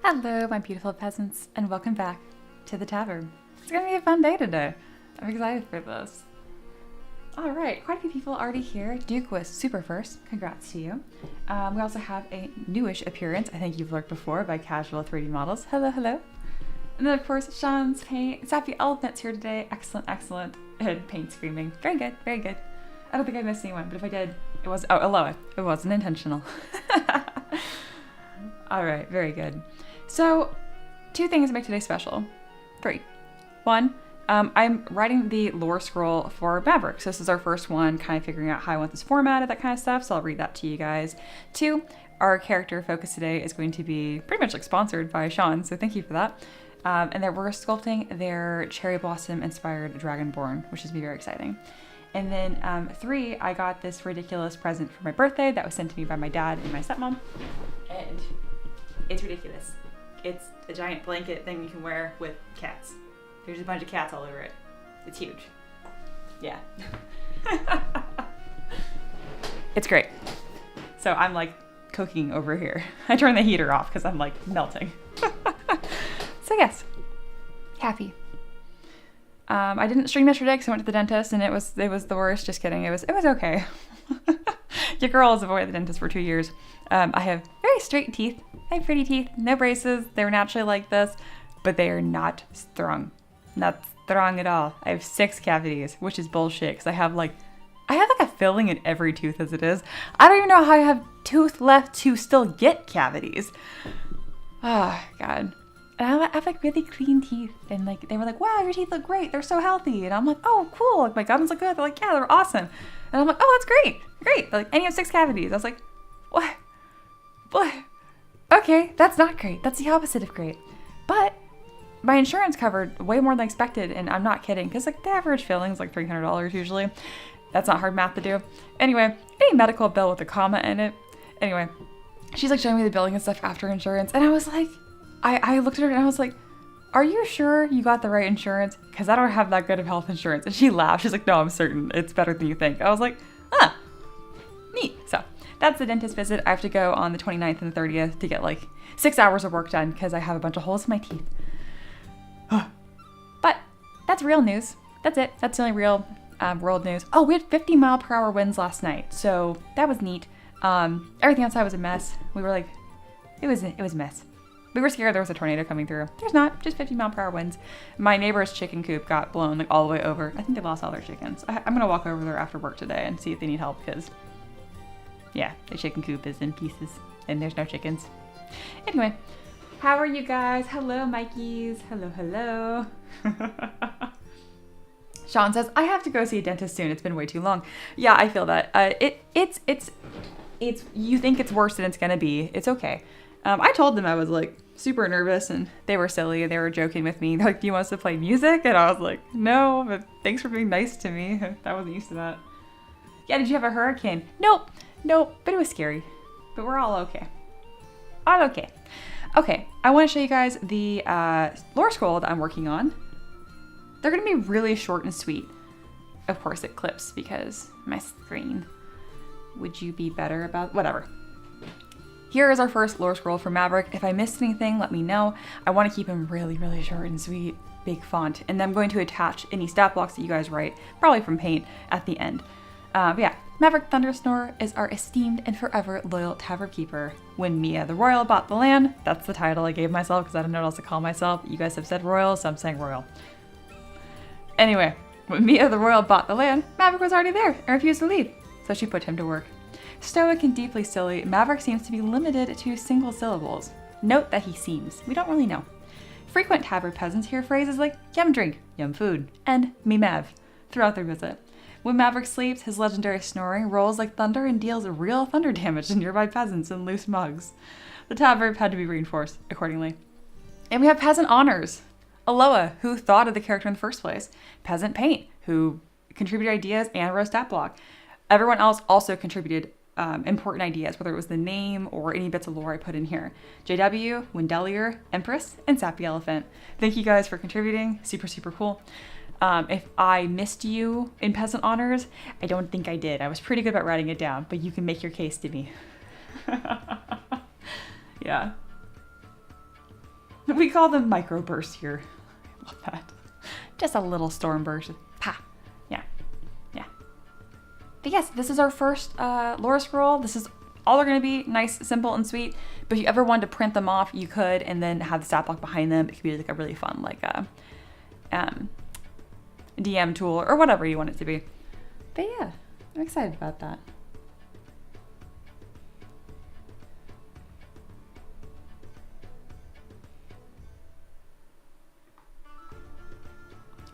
Hello, my beautiful peasants, and welcome back to the Taverb. It's gonna be a fun day today. I'm excited for this. Alright, quite a few people already here. Duke was super first. Congrats to you. We also have a newish appearance. I think you've lurked before by Casual 3D Models. Hello, hello. And then, of course, Sean's Paint. Sappy Elephant's here today. Excellent, excellent. And Paint Screaming. Very good, very good. I don't think I missed anyone, but if I did, it was... Oh, Aloha. It wasn't intentional. Alright, very good. So, two things make today special. Three. One, I'm writing the lore scroll for Maverick. So this is our first one, kind of figuring out how I want this formatted, that kind of stuff. So I'll read that to you guys. Two, our character focus today is going to be pretty much like sponsored by Sean. So thank you for that. And then we're sculpting their cherry blossom inspired Dragonborn, which is be very exciting. And then three, I got this ridiculous present for my birthday that was sent to me by my dad and my stepmom. And it's ridiculous. It's a giant blanket thing you can wear with cats. There's a bunch of cats all over it. It's huge. Yeah. It's great. So I'm like cooking over here. I turned the heater off because I'm like melting. So yes, happy. I didn't stream yesterday because I went to the dentist and it was the worst. Just kidding. It was okay. Your girl has avoided the dentist for 2 years. I have very straight teeth. I have pretty teeth, no braces. They're naturally like this, but they are not strong. Not strong at all. I have 6 cavities, which is bullshit because I have like a filling in every tooth as it is. I don't even know how I have tooth left to still get cavities. Oh, God. And I have like really clean teeth, and like they were like, wow, your teeth look great. They're so healthy. And I'm like, oh, cool. Like my gums look good. They're like, yeah, they're awesome. And I'm like, oh, that's great. Great. They're like, and you have 6 cavities. I was like, what? What? Okay, that's not great. That's the opposite of great. But my insurance covered way more than expected, and I'm not kidding, because like the average filling is like $300 usually. That's not hard math to do. Anyway, any medical bill with a comma in it. Anyway, she's like showing me the billing and stuff after insurance, and I was like, I looked at her and I was like, are you sure you got the right insurance? Because I don't have that good of health insurance. And she laughed. She's like, no, I'm certain. It's better than you think. I was like, ah, neat. So that's the dentist visit. I have to go on the 29th and the 30th to get like 6 hours of work done because I have a bunch of holes in my teeth. But that's real news. That's it. That's the only real world news. Oh, we had 50-mile-per-hour winds last night. So that was neat. Everything outside was a mess. We were like, it was a mess. We were scared there was a tornado coming through. There's not, just 50-mile-per-hour winds. My neighbor's chicken coop got blown like all the way over. I think they lost all their chickens. I'm gonna walk over there after work today and see if they need help because, yeah, the chicken coop is in pieces and there's no chickens. Anyway, how are you guys? Hello, Mikeys. Hello, hello. Sean says, I have to go see a dentist soon. It's been way too long. Yeah, I feel that. It's you think it's worse than it's gonna be. It's okay. I told them I was like super nervous and they were silly. They were joking with me. They're like, do you want us to play music? And I was like, no, but thanks for being nice to me. I wasn't used to that. Yeah, did you have a hurricane? Nope, but it was scary. But we're all okay. All okay. Okay, I want to show you guys the lore scroll that I'm working on. They're going to be really short and sweet. Of course it clips because my screen. Would you be better about whatever? Here is our first lore scroll for Maverick. If I missed anything, let me know. I want to keep him really, really short and sweet, big font. And then I'm going to attach any stat blocks that you guys write, probably from Paint, at the end. But yeah, Maverick Thundersnore is our esteemed and forever loyal Taverb keeper. When Mia the Royal bought the land, that's the title I gave myself because I don't know what else to call myself. You guys have said Royal, so I'm saying Royal. Anyway, when Mia the Royal bought the land, Maverick was already there and refused to leave. So she put him to work. Stoic and deeply silly, Maverick seems to be limited to single syllables. Note that he seems. We don't really know. Frequent Taverb peasants hear phrases like yum drink, yum food, and me Mav throughout their visit. When Maverick sleeps, his legendary snoring rolls like thunder and deals real thunder damage to nearby peasants and loose mugs. The Taverb had to be reinforced accordingly. And we have peasant honors. Aloha, who thought of the character in the first place. Peasant Paint, who contributed ideas and wrote stat block. Everyone else also contributed important ideas, whether it was the name or any bits of lore I put in here. JW, Wendelier, Empress, and Sappy Elephant. Thank you guys for contributing. Super, super cool. If I missed you in peasant honors, I don't think I did. I was pretty good about writing it down, but you can make your case to me. Yeah. We call them microbursts here. I love that. Just a little storm burst. Pa. Yeah. Yeah. But yes, this is our first lore scroll. This is all they're going to be, nice, simple, and sweet. But if you ever wanted to print them off, you could, and then have the stat block behind them. It could be like a really fun, like DM tool or whatever you want it to be. But yeah, I'm excited about that.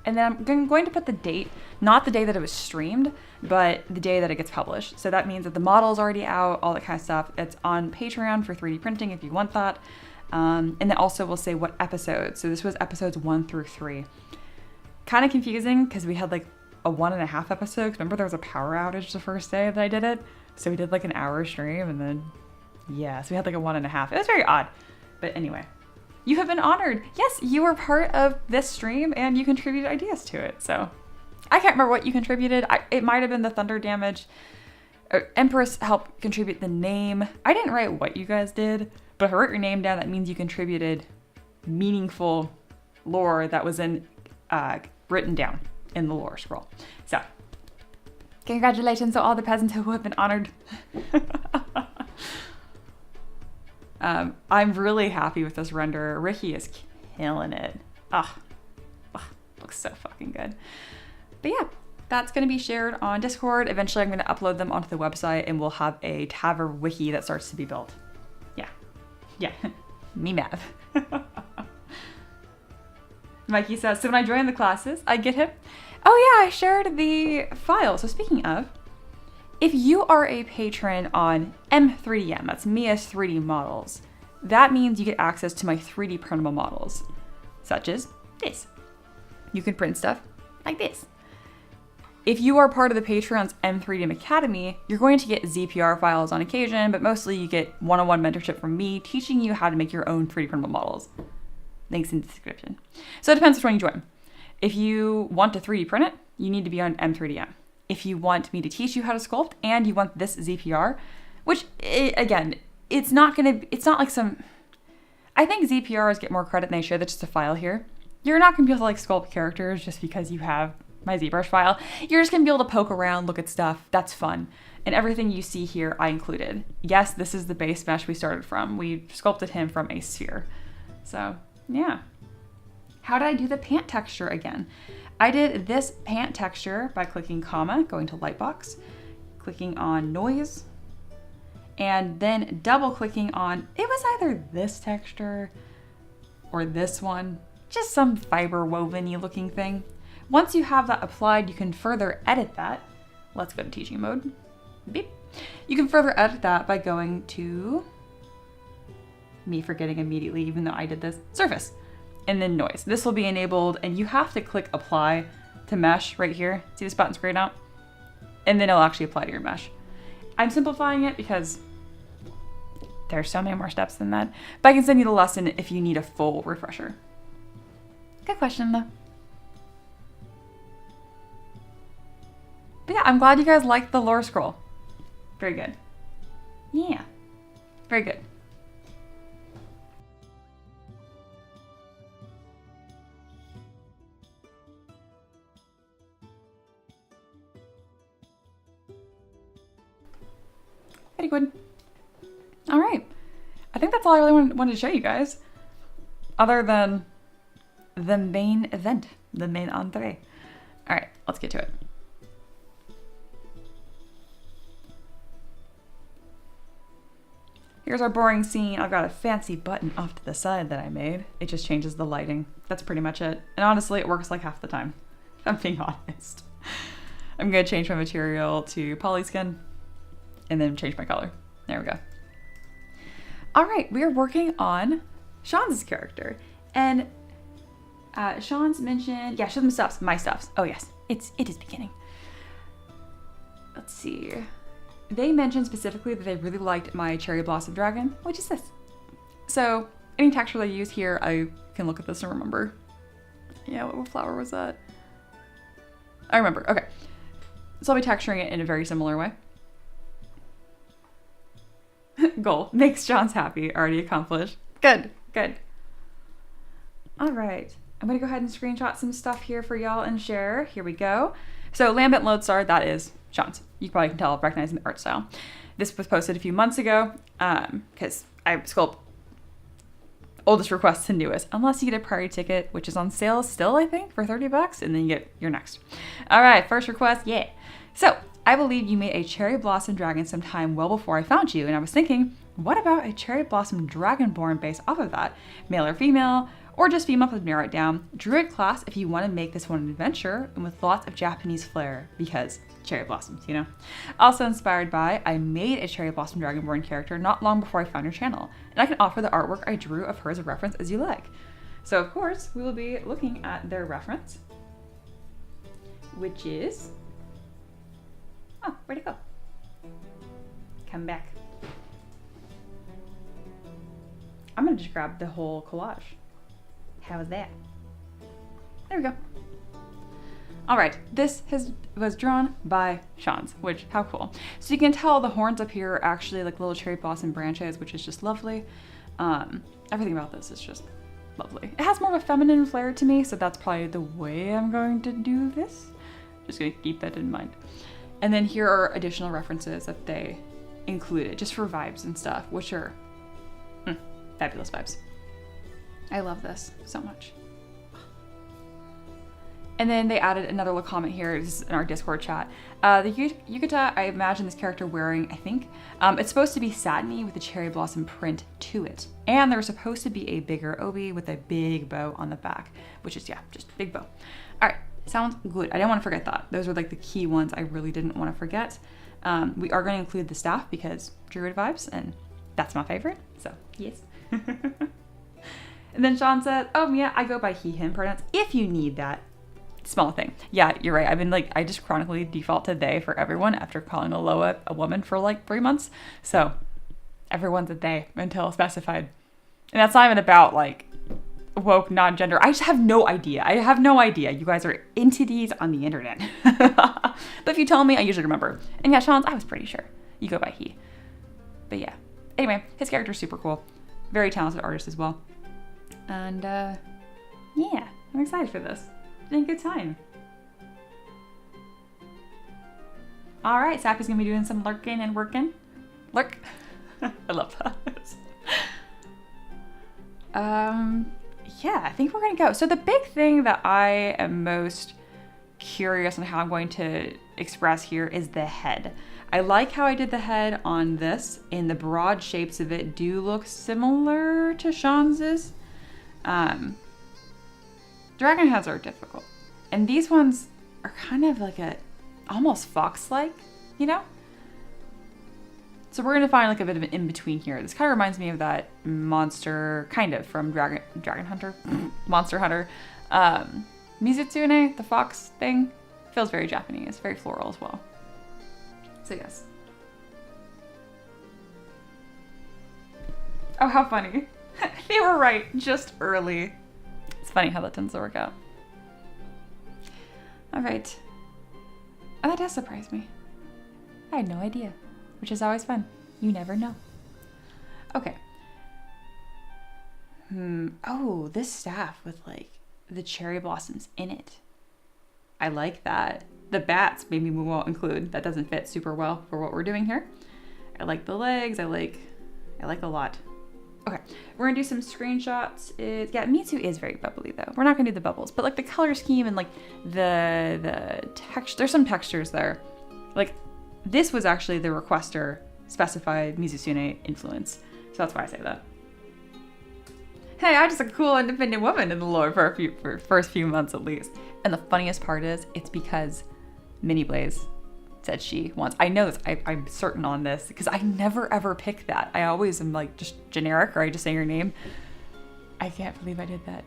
And then I'm going to put the date, not the day that it was streamed, but the day that it gets published. So that means that the model is already out, all that kind of stuff. It's on Patreon for 3D printing if you want that. And then also we'll say what episodes. So this was episodes 1 through 3. Kind of confusing because we had like a 1.5 episode. Remember there was a power outage the first day that I did it? So we did like an hour stream and then, yeah, so we had like a 1.5. It was very odd. But anyway. You have been honored. Yes, you were part of this stream and you contributed ideas to it. So I can't remember what you contributed. It might have been the thunder damage. Empress helped contribute the name. I didn't write what you guys did, but if I wrote your name down, that means you contributed meaningful lore that was written down in the lore scroll. So congratulations to all the peasants who have been honored. I'm really happy with this render. Ricky is killing it. Looks so fucking good. But yeah, that's going to be shared on Discord. Eventually I'm going to upload them onto the website and we'll have a Taverb wiki that starts to be built. Yeah. Me mad. Mikey says, so when I join the classes, I get him. Oh yeah, I shared the file. So speaking of, if you are a patron on M3DM, that's Mia's 3D models, that means you get access to my 3D printable models, such as this. You can print stuff like this. If you are part of the Patreon's M3DM Academy, you're going to get ZPR files on occasion, but mostly you get one-on-one mentorship from me teaching you how to make your own 3D printable models. Links in the description. So it depends which one you join. If you want to 3D print it, you need to be on M3DM. If you want me to teach you how to sculpt and you want this ZPR, which again, it's not like some, I think ZPRs get more credit than they should. That's just a file here. You're not gonna be able to like sculpt characters just because you have my ZBrush file. You're just gonna be able to poke around, look at stuff. That's fun. And everything you see here, I included. Yes, this is the base mesh we started from. We sculpted him from a sphere. So yeah. How did I do the pant texture again? I did this pant texture by clicking comma, going to Lightbox, clicking on noise, and then double clicking on, it was either this texture or this one, just some fiber woven-y looking thing. Once you have that applied, you can further edit that. Let's go to teaching mode. Beep. You can further edit that by going to, me forgetting immediately, even though I did this, surface. And then noise. This will be enabled and you have to click apply to mesh right here. See this button's grayed out? And then it'll actually apply to your mesh. I'm simplifying it because there's so many more steps than that. But I can send you the lesson if you need a full refresher. Good question though. But yeah, I'm glad you guys liked the lore scroll. Very good. Yeah, very good. Very good. All right. I think that's all I really wanted to show you guys. Other than the main event, the main entree. All right, let's get to it. Here's our boring scene. I've got a fancy button off to the side that I made. It just changes the lighting. That's pretty much it. And honestly, it works like half the time, if I'm being honest. I'm gonna change my material to polyskin and then change my color. There we go. All right, we are working on Sean's character. And Sean's mentioned, yeah, show them stuffs, my stuffs. Oh yes, it is beginning. Let's see. They mentioned specifically that they really liked my cherry blossom dragon, which is this. So any texture I use here, I can look at this and remember. Yeah, what flower was that? I remember, okay. So I'll be texturing it in a very similar way. Goal, makes John's happy, already accomplished. Good, good. All right. I'm going to go ahead and screenshot some stuff here for y'all and share. Here we go. So Lambent Lodestar, that is Sean's. You probably can tell recognizing the art style. This was posted a few months ago because I sculpt oldest request to newest, unless you get a priority ticket, which is on sale still, I think, for $30, and then you get your next. All right, first request, yeah. So I believe you made a cherry blossom dragon sometime well before I found you, and I was thinking, what about a cherry blossom dragonborn based off of that? Male or female, or just female, let me narrow it down. Druid class if you want to make this one an adventure, and with lots of Japanese flair, because cherry blossoms, you know? Also inspired by, I made a cherry blossom dragonborn character not long before I found your channel, and I can offer the artwork I drew of her as a reference as you like. So of course, we will be looking at their reference, which is, oh, where'd it go? Come back. I'm gonna just grab the whole collage. How is that? There we go. All right, this was drawn by Sean's, which, how cool. So you can tell the horns up here are actually like little cherry blossom branches, which is just lovely. Everything about this is just lovely. It has more of a feminine flair to me, so that's probably the way I'm going to do this. Just gonna keep that in mind. And then here are additional references that they included just for vibes and stuff, which are fabulous vibes. I love this so much. And then they added another little comment here. This is in our Discord chat. The yukata, I imagine this character wearing, I think, it's supposed to be satiny with a cherry blossom print to it. And there's supposed to be a bigger obi with a big bow on the back, which is, yeah, just big bow. All right, sounds good. I didn't want to forget that. Those are like the key ones I really didn't want to forget. We are going to include the staff because druid vibes, and that's my favorite, so yes. And then Sean said, oh yeah, I go by he, him pronouns if you need that. Small thing. Yeah, you're right. I've been like, I just chronically default to they for everyone after calling Aloha a woman for like 3 months. So everyone's a they until specified. And that's not even about like woke non-gender. I just have no idea. I have no idea. You guys are entities on the internet. But if you tell me, I usually remember. And yeah, Sean's, I was pretty sure. You go by he. But yeah. Anyway, his character's super cool. Very talented artist as well. And yeah, I'm excited for this. Been a good time. All right, Sappy's gonna be doing some lurking and working. Lurk. I love that. Yeah, I think we're gonna go. So the big thing that I am most curious on how I'm going to express here is the head. I like how I did the head on this, and the broad shapes of it do look similar to Sean's. Dragon heads are difficult. And these ones are kind of like almost fox-like, you know? So we're gonna find like a bit of an in-between here. This kind of reminds me of that monster, kind of, from Dragon Hunter, Monster Hunter. Mizitsune, the fox thing, feels very Japanese, very floral as well. So yes. Oh, how funny. They were right, just early. It's funny how that tends to work out. All right. Oh, that does surprise me. I had no idea, which is always fun. You never know. Okay. Oh, this staff with like the cherry blossoms in it. I like that. The bats, maybe we won't include. That doesn't fit super well for what we're doing here. I like the legs. I like a lot. Okay, we're gonna do some screenshots. Yeah, Mitsu is very bubbly though. We're not gonna do the bubbles, but like the color scheme and like the texture, there's some textures there. Like this was actually the requester specified Mizusune influence. So that's why I say that. Hey, I'm just a cool independent woman in the lore for first few months at least. And the funniest part is it's because Mini Blaze said she once. I know this, I'm certain on this because I never ever pick that. I always am like just generic or I just say your name. I can't believe I did that.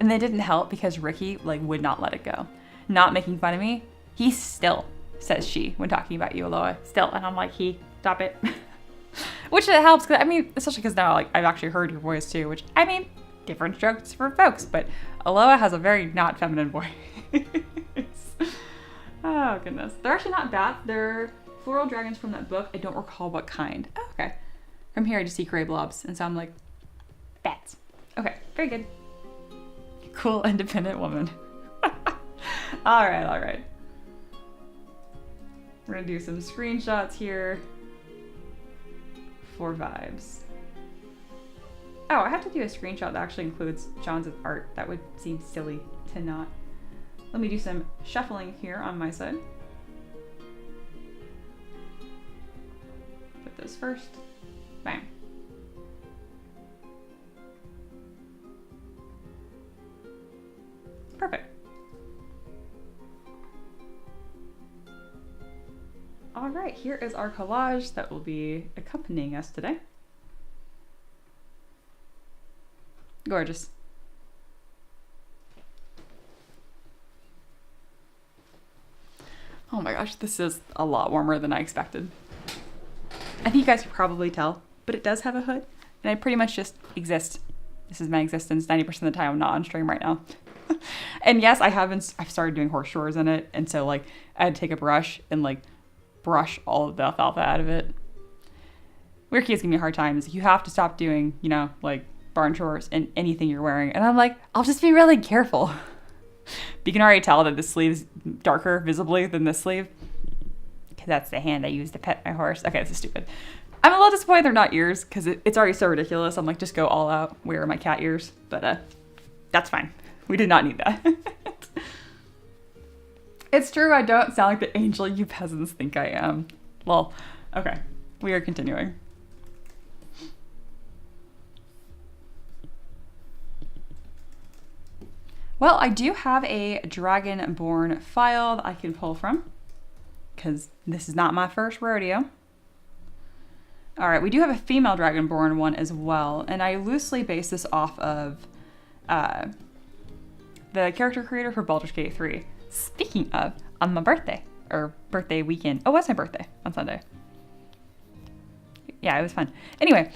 And it didn't help because Ricky like would not let it go. Not making fun of me. He still says she when talking about you, Aloha. Still. And I'm like, stop it. Which it helps, cause, I mean, especially because now like I've actually heard your voice too, which I mean, different strokes for folks, but Aloha has a very not feminine voice. Oh goodness. They're actually not bats. They're floral dragons from that book. I don't recall what kind. Oh, okay. From here I just see gray blobs, and so I'm like, bats. Okay, very good. Cool, independent woman. All right. We're gonna do some screenshots here for vibes. Oh, I have to do a screenshot that actually includes John's art. That would seem silly to not. Let me do some shuffling here on my side. Put this first. Bam. Perfect. All right, here is our collage that will be accompanying us today. Gorgeous. Oh my gosh, this is a lot warmer than I expected. I think you guys can probably tell, but it does have a hood, and I pretty much just exist. This is my existence 90% of the time. I'm not on stream right now. And yes, I've started doing horse chores in it, and so like I had to take a brush and like brush all of the alfalfa out of it. Weird kids give me a hard time. Is you have to stop doing, you know, like barn chores and anything you're wearing. And I'm like, I'll just be really careful. But you can already tell that this sleeve's darker visibly than this sleeve, because that's the hand I use to pet my horse. Okay, this is stupid. I'm a little disappointed they're not ears, because it's already so ridiculous. I'm like, just go all out. Where are my cat ears? But that's fine. We did not need that. It's true, I don't sound like the angel you peasants think I am. Well, okay. We are continuing. Well, I do have a Dragonborn file that I can pull from, because this is not my first rodeo. All right, we do have a female Dragonborn one as well, and I loosely base this off of the character creator for Baldur's Gate 3. Speaking of, on my birthday, or birthday weekend. Oh, it was my birthday on Sunday. Yeah, it was fun. Anyway,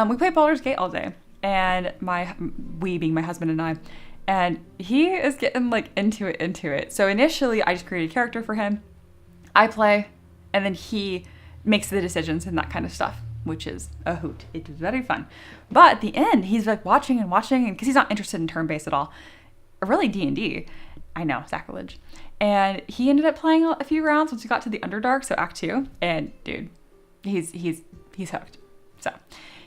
we played Baldur's Gate all day, and we being my husband and I, and he is getting like into it. So initially, I just created a character for him. I play, and then he makes the decisions and that kind of stuff, which is a hoot. It was very fun. But at the end, he's like watching, and because he's not interested in turn-based at all, or really D&D. I know, sacrilege. And he ended up playing a few rounds once we got to the Underdark, so Act 2. And dude, he's hooked. So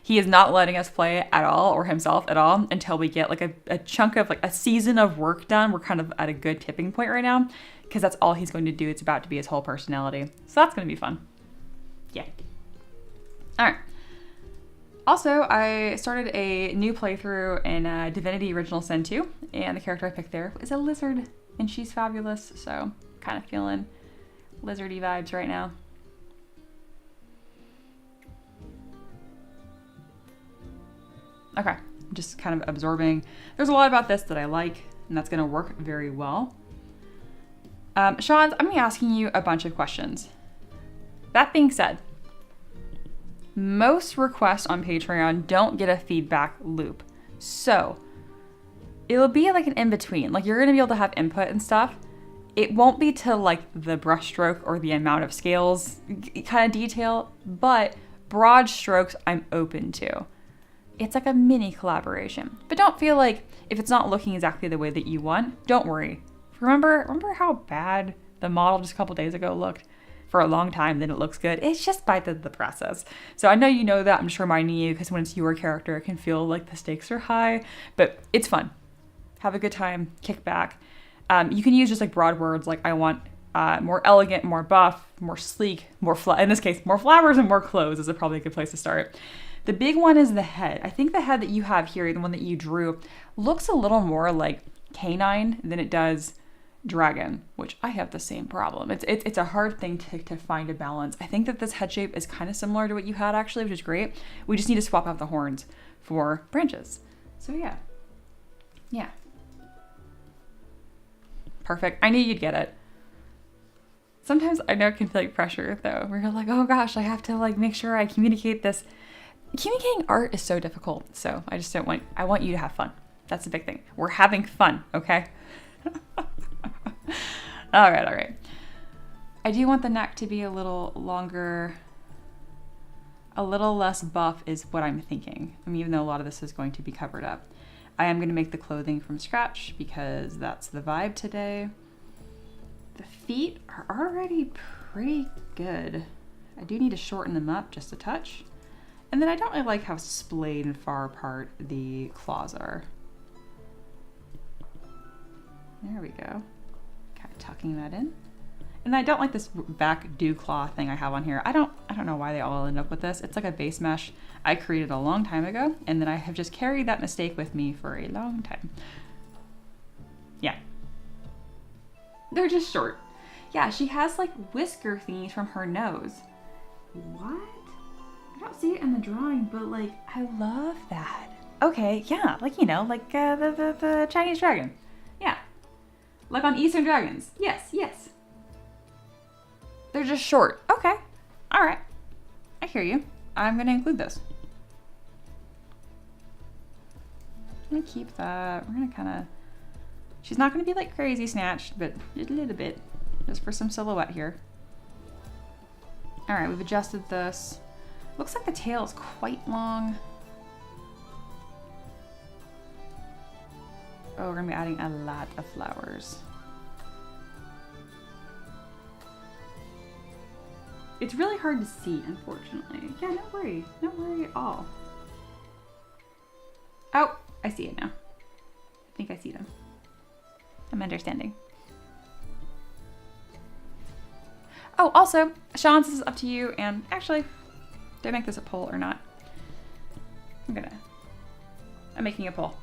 he is not letting us play it at all, or himself at all, until we get like a chunk of like a season of work done. We're kind of at a good tipping point right now, because that's all he's going to do. It's about to be his whole personality. So that's going to be fun. Yeah. All right. Also, I started a new playthrough in Divinity Original Sin 2, and the character I picked there is a lizard, and she's fabulous, so kind of feeling lizardy vibes right now. Okay, I'm just kind of absorbing. There's a lot about this that I like, and that's going to work very well. Sean, I'm going to be asking you a bunch of questions. That being said, most requests on Patreon don't get a feedback loop. So it'll be like an in-between. Like, you're going to be able to have input and stuff. It won't be to like the brushstroke or the amount of scales kind of detail, but broad strokes I'm open to. It's like a mini collaboration. But don't feel like if it's not looking exactly the way that you want, don't worry. Remember how bad the model just a couple days ago looked? For a long time, then it looks good. It's just by the process. So I know you know that. I'm just reminding you, because when it's your character, it can feel like the stakes are high, but it's fun. Have a good time, kick back. You can use just like broad words like I want more elegant, more buff, more sleek, in this case, more flowers and more clothes is probably a good place to start. The big one is the head. I think the head that you have here, the one that you drew, looks a little more like canine than it does dragon, which I have the same problem. It's a hard thing to find a balance. I think that this head shape is kind of similar to what you had actually, which is great. We just need to swap out the horns for branches. So yeah. Perfect. I knew you'd get it. Sometimes I know it can feel like pressure though, where you're like, oh gosh, I have to like make sure I communicate this. Communicating art is so difficult. So I want you to have fun. That's the big thing. We're having fun, okay? All right. I do want the neck to be a little longer, a little less buff is what I'm thinking. I mean, even though a lot of this is going to be covered up. I am going to make the clothing from scratch because that's the vibe today. The feet are already pretty good. I do need to shorten them up just a touch. And then I don't really like how splayed and far apart the claws are. There we go. Kind of tucking that in. And I don't like this back dew claw thing I have on here. I don't know why they all end up with this. It's like a base mesh I created a long time ago, and then I have just carried that mistake with me for a long time. Yeah. They're just short. Yeah, she has like whisker thingies from her nose. What? I don't see it in the drawing, but like, I love that. Okay, yeah, like, you know, like the Chinese dragon. Yeah. Like on Eastern dragons. Yes, yes. They're just short. Okay. All right. I hear you. I'm going to include this. I'm going to keep that. We're going to kind of... She's not going to be like crazy snatched, but just a little bit. Just for some silhouette here. All right, we've adjusted this. Looks like the tail is quite long. Oh, we're going to be adding a lot of flowers. It's really hard to see, unfortunately. Yeah, no worry. No worry at all. Oh, I see it now. I think I see them. I'm understanding. Oh, also, Sean, this is up to you. And actually, do I make this a poll or not? I'm making a poll.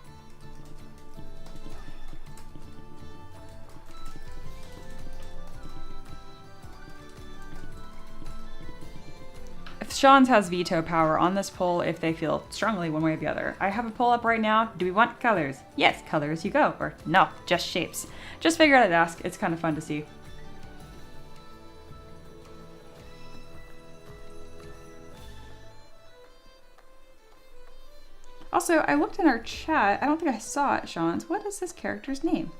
Sean's has veto power on this poll if they feel strongly one way or the other. I have a poll up right now. Do we want colors? Yes, colors you go. Or no, just shapes. Just figure out and ask. It's kind of fun to see. Also, I looked in our chat. I don't think I saw it, Sean's. What is this character's name?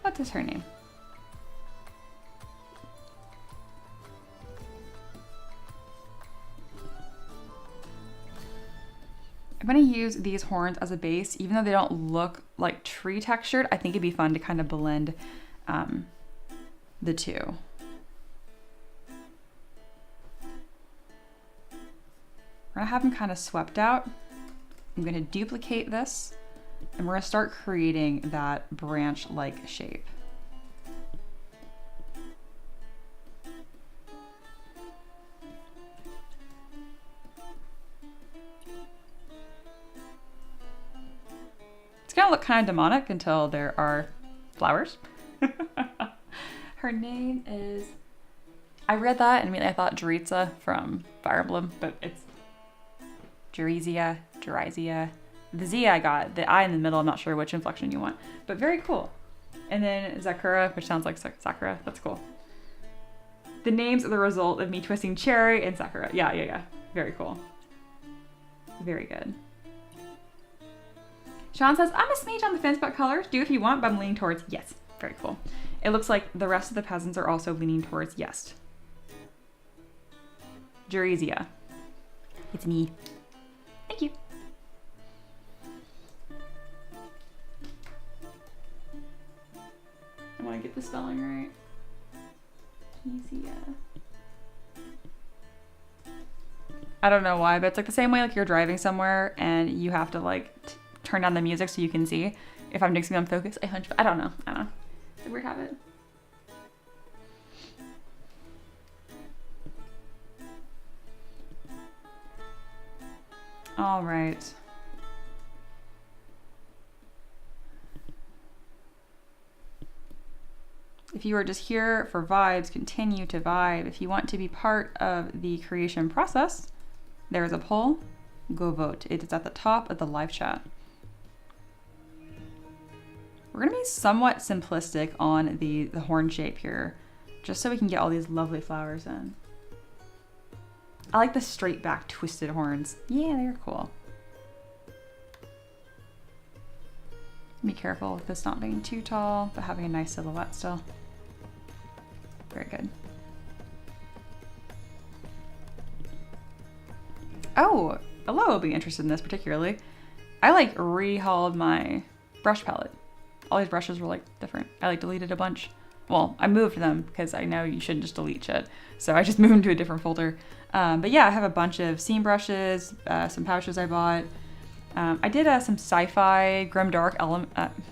What is her name? I'm going to use these horns as a base, even though they don't look like tree textured. I think it'd be fun to kind of blend the two. We're going to have them kind of swept out. I'm going to duplicate this, and we're going to start creating that branch-like shape. It's gonna look kind of demonic until there are flowers. Her name is... I read that and immediately I thought Jeritza from Fire Emblem, but it's Jerizia. The Z I got, the I in the middle, I'm not sure which inflection you want, but very cool. And then Zakura, which sounds like Sakura, that's cool. The names are the result of me twisting Cherry and Sakura. Yeah. Very cool. Very good. Sean says, I'm a smidge on the fence about colors. Do if you want, but I'm leaning towards yes. Very cool. It looks like the rest of the peasants are also leaning towards yes. Jerizia. It's me. Thank you. I want to get the spelling right. Jerizia. I don't know why, but it's like the same way like you're driving somewhere and you have to like turn down the music so you can see. If I'm mixing them focus, I don't know. It's a weird habit. All right. If you are just here for vibes, continue to vibe. If you want to be part of the creation process, there is a poll. Go vote. It is at the top of the live chat. We're going to be somewhat simplistic on the horn shape here, just so we can get all these lovely flowers in. I like the straight back twisted horns. Yeah, they're cool. Be careful with this not being too tall, but having a nice silhouette still. Very good. Oh, Aloha will be interested in this particularly. I like rehauled my brush palette. All these brushes were like different. I like deleted a bunch. Well, I moved them because I know you shouldn't just delete shit. So I just moved them to a different folder. But yeah, I have a bunch of seam brushes, some pouches I bought. I did some sci-fi grimdark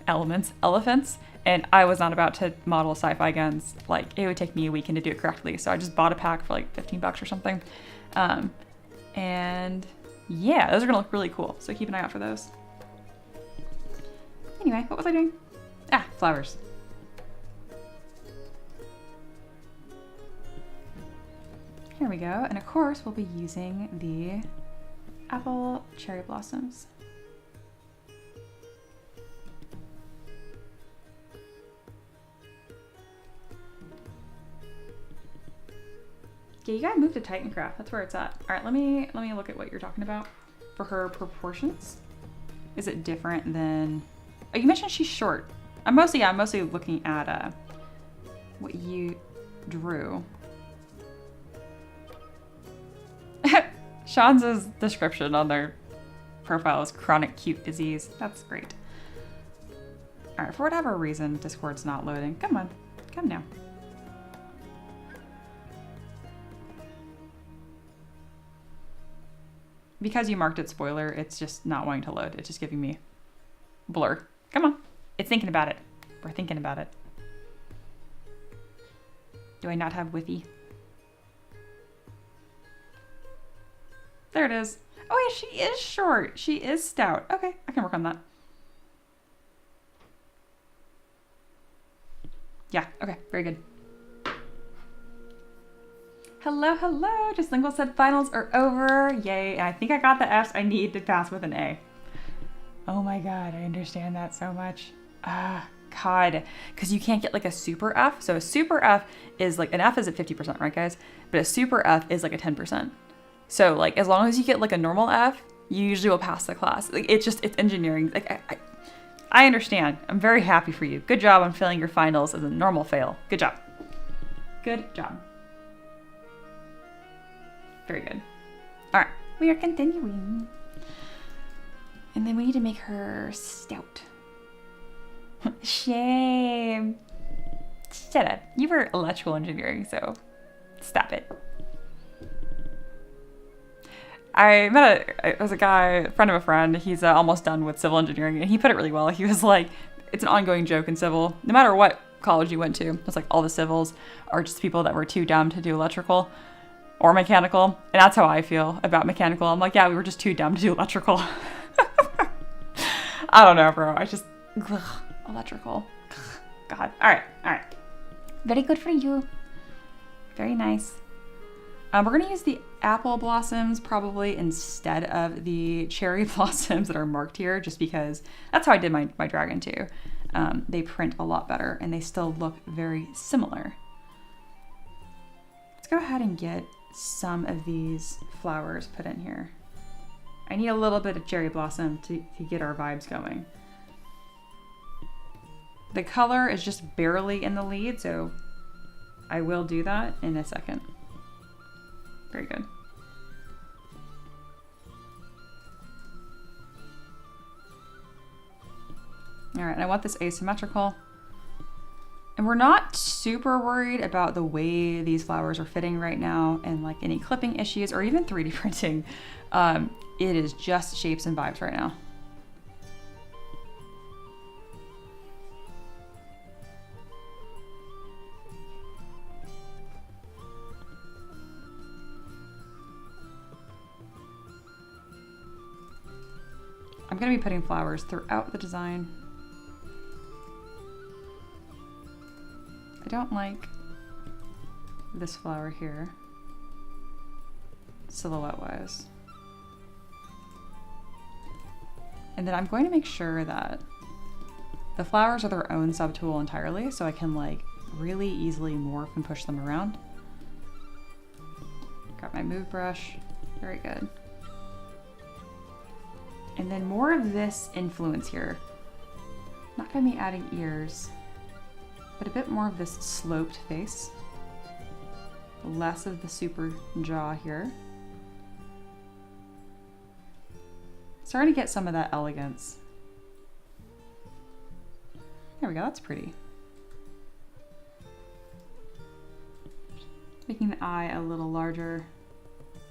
elephants, and I was not about to model sci-fi guns. Like, it would take me a weekend to do it correctly. So I just bought a pack for like $15 or something. And yeah, those are gonna look really cool. So keep an eye out for those. Anyway, what was I doing? Ah, flowers. Here we go. And of course, we'll be using the apple cherry blossoms. Yeah, you gotta move to Titancraft. That's where it's at. All right, let me look at what you're talking about for her proportions. Is it different than? Oh, you mentioned she's short. I'm mostly looking at what you drew. Sean's description on their profile is chronic cute disease. That's great. All right, for whatever reason, Discord's not loading. Come on, come now. Because you marked it spoiler, it's just not wanting to load. It's just giving me blur. Come on, it's thinking about it. We're thinking about it. Do I not have Wi-Fi? There it is. Oh yeah, she is short. She is stout. Okay, I can work on that. Yeah, okay, very good. Hello, hello. Just Lingual said finals are over. Yay, and I think I got the Fs I need to pass with an A. Oh my God, I understand that so much. God, because you can't get like a super F. So a super F is like, an F is at 50%, right guys? But a super F is like a 10%. So like, as long as you get like a normal F, you usually will pass the class. Like, it's engineering. Like, I understand. I'm very happy for you. Good job on failing your finals as a normal fail. Good job. Good job. Very good. All right, we are continuing. And then we need to make her stout. Shame. Shut up. You were electrical engineering, so stop it. I met a guy, a friend of a friend. He's almost done with civil engineering, and he put it really well. He was like, it's an ongoing joke in civil. No matter what college you went to, it's like all the civils are just people that were too dumb to do electrical or mechanical. And that's how I feel about mechanical. I'm like, yeah, we were just too dumb to do electrical. I don't know, bro. I just, electrical. God. All right. Very good for you. Very nice. We're going to use the apple blossoms probably instead of the cherry blossoms that are marked here, just because that's how I did my dragon too. They print a lot better and they still look very similar. Let's go ahead and get some of these flowers put in here. I need a little bit of cherry blossom to get our vibes going. The color is just barely in the lead, so I will do that in a second. Very good. All right, and I want this asymmetrical. And we're not super worried about the way these flowers are fitting right now and like any clipping issues or even 3D printing. It is just shapes and vibes right now. I'm going to be putting flowers throughout the design. I don't like this flower here, silhouette-wise. And then I'm going to make sure that the flowers are their own subtool entirely, so I can like really easily morph and push them around. Got my move brush, very good. And then more of this influence here. Not gonna be adding ears, but a bit more of this sloped face. Less of the super jaw here. Starting to get some of that elegance. There we go, that's pretty. Making the eye a little larger,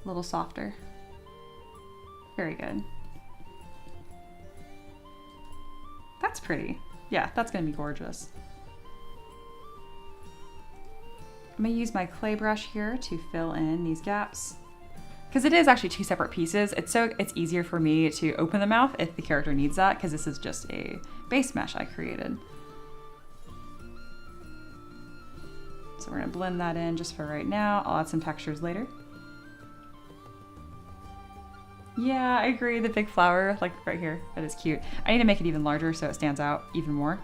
a little softer. Very good. That's pretty. Yeah, that's gonna be gorgeous. I'm gonna use my clay brush here to fill in these gaps. Because it is actually two separate pieces, it's easier for me to open the mouth if the character needs that, because this is just a base mesh I created. So we're gonna blend that in just for right now. I'll add some textures later. Yeah, I agree, the big flower, like right here, that is cute. I need to make it even larger so it stands out even more.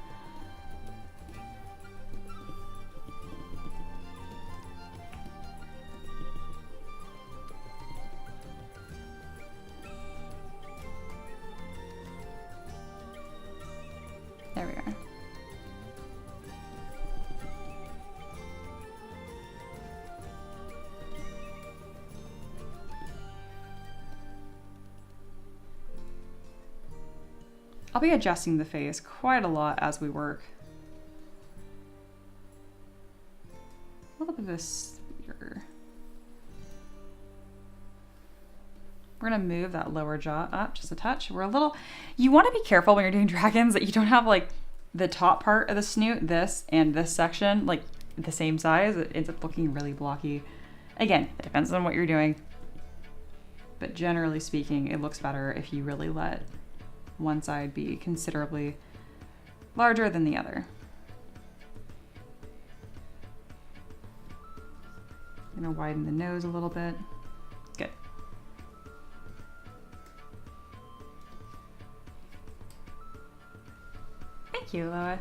There we are. I'll be adjusting the face quite a lot as we work. A little bit of this here. We're gonna move that lower jaw up just a touch. You wanna be careful when you're doing dragons that you don't have like the top part of the snoot, this and this section, like the same size. It ends up looking really blocky. Again, it depends on what you're doing. But generally speaking, it looks better if you really let one side be considerably larger than the other. I'm gonna widen the nose a little bit. Good. Thank you, Loa.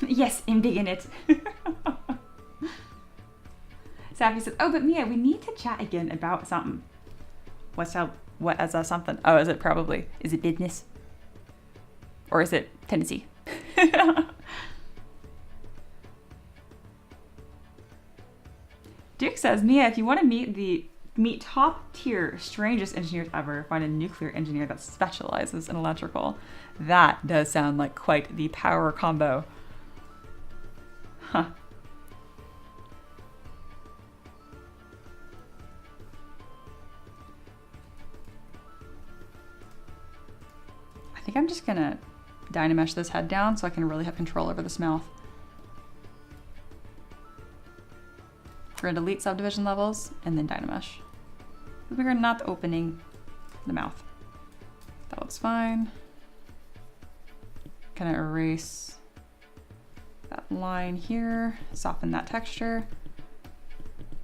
Yes, I'm digging it. Sappy says, oh, but Mia, we need to chat again about something. What is that something? Oh, is it business? Or is it Tennessee? Duke says, Mia, if you want to meet top tier strangest engineers ever, find a nuclear engineer that specializes in electrical. That does sound like quite the power combo. Huh. I think I'm just gonna dynamesh this head down so I can really have control over this mouth. We're gonna delete subdivision levels and then dynamesh. We're not opening the mouth. That looks fine. Gonna erase that line here, soften that texture.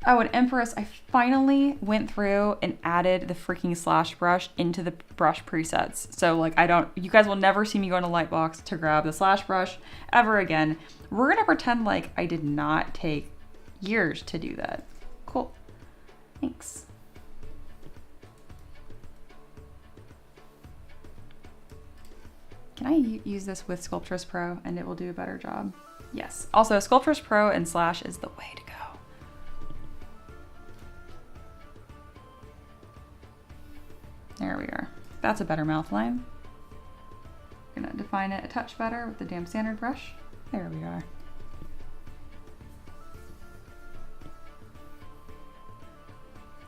Oh, and Empress, I finally went through and added the freaking slash brush into the brush presets. So like you guys will never see me go into Lightbox to grab the slash brush ever again. We're gonna pretend like I did not take years to do that. Cool, thanks. Can I use this with Sculptress Pro and it will do a better job? Yes, also Sculptress Pro and slash is the way to go. There we are. That's a better mouth line. I'm gonna define it a touch better with the damn standard brush. There we are.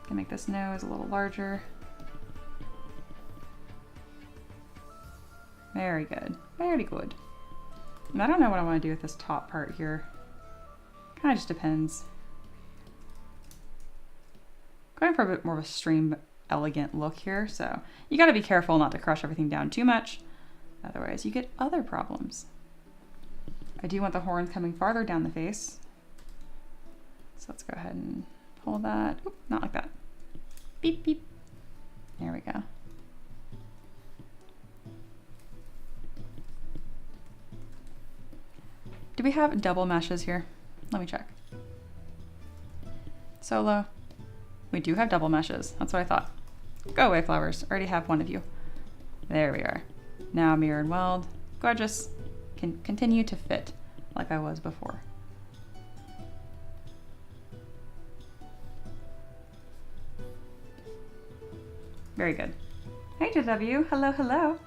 Can make this nose a little larger. Very good, very good. And I don't know what I want to do with this top part here. Kind of just depends. Going for a bit more of a stream elegant look here, so you got to be careful not to crush everything down too much, otherwise you get other problems. I do want the horns coming farther down the face, so let's go ahead and pull that. Oop, not like that. Beep beep. There we go. Do we have double meshes here? Let me check. Solo. We do have double meshes. That's what I thought. Go away, flowers. Already have one of you. There we are. Now mirror and weld. Gorgeous. Can continue to fit like I was before. Very good. Hey, JW. Hello, hello.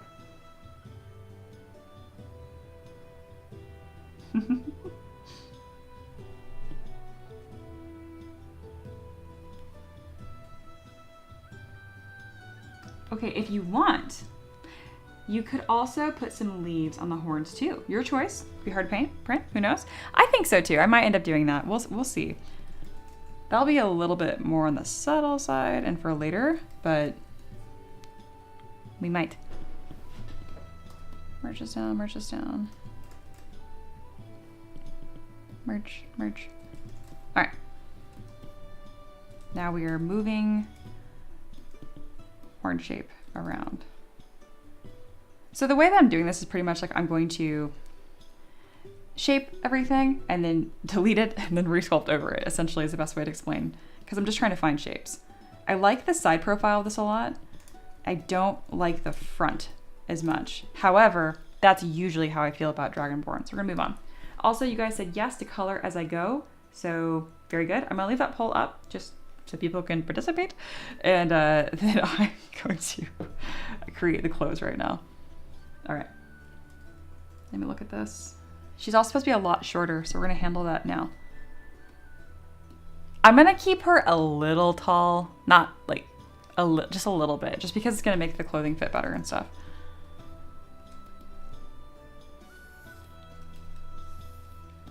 Okay, if you want, you could also put some leaves on the horns too. Your choice. Be hard to print. Who knows? I think so too. I might end up doing that. We'll see. That'll be a little bit more on the subtle side and for later, but we might. Merge this down, merge this down. Merge, merge. All right. Now we are moving horn shape around. So the way that I'm doing this is pretty much like I'm going to shape everything and then delete it and then resculpt over it, essentially, is the best way to explain, because I'm just trying to find shapes. I like the side profile of this a lot. I don't like the front as much. However, that's usually how I feel about Dragonborn. So we're gonna move on. Also, you guys said yes to color as I go. So very good. I'm gonna leave that poll up just so people can participate. And then I'm going to create the clothes right now. All right, let me look at this. She's also supposed to be a lot shorter, so we're gonna handle that now. I'm gonna keep her a little tall, not like just a little bit, just because it's gonna make the clothing fit better and stuff.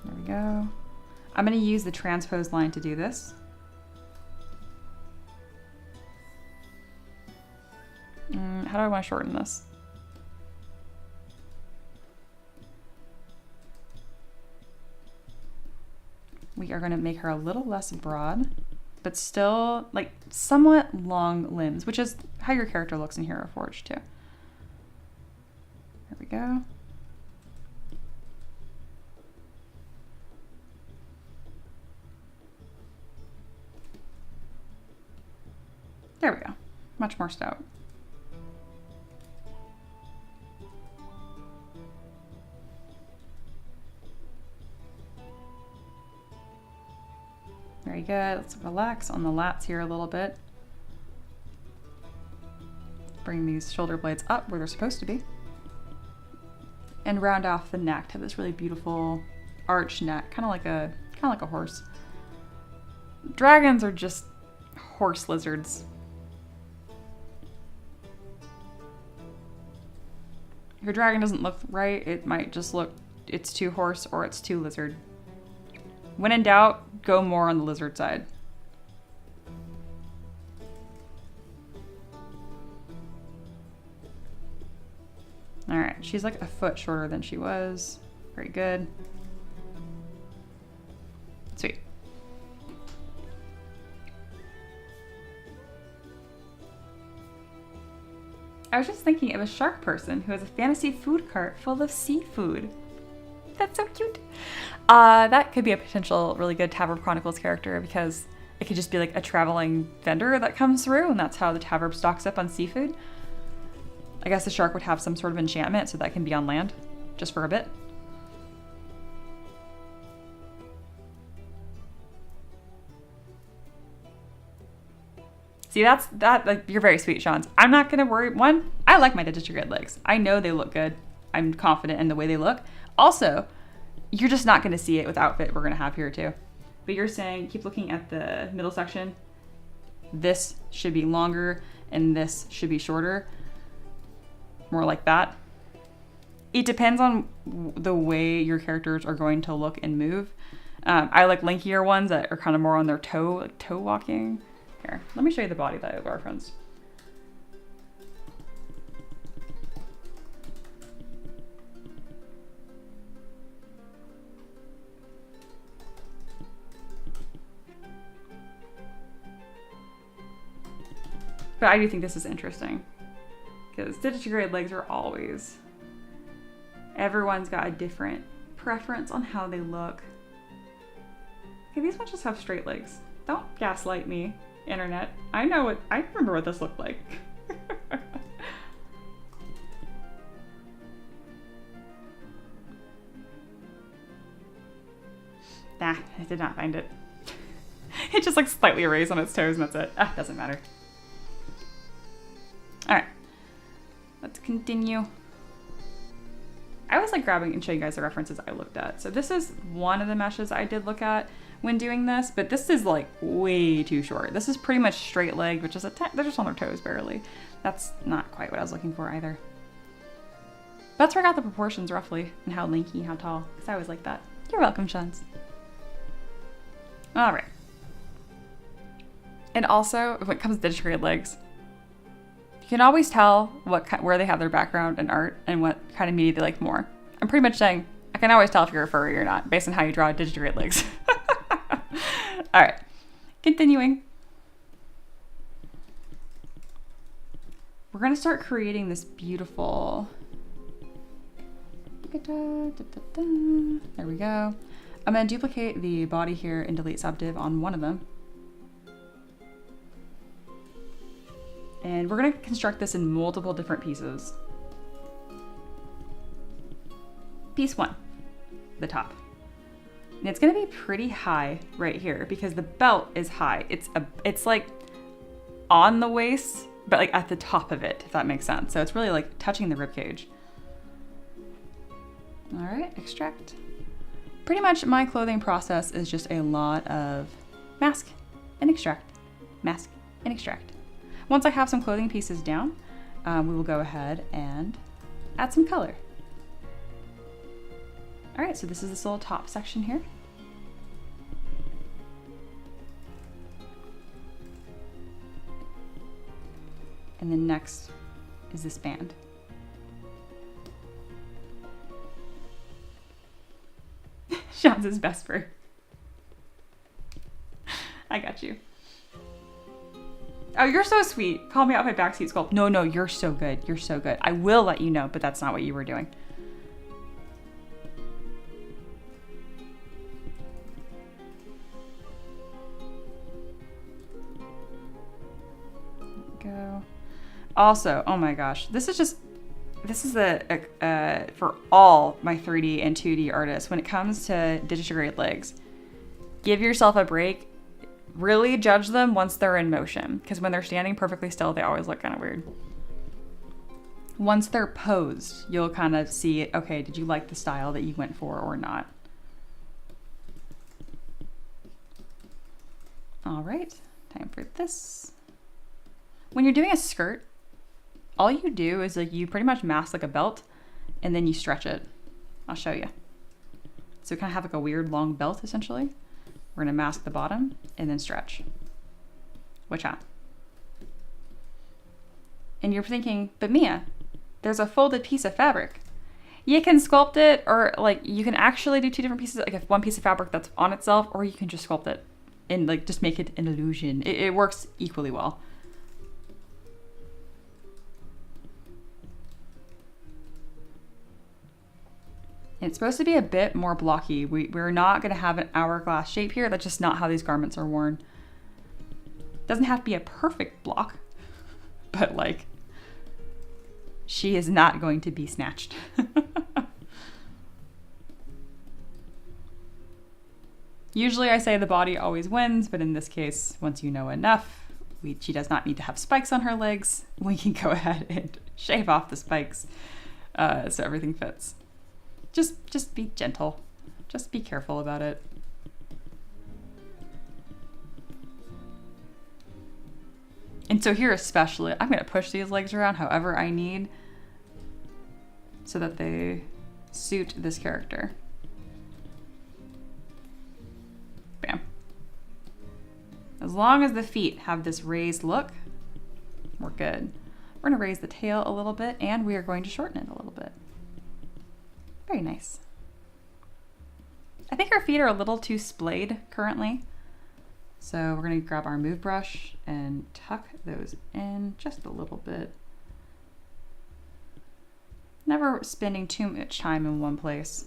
There we go. I'm gonna use the transpose line to do this. How do I want to shorten this? We are going to make her a little less broad, but still like somewhat long limbs, which is how your character looks in Hero Forge too. There we go. There we go. Much more stout. Very good. Let's relax on the lats here a little bit. Bring these shoulder blades up where they're supposed to be. And round off the neck to have this really beautiful arch neck, kind of like a horse. Dragons are just horse lizards. If your dragon doesn't look right, it might just look, it's too horse or it's too lizard. When in doubt, go more on the lizard side. All right, she's like a foot shorter than she was. Very good. Sweet. I was just thinking of a shark person who has a fantasy food cart full of seafood. That's so cute. That could be a potential really good Taverb Chronicles character, because it could just be like a traveling vendor that comes through, and that's how the Taverb stocks up on seafood. I guess the shark would have some sort of enchantment so that can be on land just for a bit. See, like, you're very sweet, Sean. I'm not gonna worry. One, I like my digitigrade legs. I know they look good. I'm confident in the way they look. Also, you're just not gonna see it with the outfit we're gonna have here too. But you're saying, keep looking at the middle section. This should be longer and this should be shorter. More like that. It depends on the way your characters are going to look and move. I like linkier ones that are kind of more on their toe walking. Here, let me show you the body that I referenced. But I do think this is interesting, because digitigrade legs are always, everyone's got a different preference on how they look. Okay, these ones just have straight legs. Don't gaslight me, internet. I remember what this looked like. Nah, I did not find it. It just like slightly raised on its toes and that's it. Doesn't matter. All right, Continue. I always like grabbing and showing you guys the references I looked at. So this is one of the meshes I did look at when doing this, but this is like way too short. This is pretty much straight leg, which is they're just on their toes barely. That's not quite what I was looking for either. That's where I got the proportions roughly and how lanky, how tall, because I always like that. You're welcome, Shuns. All right. And also, when it comes to digitally legs, you can always tell where they have their background in art and what kind of media they like more. I'm pretty much saying I can always tell if you're a furry or not based on how you draw digitally legs. All right, continuing. We're gonna start creating this beautiful. There we go. I'm gonna duplicate the body here and delete subdiv on one of them. And we're gonna construct this in multiple different pieces. Piece one, the top. And it's gonna be pretty high right here because the belt is high. It's like on the waist, but like at the top of it, if that makes sense. So it's really like touching the rib cage. All right, extract. Pretty much my clothing process is just a lot of mask and extract, mask and extract. Once I have some clothing pieces down, we will go ahead and add some color. All right, so this is this little top section here. And then next is this band. Sean's his best friend. I got you. Oh, you're so sweet. Call me out my backseat sculpt. No, you're so good. You're so good. I will let you know, but that's not what you were doing. Go. Also, oh my gosh, this is for all my 3D and 2D artists. When it comes to digitigrade legs, give yourself a break. Really judge them once they're in motion, because when they're standing perfectly still, they always look kind of weird. Once they're posed, you'll kind of see, okay, did you like the style that you went for or not? All right, time for this. When you're doing a skirt, all you do is like you pretty much mask like a belt and then you stretch it. I'll show you. So kind of have like a weird long belt essentially. We're gonna mask the bottom and then stretch. Which one? And you're thinking, but Mia, there's a folded piece of fabric. You can sculpt it, or like you can actually do two different pieces, like if one piece of fabric that's on itself, or you can just sculpt it and like just make it an illusion. It works equally well. It's supposed to be a bit more blocky. We're not going to have an hourglass shape here. That's just not how these garments are worn. Doesn't have to be a perfect block, but like, she is not going to be snatched. Usually I say the body always wins, but in this case, once you know enough, she does not need to have spikes on her legs. We can go ahead and shave off the spikes so everything fits. Just be gentle. Just be careful about it. And so here especially, I'm gonna push these legs around however I need so that they suit this character. Bam. As long as the feet have this raised look, we're good. We're gonna raise the tail a little bit and we are going to shorten it a little bit. Very nice. I think our feet are a little too splayed currently. So we're gonna grab our move brush and tuck those in just a little bit. Never spending too much time in one place.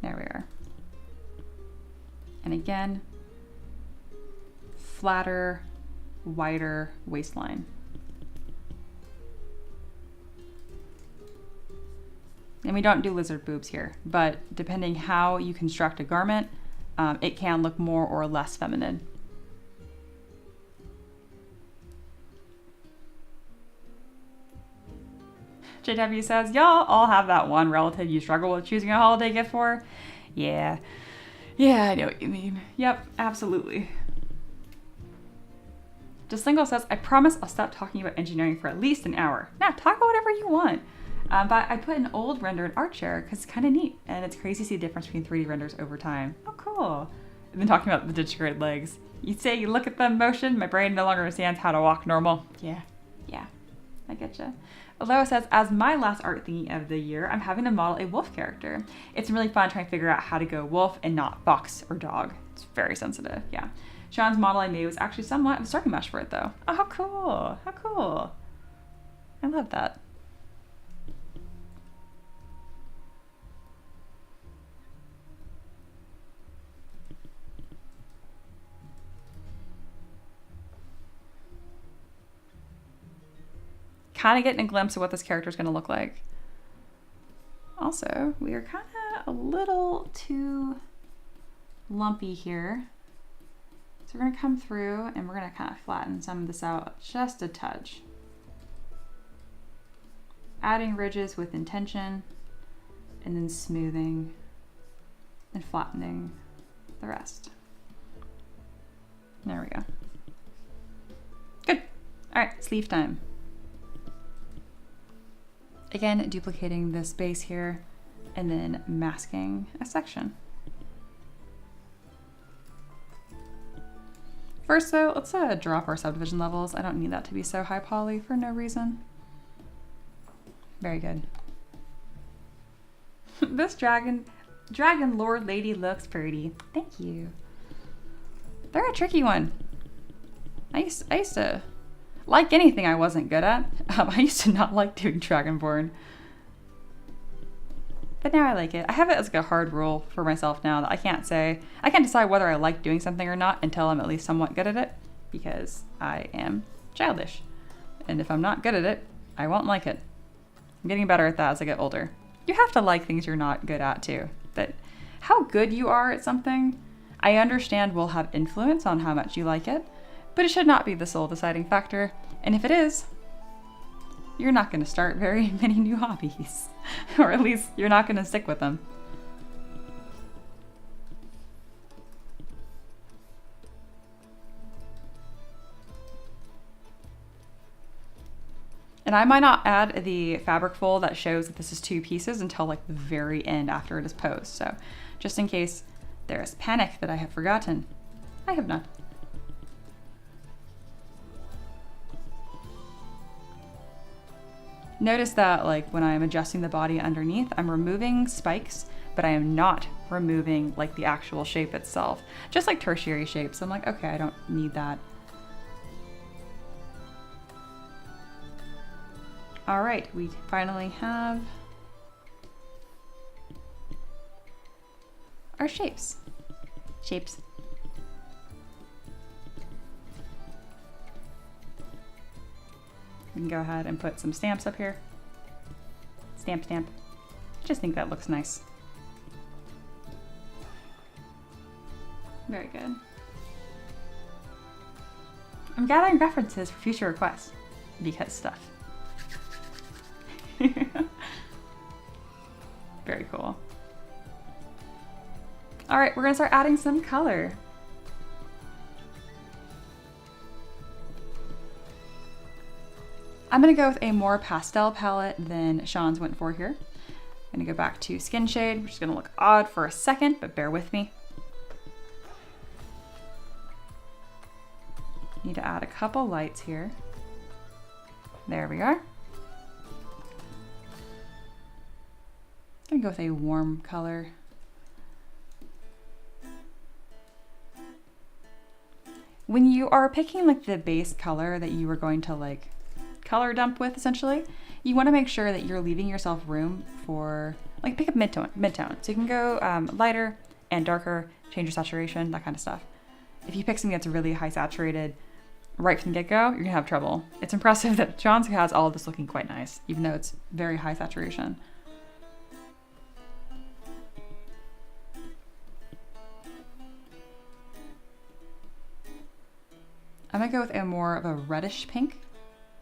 There we are. And again, flatter, wider waistline. And we don't do lizard boobs here, but depending how you construct a garment, it can look more or less feminine. JW says, y'all all have that one relative you struggle with choosing a holiday gift for. Yeah. Yeah, I know what you mean. Yep, absolutely. Just Single says, I promise I'll stop talking about engineering for at least an hour. Now, talk about whatever you want. But I put an old render in Artshare because it's kind of neat. And it's crazy to see the difference between 3D renders over time. Oh, cool. And then talking about the digitally legs. You say you look at the motion, my brain no longer understands how to walk normal. Yeah, I getcha. Aloha says, as my last art thingy of the year, I'm having to model a wolf character. It's really fun trying to figure out how to go wolf and not fox or dog. It's very sensitive, yeah. Sean's model I made was actually somewhat of a starting mesh for it though. Oh, how cool, how cool. I love that. Kind of getting a glimpse of what this character is going to look like. Also, we are kind of a little too lumpy here. So we're going to come through and we're going to kind of flatten some of this out just a touch. Adding ridges with intention and then smoothing and flattening the rest. There we go. Good. All right, sleeve time. Again, duplicating this base here and then masking a section. First though, let's drop our subdivision levels. I don't need that to be so high poly for no reason. Very good. This dragon lord lady looks pretty. Thank you. They're a tricky one. I used to like anything I wasn't good at. I used to not like doing Dragonborn. But now I like it. I have it as like a hard rule for myself now that I can't decide whether I like doing something or not until I'm at least somewhat good at it, because I am childish. And if I'm not good at it, I won't like it. I'm getting better at that as I get older. You have to like things you're not good at too. That how good you are at something, I understand will have influence on how much you like it, but it should not be the sole deciding factor. And if it is, you're not going to start very many new hobbies. Or at least you're not going to stick with them. And I might not add the fabric fold that shows that this is 2 pieces until like the very end after it is posed. So just in case there is panic that I have forgotten, I have not. Notice that like when I'm adjusting the body underneath, I'm removing spikes, but I am not removing like the actual shape itself. Just like tertiary shapes. I'm like, okay, I don't need that. All right, we finally have our shapes. We can go ahead and put some stamps up here. Stamp. I just think that looks nice. Very good. I'm gathering references for future requests because stuff. Very cool. All right, we're gonna start adding some color. I'm gonna go with a more pastel palette than Sean's went for here. I'm gonna go back to Skin Shade, which is gonna look odd for a second, but bear with me. Need to add a couple lights here. There we are. I'm gonna go with a warm color. When you are picking like the base color that you are going to like color dump with essentially, you want to make sure that you're leaving yourself room for like pick up mid-tone. So you can go lighter and darker, change your saturation, that kind of stuff. If you pick something that's really high saturated right from the get-go, you're gonna have trouble. It's impressive that John's has all of this looking quite nice, even though it's very high saturation. I'm gonna go with a more of a reddish pink,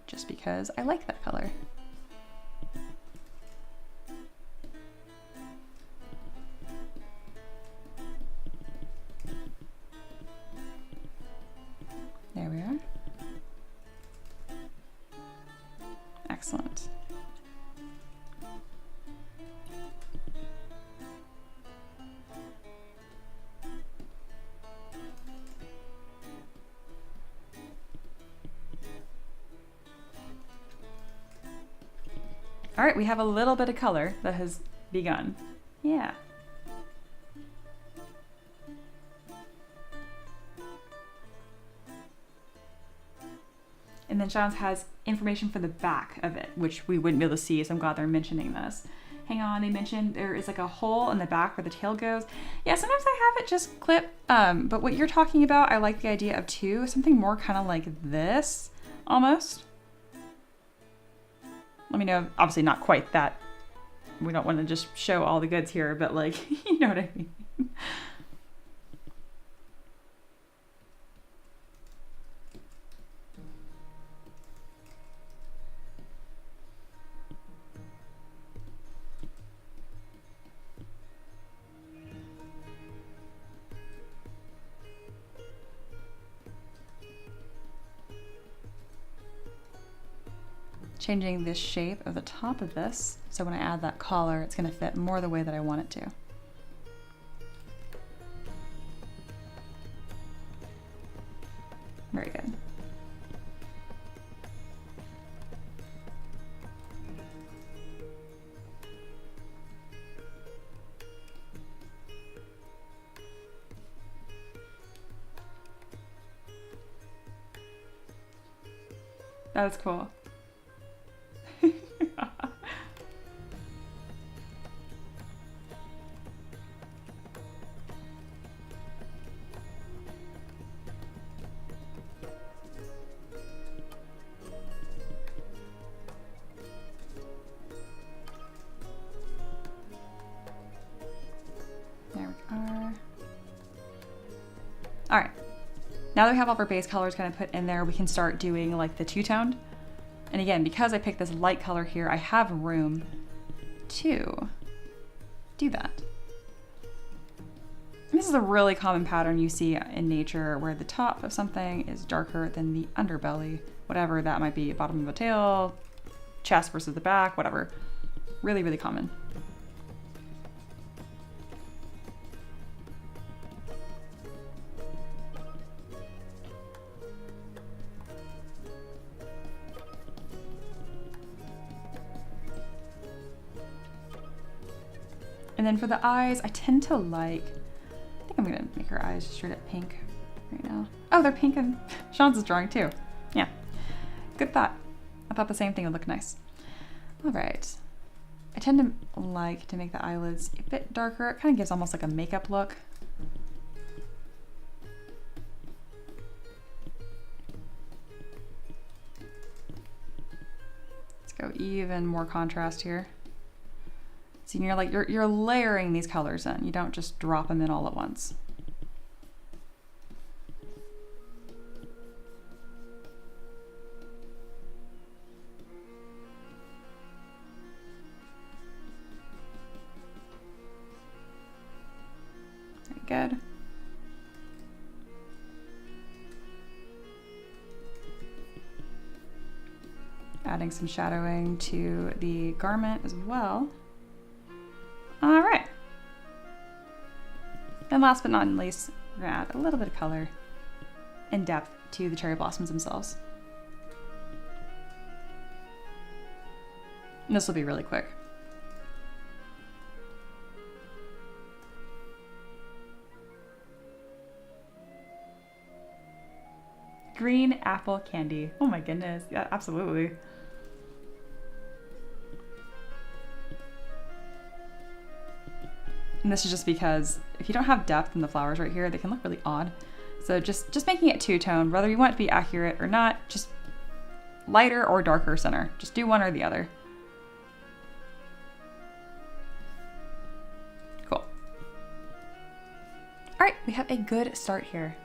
just because I like that color. Excellent. All right, we have a little bit of color that has begun. Yeah. And then Sean's has information for the back of it, which we wouldn't be able to see, so I'm glad they're mentioning this. Hang on, they mentioned there is like a hole in the back where the tail goes. Yeah, sometimes I have it just clip, but what you're talking about, I like the idea of too, something more kind of like this, almost. Let me know, obviously not quite that. We don't want to just show all the goods here, but like, you know what I mean? Changing the shape of the top of this, so when I add that collar, it's going to fit more the way that I want it to. Very good. That was cool. There we are. All right. Now that we have all of our base colors kind of put in there, we can start doing like the two-toned. And again, because I picked this light color here, I have room to do that. And this is a really common pattern you see in nature where the top of something is darker than the underbelly, whatever that might be, bottom of a tail, chest versus the back, whatever. Really, really common. And then for the eyes, I tend to like, I think I'm gonna make her eyes straight up pink right now. Oh, they're pink and Sean's is drawing too. Yeah, good thought. I thought the same thing would look nice. All right. I tend to like to make the eyelids a bit darker. It kind of gives almost like a makeup look. Let's go even more contrast here. See, you're like you're layering these colors in. You don't just drop them in all at once. Very good. Adding some shadowing to the garment as well. All right. And last but not least, we're gonna add a little bit of color and depth to the cherry blossoms themselves. And this will be really quick. Green apple candy. Oh my goodness. Yeah, absolutely. And this is just because if you don't have depth in the flowers right here, they can look really odd. So just making it two-tone, whether you want it to be accurate or not, just lighter or darker center. Just do one or the other. Cool. All right, we have a good start here.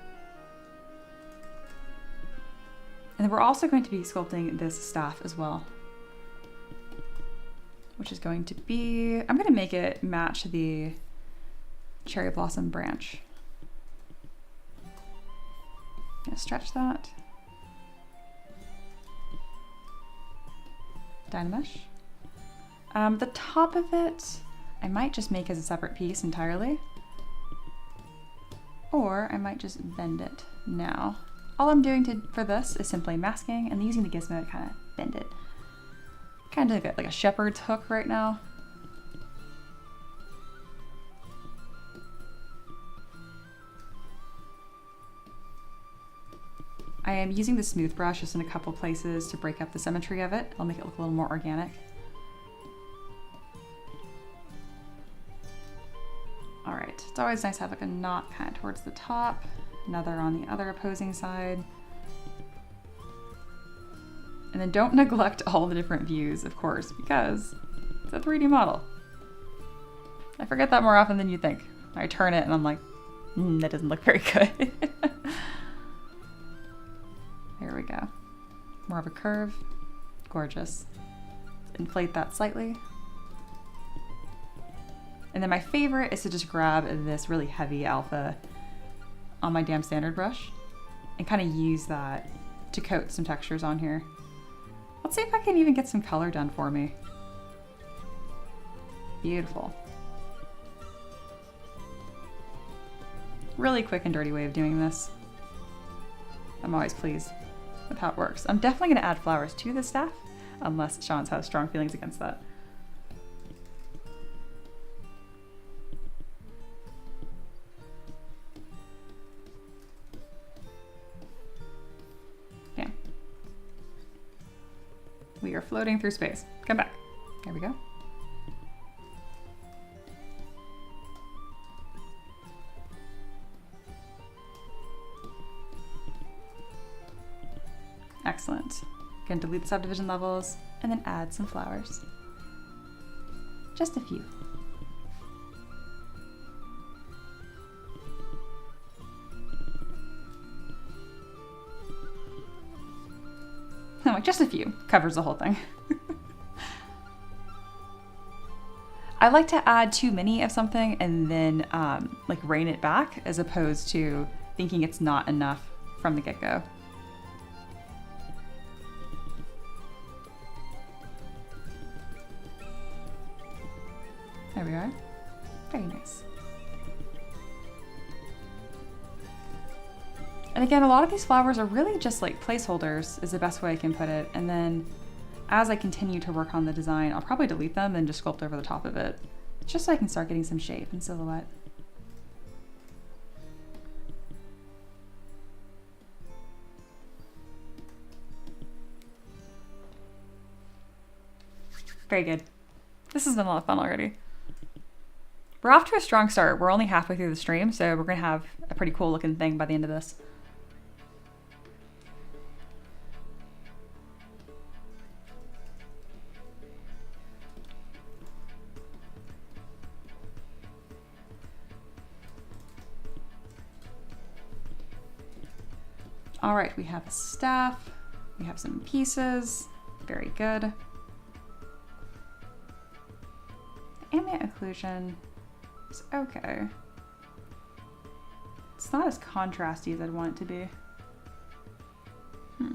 And then we're also going to be sculpting this staff as well, which is going to be, I'm going to make it match the cherry blossom branch. I'm going to stretch that. Dynamesh. The top of it, I might just make as a separate piece entirely. Or I might just bend it now. All I'm doing for this is simply masking and using the gizmo to kind of bend it. Kind of like a shepherd's hook right now. I am using the smooth brush just in a couple places to break up the symmetry of it. I'll make it look a little more organic. All right, it's always nice to have like a knot kind of towards the top, another on the other opposing side. And then don't neglect all the different views, of course, because it's a 3D model. I forget that more often than you think. I turn it and I'm like, that doesn't look very good. There we go. More of a curve. Gorgeous. Inflate that slightly. And then my favorite is to just grab this really heavy alpha on my damn standard brush and kind of use that to coat some textures on here. Let's see if I can even get some color done for me. Beautiful. Really quick and dirty way of doing this. I'm always pleased with how it works. I'm definitely going to add flowers to this staff, unless Sean's has strong feelings against that. Yeah. We are floating through space. Come back. There we go. Excellent. Again, delete the subdivision levels and then add some flowers. Just a few. I'm like, just a few covers the whole thing. I like to add too many of something and then like rein it back as opposed to thinking it's not enough from the get-go. There we are. Very nice. And again, a lot of these flowers are really just like placeholders is the best way I can put it. And then as I continue to work on the design, I'll probably delete them and just sculpt over the top of it, just so I can start getting some shape and silhouette. Very good. This has been a lot of fun already. We're off to a strong start. We're only halfway through the stream, so we're gonna have a pretty cool looking thing by the end of this. All right, we have a staff, we have some pieces, very good. Ambient occlusion is okay. It's not as contrasty as I'd want it to be. I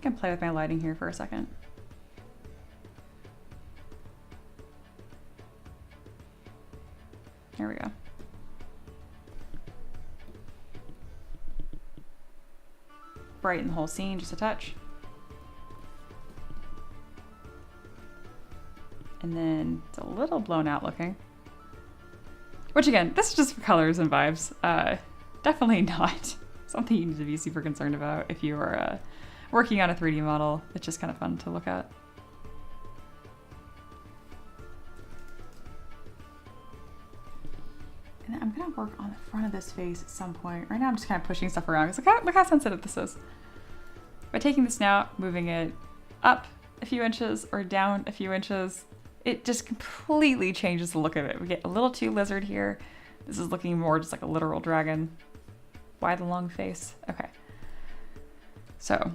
can play with my lighting here for a second. There we go. Brighten the whole scene just a touch. And then it's a little blown out looking. Which again, this is just for colors and vibes. Definitely not something you need to be super concerned about if you are working on a 3D model. It's just kind of fun to look at. And then I'm gonna work on the front of this face at some point. Right now I'm just kind of pushing stuff around. Because look how sensitive this is. By taking this now, moving it up a few inches or down a few inches, it just completely changes the look of it. We get a little too lizard here. This is looking more just like a literal dragon. Why the long face? Okay. So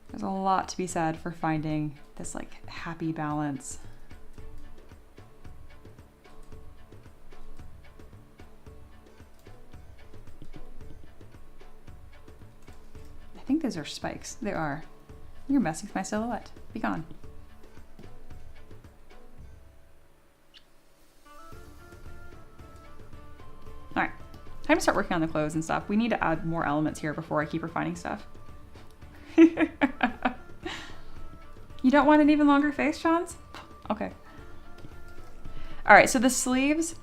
there's a lot to be said for finding this like happy balance. I think those are spikes. They are. You're messing with my silhouette. Be gone. All right, time to start working on the clothes and stuff. We need to add more elements here before I keep refining stuff. You don't want an even longer face, Johns? Okay. All right, so the sleeves,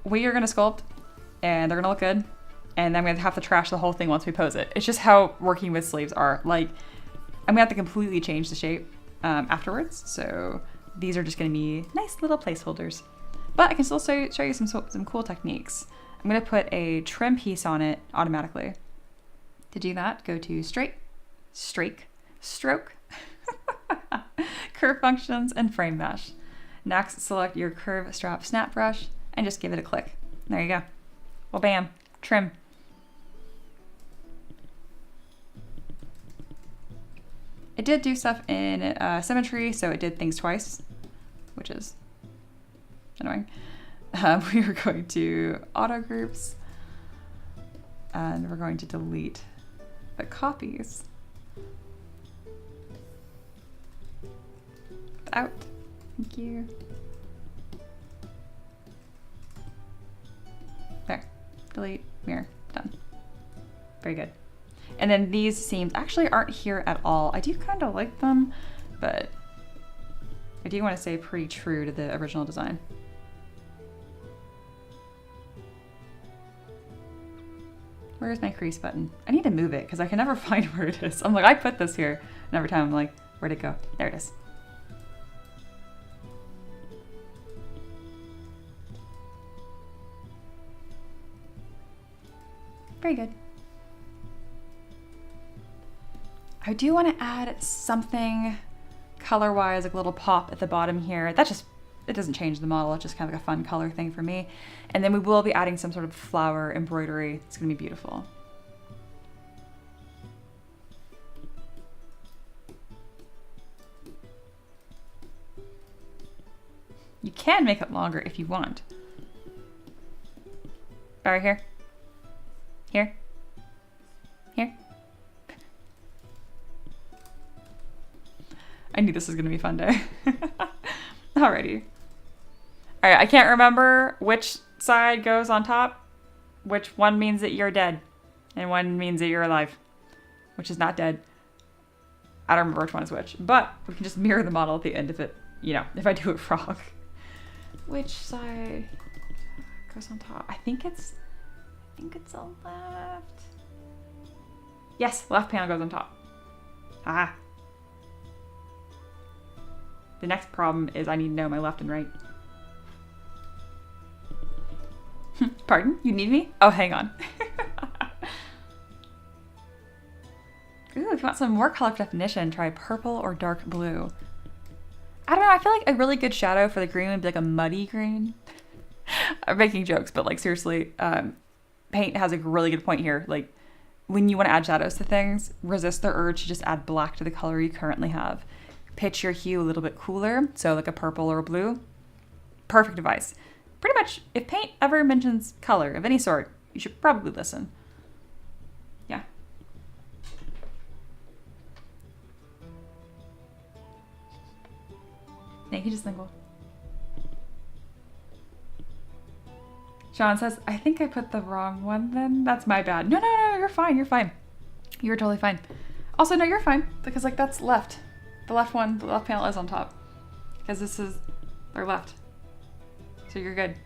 we are gonna sculpt and they're gonna look good. And then I'm gonna have to trash the whole thing once we pose it. It's just how working with sleeves are. Like, I'm gonna have to completely change the shape afterwards. So these are just gonna be nice little placeholders. But I can still show you some cool techniques. I'm gonna put a trim piece on it automatically. To do that, go to straight, strake, stroke, curve functions, and frame mesh. Next, select your curve strap snap brush and just give it a click. There you go. Well, bam, trim. It did do stuff in symmetry, so it did things twice, which is annoying. We are going to auto groups and we're going to delete the copies out. Thank you. There, delete, mirror, done. Very good. And then these seams actually aren't here at all. I do kind of like them, but I do want to stay pretty true to the original design. Where's my crease button? I need to move it because I can never find where it is. I'm like, I put this here, and every time I'm like, where'd it go? There it is. Very good. I do want to add something color-wise, like a little pop at the bottom here. That just, it doesn't change the model. It's just kind of like a fun color thing for me. And then we will be adding some sort of flower embroidery. It's going to be beautiful. You can make it longer if you want. Right here. Here. Here. I knew this was going to be a fun day. Alrighty. Alright, I can't remember which side goes on top. Which one means that you're dead. And one means that you're alive. Which is not dead. I don't remember which one is which. But we can just mirror the model at the end if it, you know, if I do it wrong. Which side goes on top? I think it's a left. Yes, left panel goes on top. Ah. The next problem is I need to know my left and right. Pardon? You need me? Oh, hang on. Ooh, if you want some more color definition, try purple or dark blue. I don't know, I feel like a really good shadow for the green would be like a muddy green. I'm making jokes, but like seriously, paint has a really good point here. Like when you want to add shadows to things, resist the urge to just add black to the color you currently have. Pitch your hue a little bit cooler, so like a purple or a blue. Perfect advice. Pretty much, if paint ever mentions color of any sort, you should probably listen. Yeah. Thank you, just single. Sean says, I think I put the wrong one then. That's my bad. No, you're fine, you're fine. You're totally fine. Also, no, you're fine, because like that's left. The left one, the left panel is on top. Because this is their left. So you're good.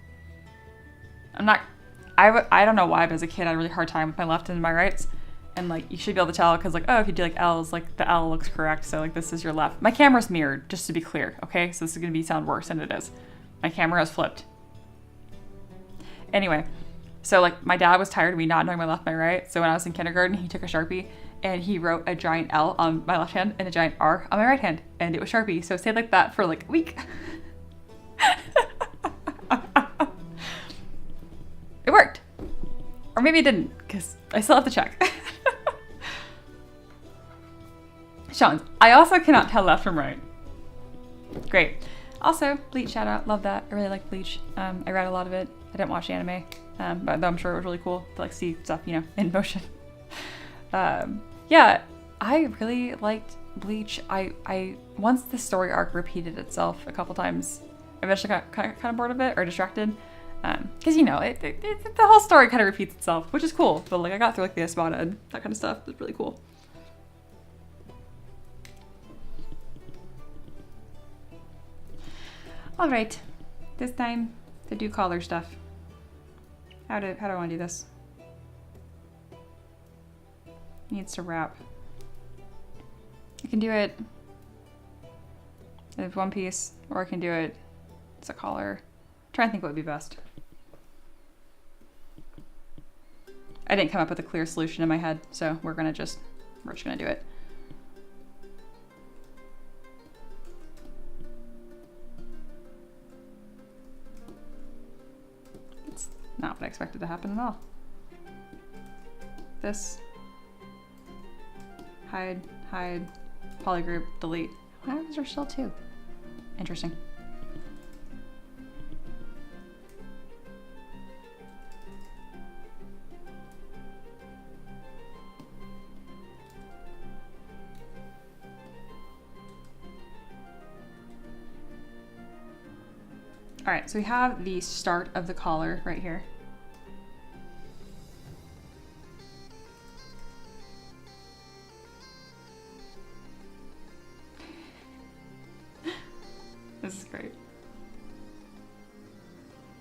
I don't know why, but as a kid I had a really hard time with my left and my rights. And like, you should be able to tell, because like, oh, if you do like L's, like the L looks correct. So like this is your left. My camera's mirrored, just to be clear, okay? So this is gonna sound worse than it is. My camera is flipped. Anyway, so like my dad was tired of me not knowing my left and my right. So when I was in kindergarten, he took a Sharpie and he wrote a giant L on my left hand and a giant R on my right hand. And it was Sharpie. So it stayed like that for like a week. It worked. Or maybe it didn't, because I still have to check. Sean, I also cannot tell left from right. Great. Also, Bleach shout out. Love that. I really like Bleach. I read a lot of it. I didn't watch the anime, but though I'm sure it was really cool to like see stuff, you know, in motion. Yeah, I really liked Bleach. I once the story arc repeated itself a couple times, I eventually got kind of bored of it or distracted. Because, you know, the whole story kind of repeats itself, which is cool. But, like, I got through, like, the Espada and that kind of stuff. It's really cool. All right. This time to do collar stuff. How do I want to do this? Needs to wrap. I can do it as one piece, or I can do it as a collar. I'm trying to think what would be best. I didn't come up with a clear solution in my head, so we're just gonna do it. It's not what I expected to happen at all. This. Hide, polygroup, delete. Why is there still two? Interesting. All right, so we have the start of the collar right here. This is great.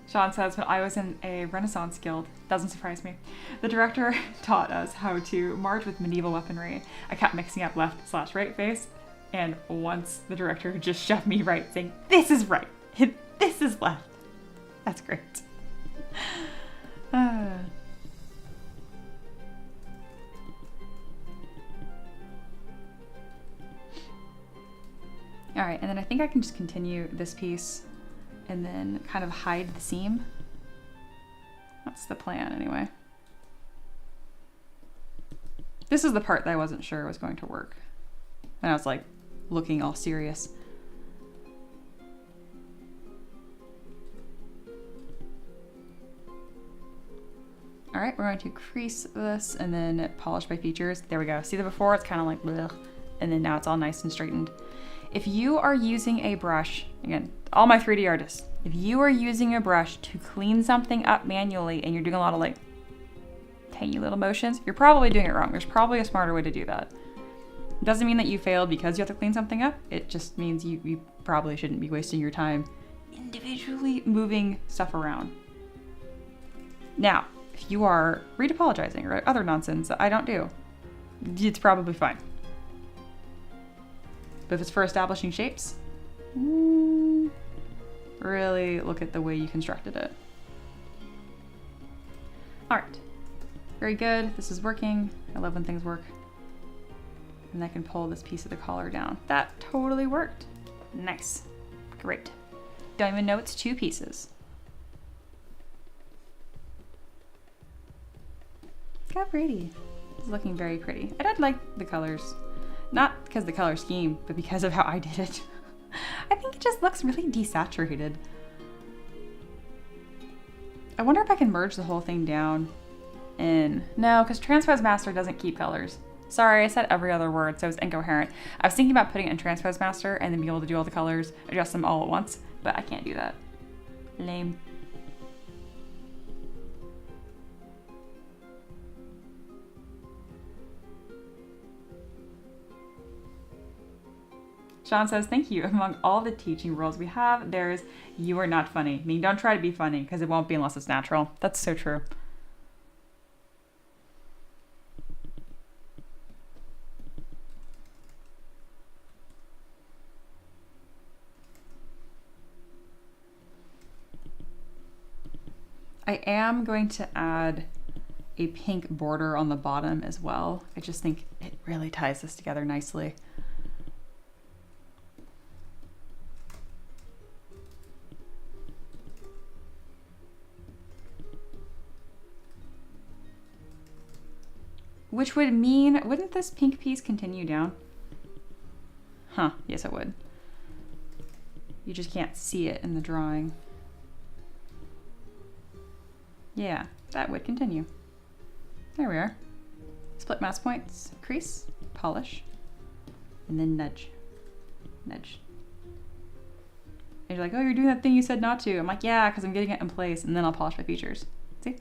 Sean says, when I was in a Renaissance guild, doesn't surprise me, the director taught us how to march with medieval weaponry. I kept mixing up left/right face, and once the director just shoved me right, saying, this is right, and this is left. That's great. All right, and then I think I can just continue this piece and then kind of hide the seam. That's the plan anyway. This is the part that I wasn't sure was going to work. And I was like looking all serious. All right, we're going to crease this and then polish by features. There we go. See that before? It's kind of like blech, and then now it's all nice and straightened. If you are using a brush, again, all my 3D artists, if you are using a brush to clean something up manually and you're doing a lot of like tiny little motions, you're probably doing it wrong. There's probably a smarter way to do that. It doesn't mean that you failed because you have to clean something up. It just means you probably shouldn't be wasting your time individually moving stuff around. Now, if you are read-apologizing or other nonsense that I don't do, it's probably fine. But if it's for establishing shapes, really look at the way you constructed it. All right, very good. This is working. I love when things work. And I can pull this piece of the collar down. That totally worked. Nice, great. Don't even know it's two pieces. Look how pretty. It's looking very pretty. I did like the colors. Not because of the color scheme, but because of how I did it. I think it just looks really desaturated. I wonder if I can merge the whole thing down in... No, because Transpose Master doesn't keep colors. Sorry, I said every other word, so it was incoherent. I was thinking about putting it in Transpose Master and then be able to do all the colors, adjust them all at once, but I can't do that. Lame. Sean says, thank you. Among all the teaching roles we have, there's you are not funny. I mean, don't try to be funny because it won't be unless it's natural. That's so true. I am going to add a pink border on the bottom as well. I just think it really ties this together nicely. Which would mean, wouldn't this pink piece continue down? Huh, yes it would. You just can't see it in the drawing. Yeah, that would continue. There we are. Split mask points, crease, polish, and then nudge, nudge. And you're like, oh, you're doing that thing you said not to. I'm like, yeah, because I'm getting it in place, and then I'll polish my features. See?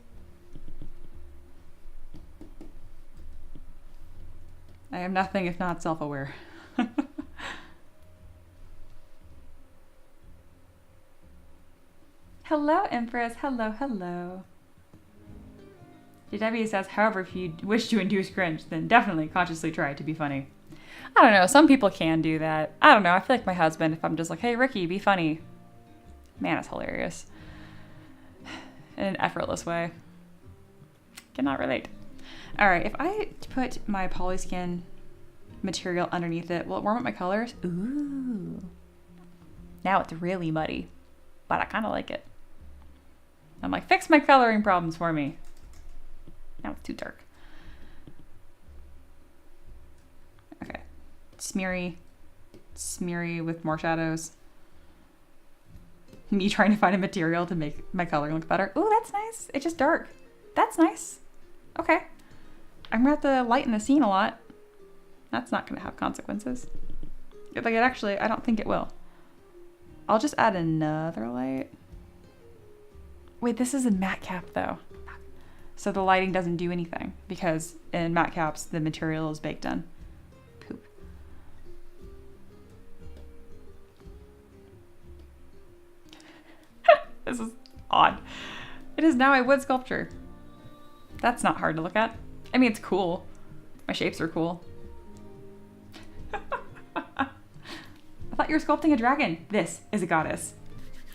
I am nothing if not self-aware. Hello, Empress. Hello, hello. JW says, however, if you wish to induce cringe, then definitely consciously try to be funny. I don't know. Some people can do that. I don't know. I feel like my husband, if I'm just like, hey, Ricky, be funny. Man, it's hilarious. In an effortless way. Cannot relate. All right. If I put my polyskin material underneath it, will it warm up my colors? Ooh. Now it's really muddy, but I kind of like it. I'm like, fix my coloring problems for me. Now it's too dark. Okay. Smeary with more shadows. Me trying to find a material to make my coloring look better. Ooh, that's nice. It's just dark. That's nice. Okay. I'm gonna have to lighten the scene a lot. That's not gonna have consequences. Like it actually, I don't think it will. I'll just add another light. Wait, this is a matte cap though. So the lighting doesn't do anything because in matte caps, the material is baked in. Poop. This is odd. It is now a wood sculpture. That's not hard to look at. I mean, it's cool. My shapes are cool. I thought you were sculpting a dragon. This is a goddess.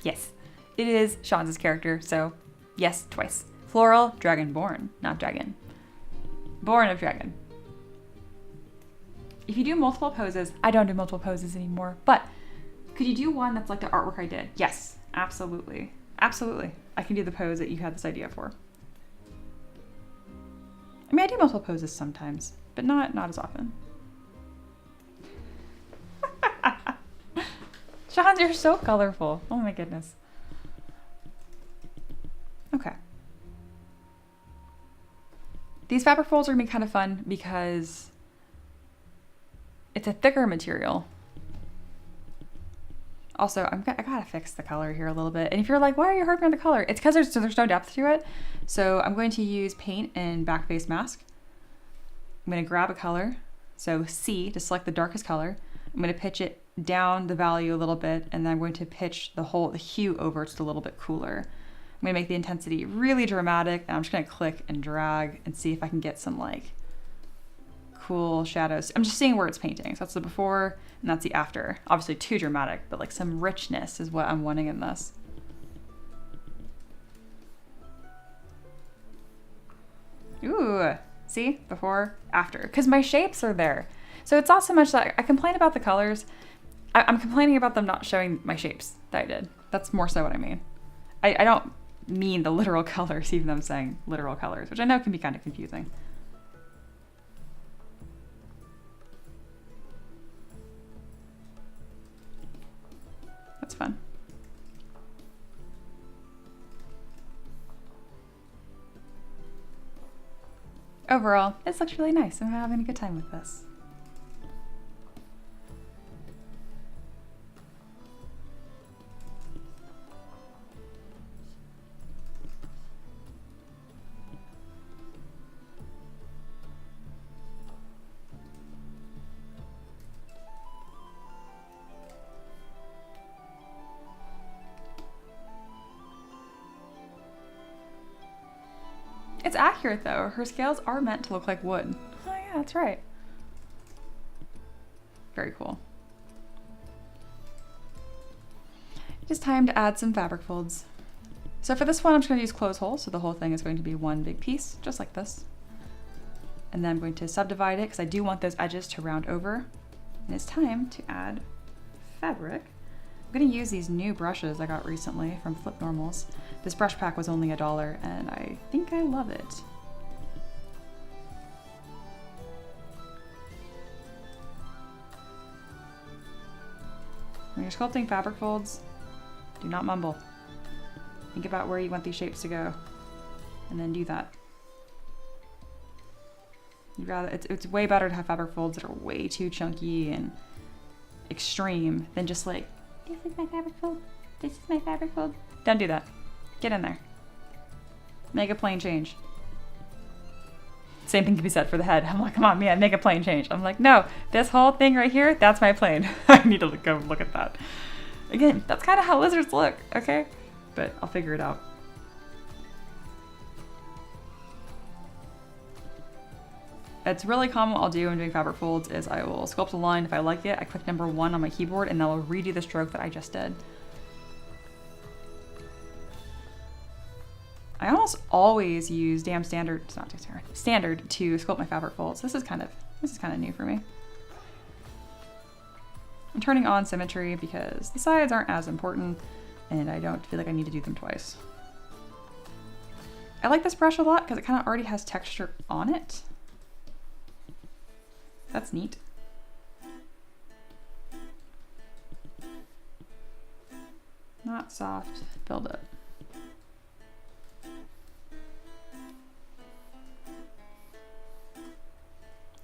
Yes, it is Shan's character, so yes, twice. Floral, Dragonborn, not dragon. Born of dragon. If you do multiple poses, I don't do multiple poses anymore, but could you do one that's like the artwork I did? Yes, absolutely. Absolutely. I can do the pose that you had this idea for. I mean, I do multiple poses sometimes, but not as often. Sean, you're so colorful. Oh my goodness. Okay. These fabric folds are going to be kind of fun because it's a thicker material. Also, I gotta fix the color here a little bit. And if you're like, why are you harping on the color? It's because there's no depth to it. So I'm going to use paint and backface mask. I'm going to grab a color. So C to select the darkest color. I'm going to pitch it down the value a little bit, and then I'm going to pitch the hue over so it's a little bit cooler. I'm going to make the intensity really dramatic, and I'm just going to click and drag and see if I can get some like cool shadows. I'm just seeing where it's painting. So that's the before and that's the after. Obviously too dramatic, but like some richness is what I'm wanting in this. Ooh, see? Before, after. Because my shapes are there. So it's not so much that I complain about the colors. I'm complaining about them not showing my shapes that I did. That's more so what I mean. I don't mean the literal colors, even though I'm saying literal colors, which I know can be kind of confusing. That's fun. Overall, this looks really nice. I'm having a good time with this. It's accurate though. Her scales are meant to look like wood. Oh yeah, that's right. Very cool. It is time to add some fabric folds. So for this one, I'm just going to use close hole. So the whole thing is going to be one big piece, just like this. And then I'm going to subdivide it because I do want those edges to round over. And it's time to add fabric. I'm going to use these new brushes I got recently from Flip Normals. This brush pack was only $1 and I think I love it. When you're sculpting fabric folds, do not mumble. Think about where you want these shapes to go and then do that. It's way better to have fabric folds that are way too chunky and extreme than just like, this is my fabric fold, this is my fabric fold. Don't do that. Get in there. Make a plain change. Same thing can be said for the head. I'm like, come on, man, make a plain change. I'm like, no, this whole thing right here, that's my plane. I need to go look at that. Again, that's kind of how lizards look, okay? But I'll figure it out. It's really common what I'll do when doing fabric folds is I will sculpt a line. If I like it, I click number 1 on my keyboard and that will redo the stroke that I just did. I almost always use standard to sculpt my fabric folds. This is kind of new for me. I'm turning on symmetry because the sides aren't as important and I don't feel like I need to do them twice. I like this brush a lot because it kind of already has texture on it. That's neat. Not soft, build up.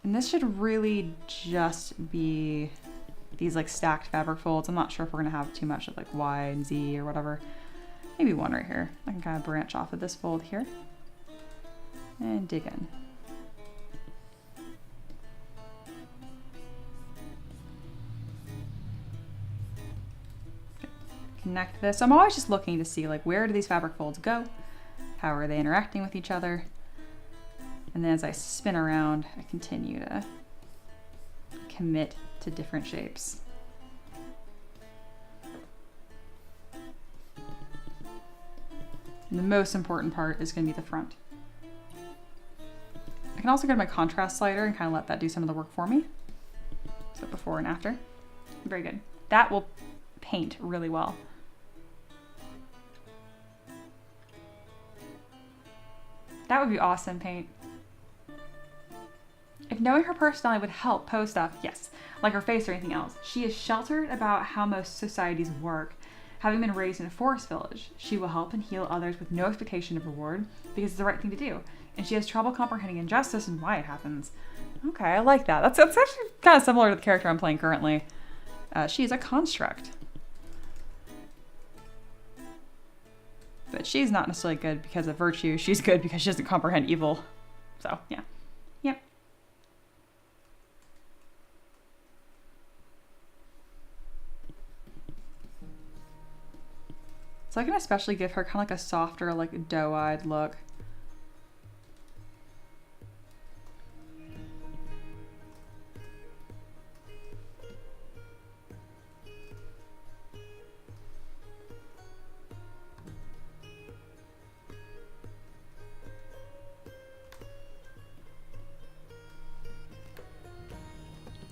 And this should really just be these like stacked fabric folds. I'm not sure if we're gonna have too much of like Y and Z or whatever. Maybe one right here. I can kind of branch off of this fold here and dig in. Connect this. I'm always just looking to see like where do these fabric folds go? How are they interacting with each other? And then as I spin around, I continue to commit to different shapes. And the most important part is going to be the front. I can also go to my contrast slider and kind of let that do some of the work for me. So before and after. Very good. That will paint really well. That would be awesome paint. If knowing her personality would help pose stuff, yes, like her face or anything else. She is sheltered about how most societies work. Having been raised in a forest village, she will help and heal others with no expectation of reward because it's the right thing to do. And she has trouble comprehending injustice and why it happens. Okay, I like that. That's actually kind of similar to the character I'm playing currently. She is a construct. But she's not necessarily good because of virtue. She's good because she doesn't comprehend evil. So, yeah. Yep. So I can especially give her kind of like a softer, like doe-eyed look.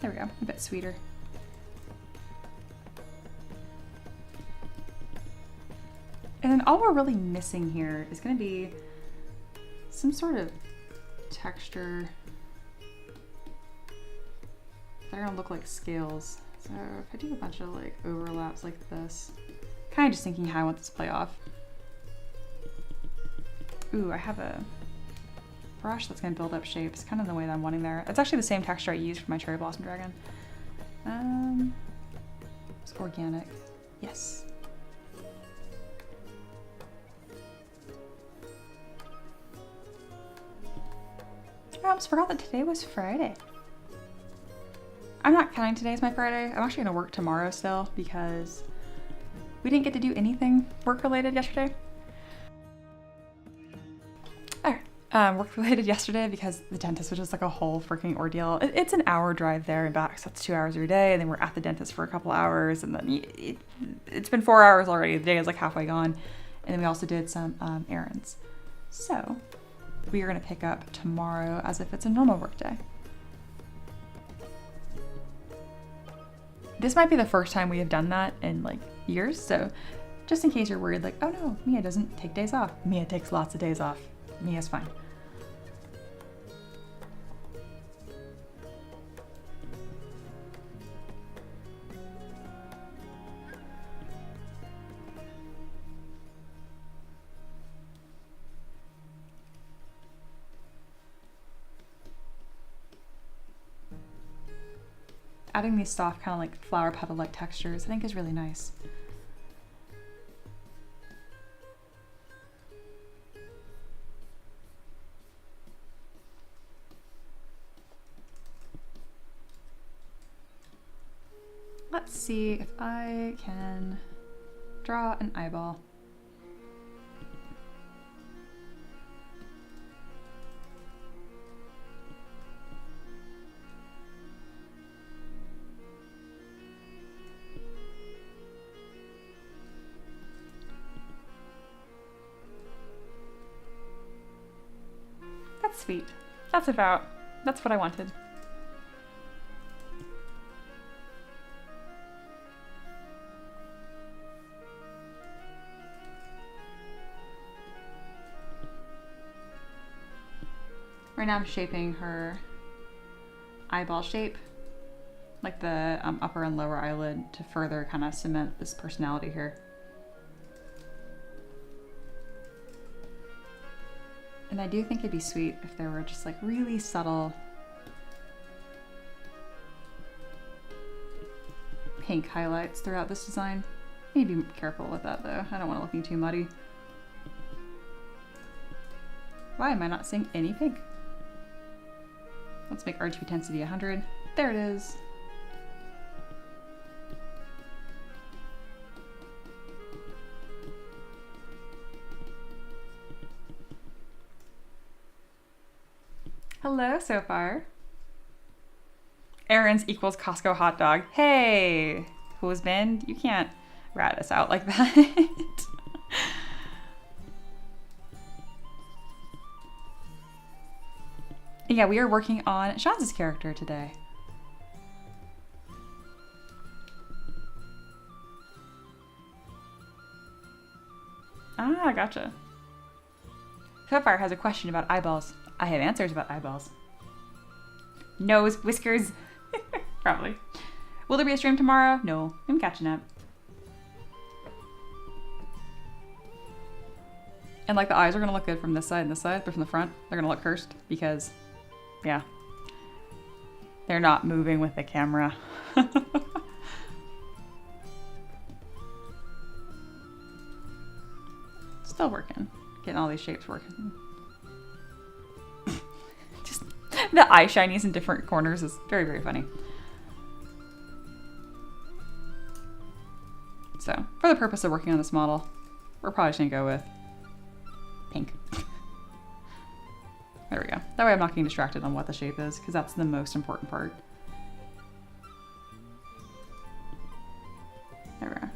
There we go, a bit sweeter. And then all we're really missing here is going to be some sort of texture. They're going to look like scales. So if I do a bunch of like overlaps like this, kind of just thinking how I want this to play off. Ooh, I have a brush that's going to build up shapes, kind of the way that I'm wanting there. It's actually the same texture I used for my cherry blossom dragon. It's organic. Yes. I almost forgot that today was Friday. I'm not counting today as my Friday. I'm actually going to work tomorrow still because we didn't get to do anything work-related yesterday. Work-related yesterday because the dentist was just like a whole freaking ordeal. It's an hour drive there and back, so that's 2 hours of your day, and then we're at the dentist for a couple hours, and then it's been 4 hours already. The day is like halfway gone, and then we also did some errands. So we are going to pick up tomorrow as if it's a normal work day. This might be the first time we have done that in like years, so just in case you're worried, like, oh no, Mia doesn't take days off. Mia takes lots of days off. Mia's fine. adding these soft kind of like flower petal-like textures I think is really nice. Let's see if I can draw an eyeball. That's sweet. That's what I wanted. Right now I'm shaping her eyeball shape, like the upper and lower eyelid, to further kind of cement this personality here. And I do think it'd be sweet if there were just like really subtle pink highlights throughout this design. Need to be careful with that though. I don't want it looking too muddy. Why am I not seeing any pink? Let's make RGB intensity 100. There it is. Hello so far. Aaron's equals Costco hot dog. Hey, who's been? You can't rat us out like that. Yeah, we are working on Shanz's character today. Ah, gotcha. Sapphire has a question about eyeballs. I have answers about eyeballs. Nose, whiskers. Probably. Will there be a stream tomorrow? No, I'm catching up. And like the eyes are gonna look good from this side and this side, but from the front, they're gonna look cursed because, yeah, they're not moving with the camera. Still working. Getting all these shapes working. Just the eye shinies in different corners is very, very funny. So, for the purpose of working on this model, we're probably just gonna go with pink. There we go. That way I'm not getting distracted on what the shape is, because that's the most important part. There we go.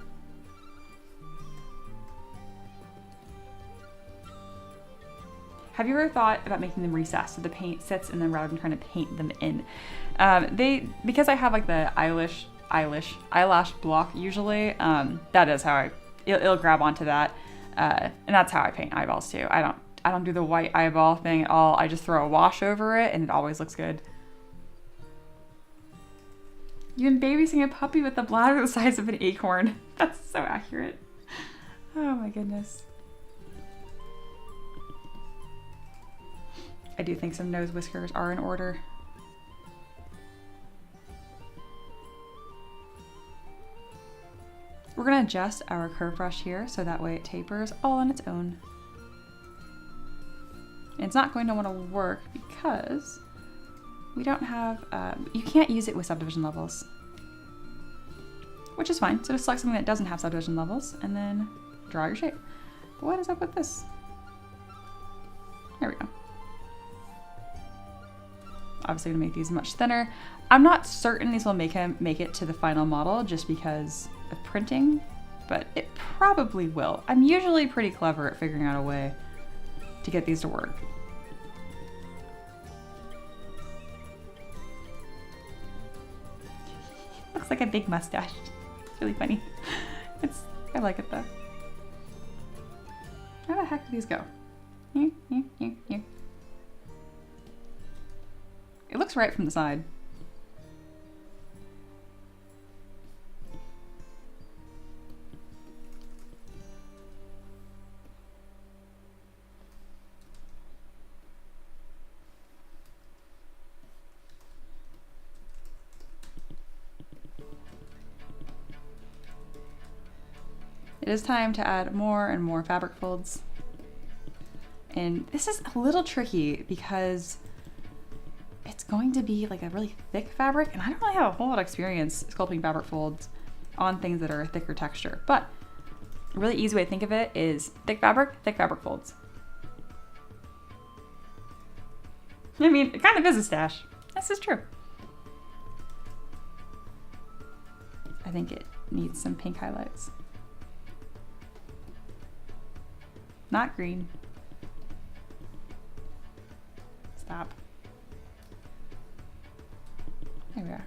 Have you ever thought about making them recessed so the paint sits in them rather than trying to paint them in? Because I have like the eyelash block usually, that is how it'll grab onto that. And that's how I paint eyeballs too. I don't do the white eyeball thing at all. I just throw a wash over it and it always looks good. You've been babysitting a puppy with a bladder the size of an acorn. That's so accurate. Oh my goodness. I do think some nose whiskers are in order. We're gonna adjust our curve brush here so that way it tapers all on its own. And it's not going to want to work because we don't have, you can't use it with subdivision levels, which is fine. So just select something that doesn't have subdivision levels and then draw your shape. But what is up with this? There we go. Obviously gonna make these much thinner. I'm not certain these will make it to the final model just because of printing, but it probably will. I'm usually pretty clever at figuring out a way to get these to work. Looks like a big mustache. It's really funny. I like it though. How the heck do these go? Here, here, here, here. It looks right from the side. it is time to add more and more fabric folds. And this is a little tricky because it's going to be like a really thick fabric, and I don't really have a whole lot of experience sculpting fabric folds on things that are a thicker texture. But a really easy way to think of it is thick fabric folds. I mean, it kind of is a stash. This is true. I think it needs some pink highlights. Not green. Stop. There we are.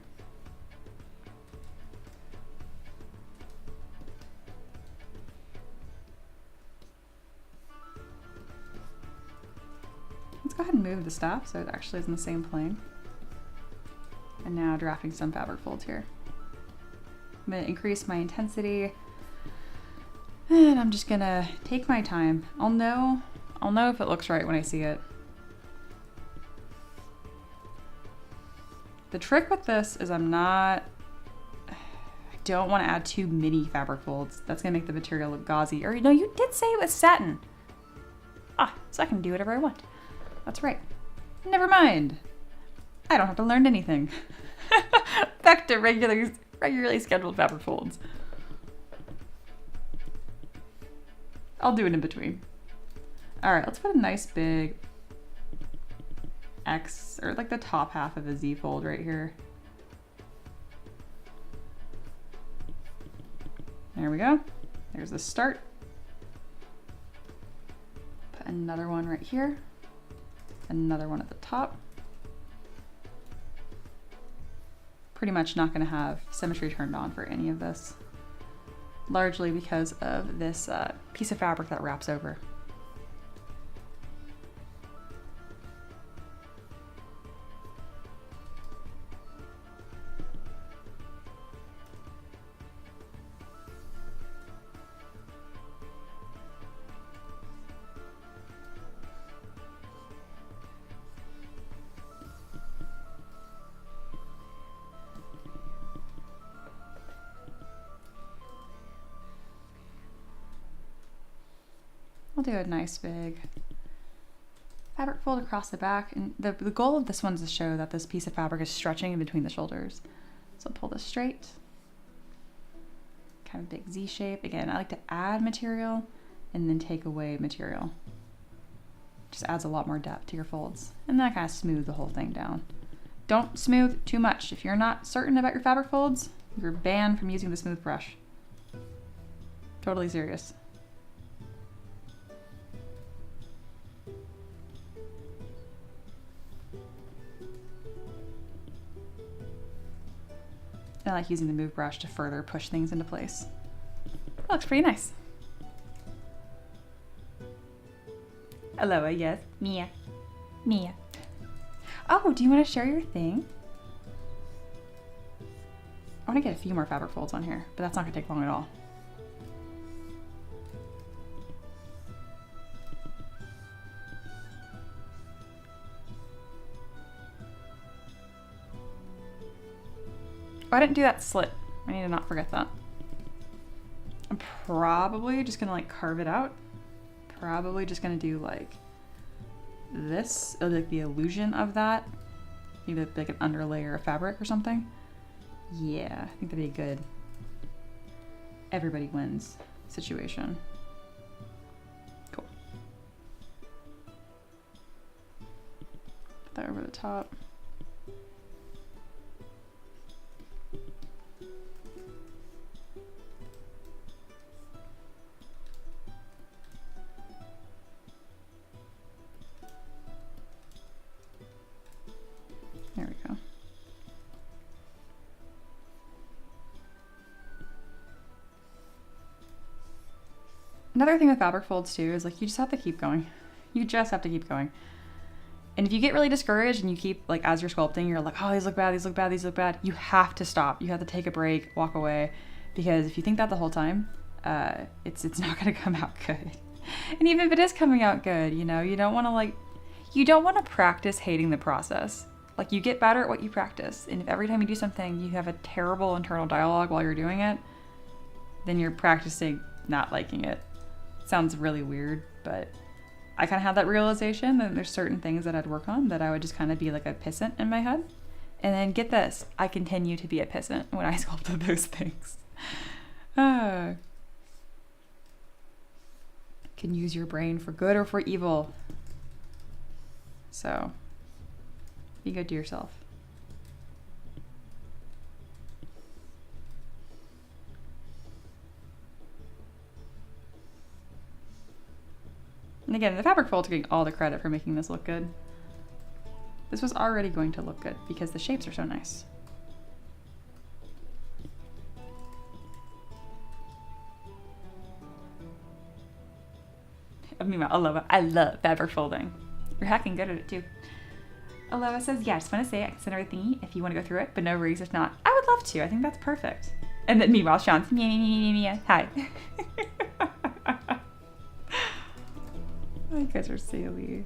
Let's go ahead and move the staff so it actually is in the same plane. And now drafting some fabric folds here. I'm gonna increase my intensity, and I'm just gonna take my time. I'll know if it looks right when I see it. The trick with this is I don't want to add too many fabric folds. That's gonna make the material look gauzy. Or no, you did say it was satin. So I can do whatever I want. That's right. Never mind. I don't have to learn anything. Back to regularly scheduled fabric folds. I'll do it in between. All right, let's put a nice big X, or like the top half of a Z fold right here. There we go. There's the start. Put another one right here. Another one at the top. Pretty much not going to have symmetry turned on for any of this, largely because of this piece of fabric that wraps over. I'll do a nice big fabric fold across the back, and the goal of this one is to show that this piece of fabric is stretching in between the shoulders. So I'll pull this straight, kind of big Z shape. Again, I like to add material and then take away material. Just adds a lot more depth to your folds, and then I kind of smooth the whole thing down. Don't smooth too much. If you're not certain about your fabric folds, you're banned from using the smooth brush. Totally serious. I like using the move brush to further push things into place. That looks pretty nice. Aloha, yes. Mia. Mia. Oh, do you want to share your thing? I want to get a few more fabric folds on here, but that's not going to take long at all. Oh, I didn't do that slit. I need to not forget that. I'm probably just gonna like carve it out. Probably just gonna do like this, like the illusion of that. Maybe like an underlayer of fabric or something. Yeah, I think that'd be a good everybody wins situation. Cool. Put that over the top. There we go. Another thing with fabric folds too is like you just have to keep going. You just have to keep going. And if you get really discouraged and you keep like as you're sculpting, you're like, oh, these look bad, these look bad, these look bad. You have to stop. You have to take a break, walk away, because if you think that the whole time, it's not gonna come out good. And even if it is coming out good, you know, you don't want to practice hating the process. Like you get better at what you practice. And if every time you do something, you have a terrible internal dialogue while you're doing it, then you're practicing not liking it. Sounds really weird, but I kind of had that realization that there's certain things that I'd work on that I would just kind of be like a pissant in my head. And then get this, I continue to be a pissant when I sculpted those things. Can use your brain for good or for evil. So, be good to yourself. And again, the fabric folds are getting all the credit for making this look good. This was already going to look good because the shapes are so nice. Meanwhile, Aloha, I love fabric folding. You're hacking good at it too. Aloha says, yeah, I just want to say I can send everything if you want to go through it, but no worries if not. I would love to. I think that's perfect. And then meanwhile, Sean's, meow. Hi. Oh, you guys are silly.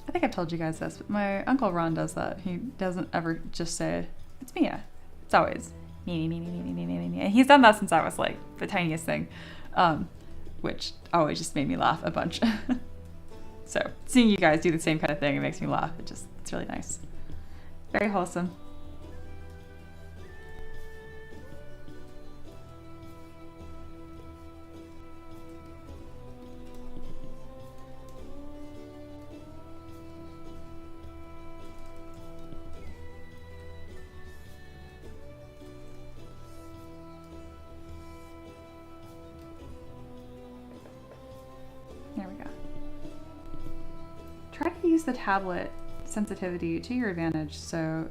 I think I've told you guys this, but my Uncle Ron does that. He doesn't ever just say, it's Mia. It's always me. He's done that since I was like the tiniest thing, which always just made me laugh a bunch. So seeing you guys do the same kind of thing, it makes me laugh. It's really nice. Very wholesome. There we go. Try to use the tablet sensitivity to your advantage. So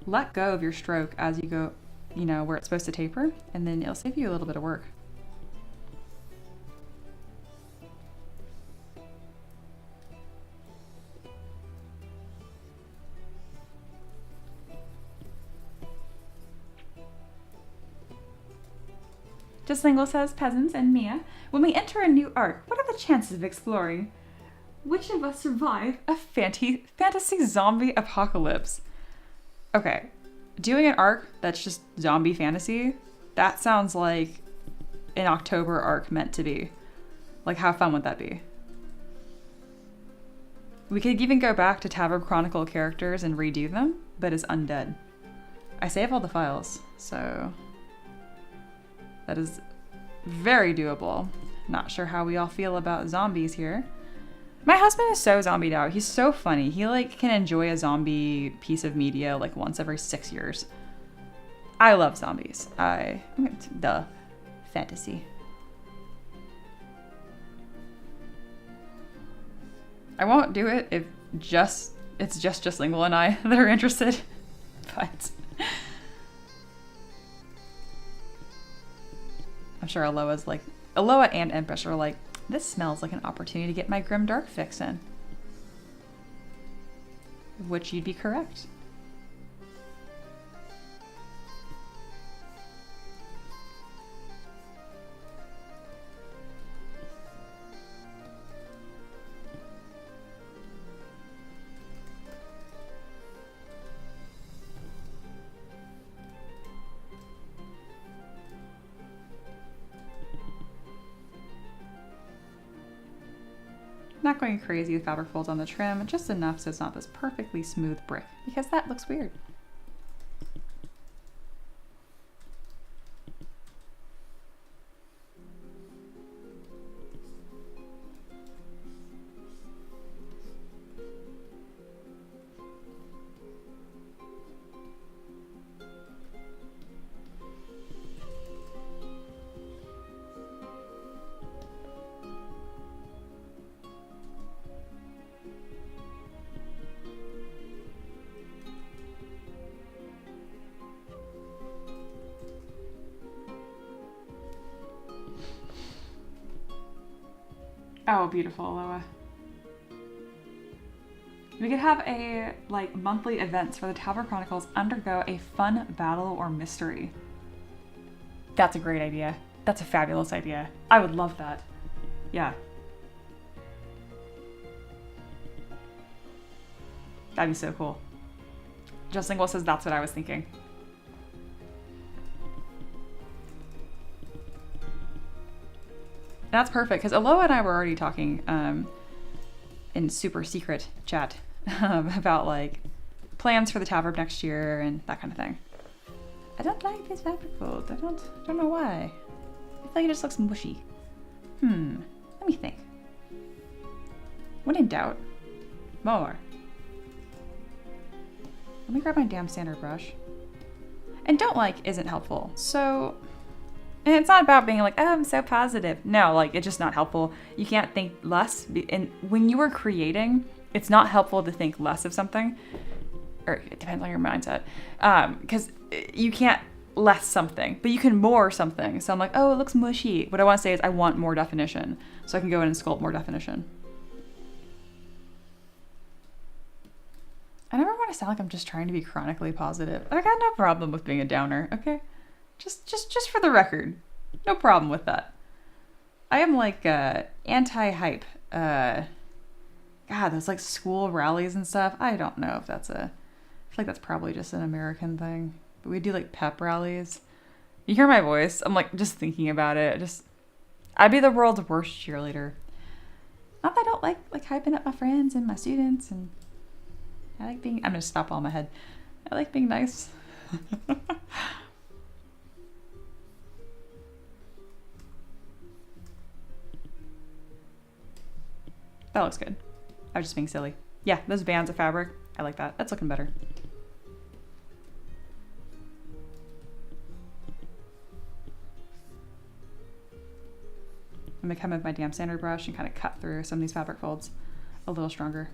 let go of your stroke as you go, you know, where it's supposed to taper, and then it'll save you a little bit of work. Just Lingual says, Peasants and Mia, when we enter a new arc, what are the chances of exploring? Which of us survive a fantasy zombie apocalypse? Okay, doing an arc that's just zombie fantasy, that sounds like an October arc meant to be. Like, how fun would that be? We could even go back to Taverb Chronicle characters and redo them, but as undead. I save all the files, so that is very doable. Not sure how we all feel about zombies here. My husband is so zombied out. He's so funny. He like can enjoy a zombie piece of media like once every 6 years. I love zombies. Duh. Fantasy. I won't do it if it's just Lingual and I that are interested. But I'm sure Aloha and Empress are like, this smells like an opportunity to get my Grim Dark fix in. Which you'd be correct. Not going crazy with fabric folds on the trim, just enough so it's not this perfectly smooth brick, because that looks weird. Oh, beautiful, Aloha. We could have a monthly events for the Taverb Chronicles undergo a fun battle or mystery. That's a great idea. That's a fabulous idea. I would love that. Yeah. That'd be so cool. Just Lingual says that's what I was thinking. That's perfect, because Aloha and I were already talking in super secret chat about like plans for the Taverb next year and that kind of thing. I don't like this fabric fold. I don't know why. I feel like it just looks mushy. Let me think. When in doubt, more. Let me grab my damn sander brush. And don't like isn't helpful. So, and it's not about being like, oh, I'm so positive. No, like it's just not helpful. You can't think less. And when you are creating, it's not helpful to think less of something. Or it depends on your mindset. Because you can't less something, but you can more something. So I'm like, oh, it looks mushy. What I want to say is I want more definition. So I can go in and sculpt more definition. I never want to sound like I'm just trying to be chronically positive. I got no problem with being a downer, okay? Just for the record. No problem with that. I am like anti-hype. God, those like school rallies and stuff. I don't know if that's I feel like that's probably just an American thing. But we do like pep rallies. You hear my voice? I'm like just thinking about it. I'd be the world's worst cheerleader. Not that I don't like hyping up my friends and my students, and I like being. I'm gonna stop all my head. I like being nice. That looks good. I was just being silly. Yeah, those bands of fabric. I like that. That's looking better. I'm gonna come with my damn sander brush and kind of cut through some of these fabric folds a little stronger.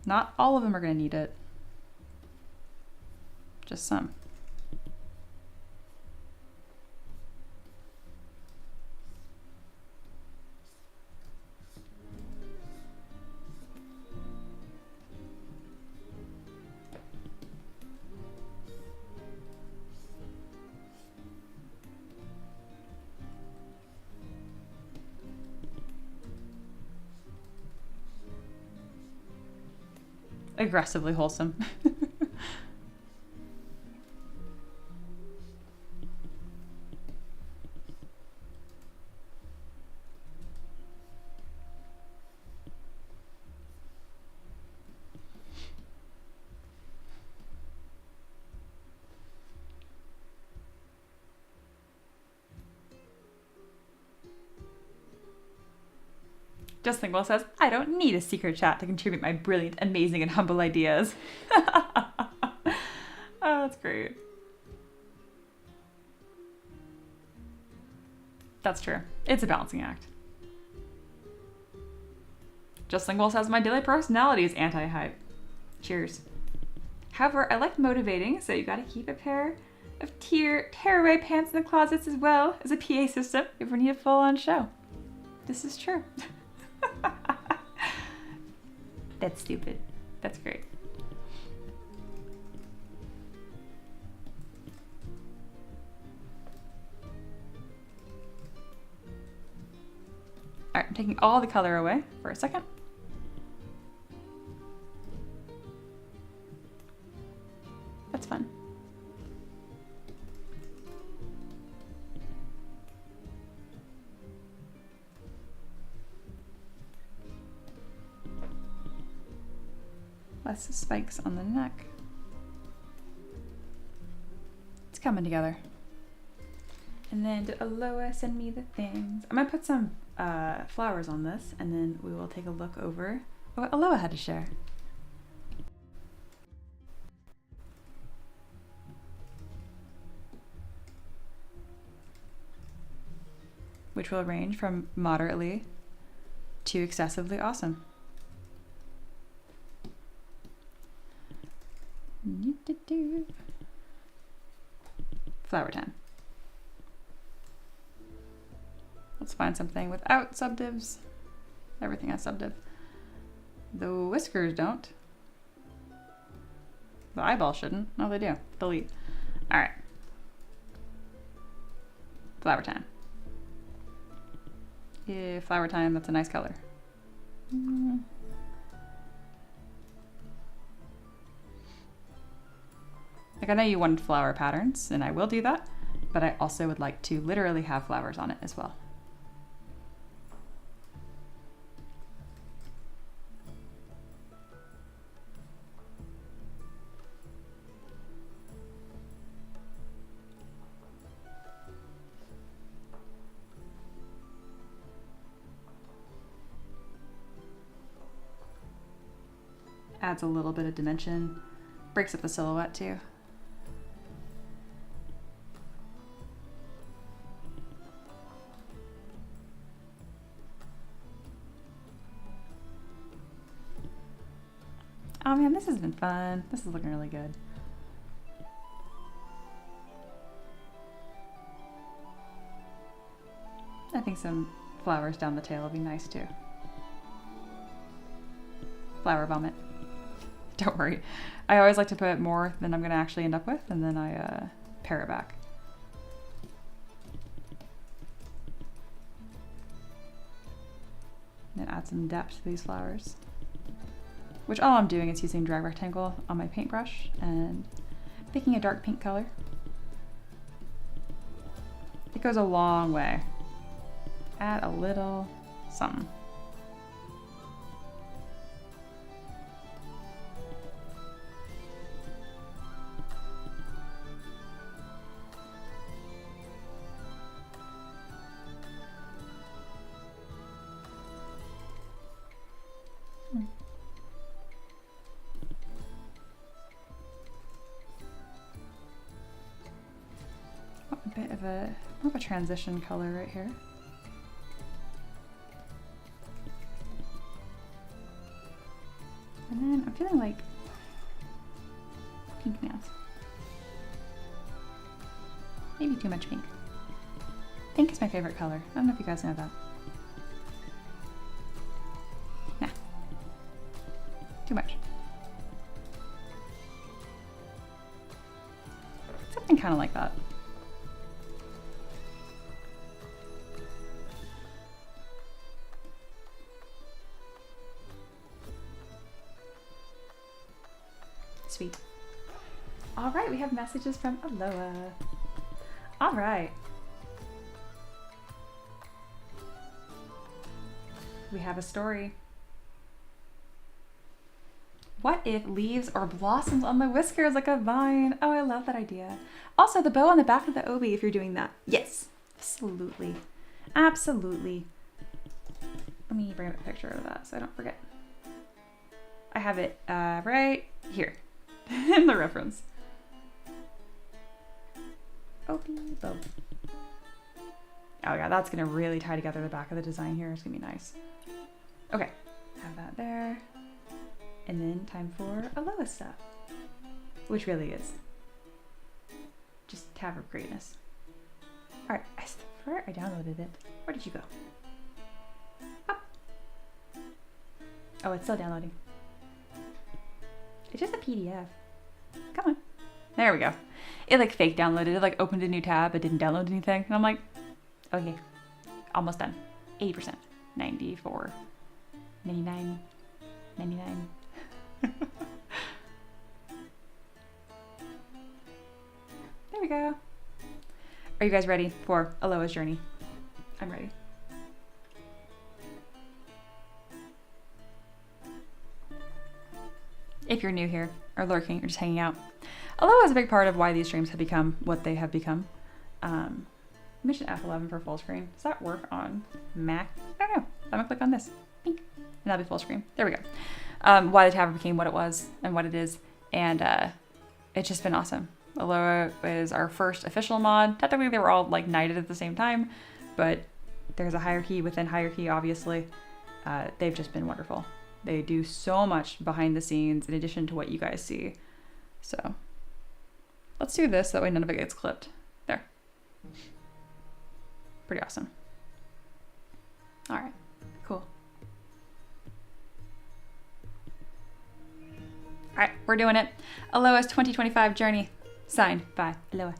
Not all of them are gonna need it. Just some. Aggressively wholesome. Just Think Well says, I don't need a secret chat to contribute my brilliant, amazing, and humble ideas. Oh, that's great. That's true. It's a balancing act. Just Think Well says, my daily personality is anti-hype. Cheers. However, I like motivating, so you gotta keep a pair of tearaway pants in the closets as well as a PA system if we need a full-on show. This is true. That's stupid. That's great. All right, I'm taking all the color away for a second. That's fun. Less spikes on the neck. It's coming together. And then did Aloha send me the things? I'm gonna put some flowers on this, and then we will take a look over what Aloha had to share. Which will range from moderately to excessively awesome. Flower time. Let's find something without subdivs. Everything has subdiv. The whiskers don't. The eyeball shouldn't. No, they do. Delete. All right. Flower time. Yeah, flower time. That's a nice color. Like, I know you wanted flower patterns, and I will do that, but I also would like to literally have flowers on it as well. Adds a little bit of dimension, breaks up the silhouette too. Oh man, this has been fun. This is looking really good. I think some flowers down the tail will be nice too. Flower vomit. Don't worry. I always like to put more than I'm going to actually end up with, and then I pare it back. And add some depth to these flowers. Which all I'm doing is using drag rectangle on my paintbrush and picking a dark pink color. It goes a long way. Add a little something. A bit of more of a transition color right here. And then I'm feeling like pink nails. Maybe too much pink. Pink is my favorite color. I don't know if you guys know that. Nah. Too much. Something kind of like that. Sweet. All right, we have messages from Aloha. All right. We have a story. What if leaves or blossoms on my whiskers like a vine? Oh, I love that idea. Also, the bow on the back of the obi if you're doing that. Yes, absolutely. Absolutely. Let me bring up a picture of that so I don't forget. I have it right here. In the reference. Obi bow. Oh yeah, that's gonna really tie together the back of the design here. It's gonna be nice. Okay, have that there. And then time for Aloha stuff. Which really is just Taverb greatness. Alright, I swear I downloaded it. Where did you go? Up. Oh, it's still downloading. It's just a PDF. Come on. There we go. It like fake downloaded. It like opened a new tab but didn't download anything. And I'm like, okay, almost done. 80%. 94. 99. 99. There we go. Are you guys ready for Aloha's journey? I'm ready. If you're new here, or lurking, or just hanging out, Aloha is a big part of why these streams have become what they have become. Mission F11 for full screen. Does that work on Mac? I don't know. I'm gonna click on this. Pink. And that'll be full screen. There we go. Why the Taverb became what it was and what it is. And it's just been awesome. Aloha is our first official mod. Technically they were all like knighted at the same time, but there's a hierarchy within hierarchy, obviously. They've just been wonderful. They do so much behind the scenes in addition to what you guys see. So let's do this, that way none of it gets clipped. There. Pretty awesome. All right, cool. All right, we're doing it. Aloha's 2025 journey. Signed by Aloha.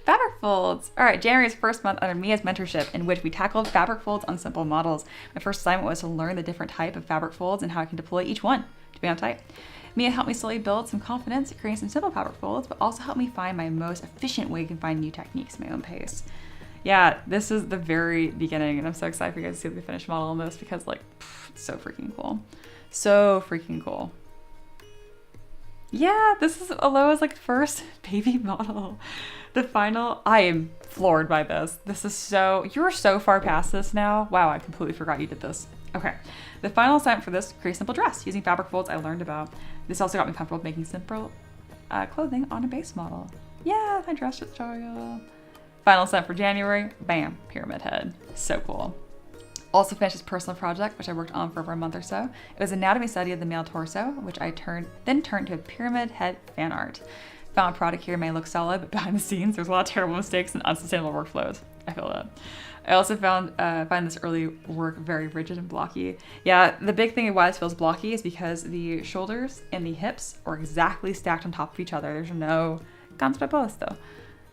Fabric folds. All right, January is first month under Mia's mentorship in which we tackled fabric folds on simple models. My first assignment was to learn the different type of fabric folds and how I can deploy each one to be on tight. Mia helped me slowly build some confidence at creating some simple fabric folds, but also helped me find my most efficient way to find new techniques at my own pace. Yeah, this is the very beginning, and I'm so excited for you guys to see the finished model on this because, like, it's so freaking cool. So freaking cool. Yeah, this is Aloha's, like, first baby model. The final, I am floored by this. This is so, you're so far past this now. Wow, I completely forgot you did this. Okay, the final assignment for this, create a simple dress using fabric folds I learned about. This also got me comfortable with making simple clothing on a base model. Yeah, my dress tutorial. Final assignment for January, bam, pyramid head. So cool. Also finished this personal project, which I worked on for over a month or so. It was anatomy study of the male torso, which I then turned to a pyramid head fan art. Found product here may look solid, but behind the scenes, there's a lot of terrible mistakes and unsustainable workflows. I feel that. I also find this early work very rigid and blocky. Yeah, the big thing of why this feels blocky is because the shoulders and the hips are exactly stacked on top of each other. There's no contrapposto.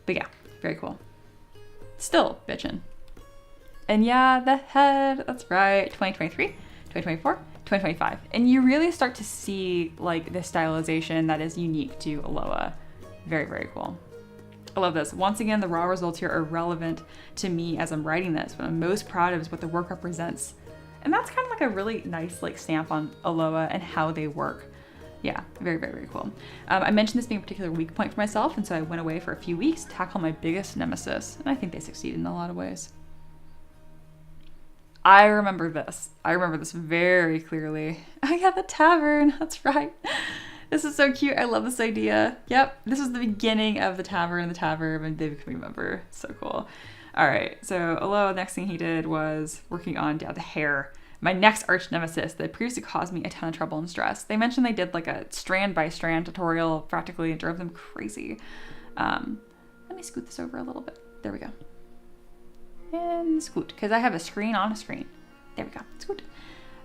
But yeah, very cool. Still bitchin'. And yeah, the head, that's right, 2023, 2024, 2025. And you really start to see like the stylization that is unique to Aloha. Very, very cool. I love this. Once again, the raw results here are relevant to me as I'm writing this. What I'm most proud of is what the work represents. And that's kind of like a really nice like stamp on Aloha and how they work. Yeah, very, very, very cool. I mentioned this being a particular weak point for myself, and so I went away for a few weeks to tackle my biggest nemesis, and I think they succeeded in a lot of ways. I remember this. I remember this very clearly. Oh yeah, the tavern, that's right. This is so cute. I love this idea. Yep, this was the beginning of the tavern and the Taverb, and they became a member. So cool. All right, so Aloha, the next thing he did was working on the hair. My next arch nemesis that previously caused me a ton of trouble and stress. They mentioned they did like a strand by strand tutorial practically. It drove them crazy. Let me scoot this over a little bit. There we go. And scoot, because I have a screen on a screen. There we go, scoot.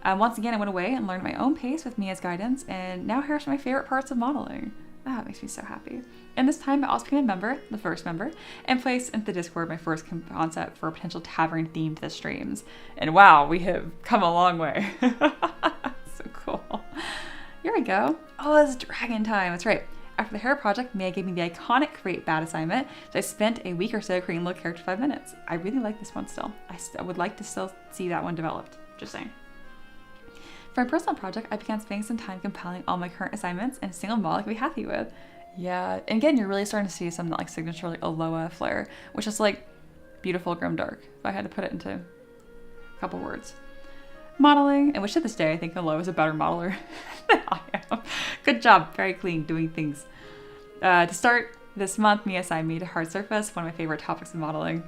Once again, I went away and learned my own pace with Mia's guidance, and now here's my favorite parts of modeling. Ah, it makes me so happy. And this time I also became a member, the first member, and placed into the Discord my first concept for a potential tavern theme to the streams. And wow, we have come a long way. So cool. Here we go. Oh, it's dragon time, that's right. After the hair project, Mia gave me the iconic create bad assignment, so I spent a week or so creating a little character in 5 minutes. I really like this one still. I would like to still see that one developed, just saying. For my personal project, I began spending some time compiling all my current assignments in a single model I could be happy with. Yeah, and again, you're really starting to see some like signature like Aloha flair, which is like beautiful grimdark, if I had to put it into a couple words. Modeling, and which to this day, I think Aloha is a better modeler than I am. Good job, very clean, doing things. To start this month, Mia assigned me to hard surface, one of my favorite topics of modeling.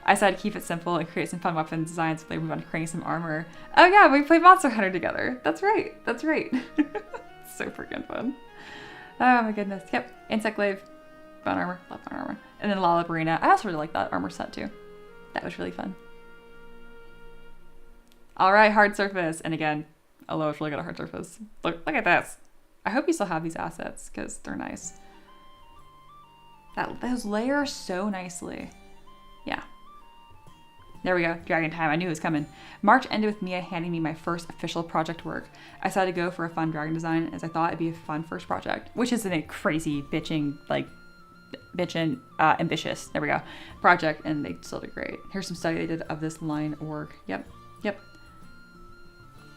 I decided to keep it simple and create some fun weapon designs before we move on to creating some armor. Oh yeah, we played Monster Hunter together. That's right, that's right. So freaking fun. Oh my goodness, yep. Insect glaive, bone armor, love bone armor. And then Lala Barina. I also really like that armor set too. That was really fun. All right, hard surface. And again, Aloha's really good at hard surface. Look at this. I hope you still have these assets because they're nice. Those layer so nicely. Yeah. There we go, dragon time. I knew it was coming. March ended with Mia handing me my first official project work. I decided to go for a fun dragon design as I thought it'd be a fun first project, which isn't a crazy ambitious, there we go, project, and they still did great. Here's some study they did of this line work. Yep.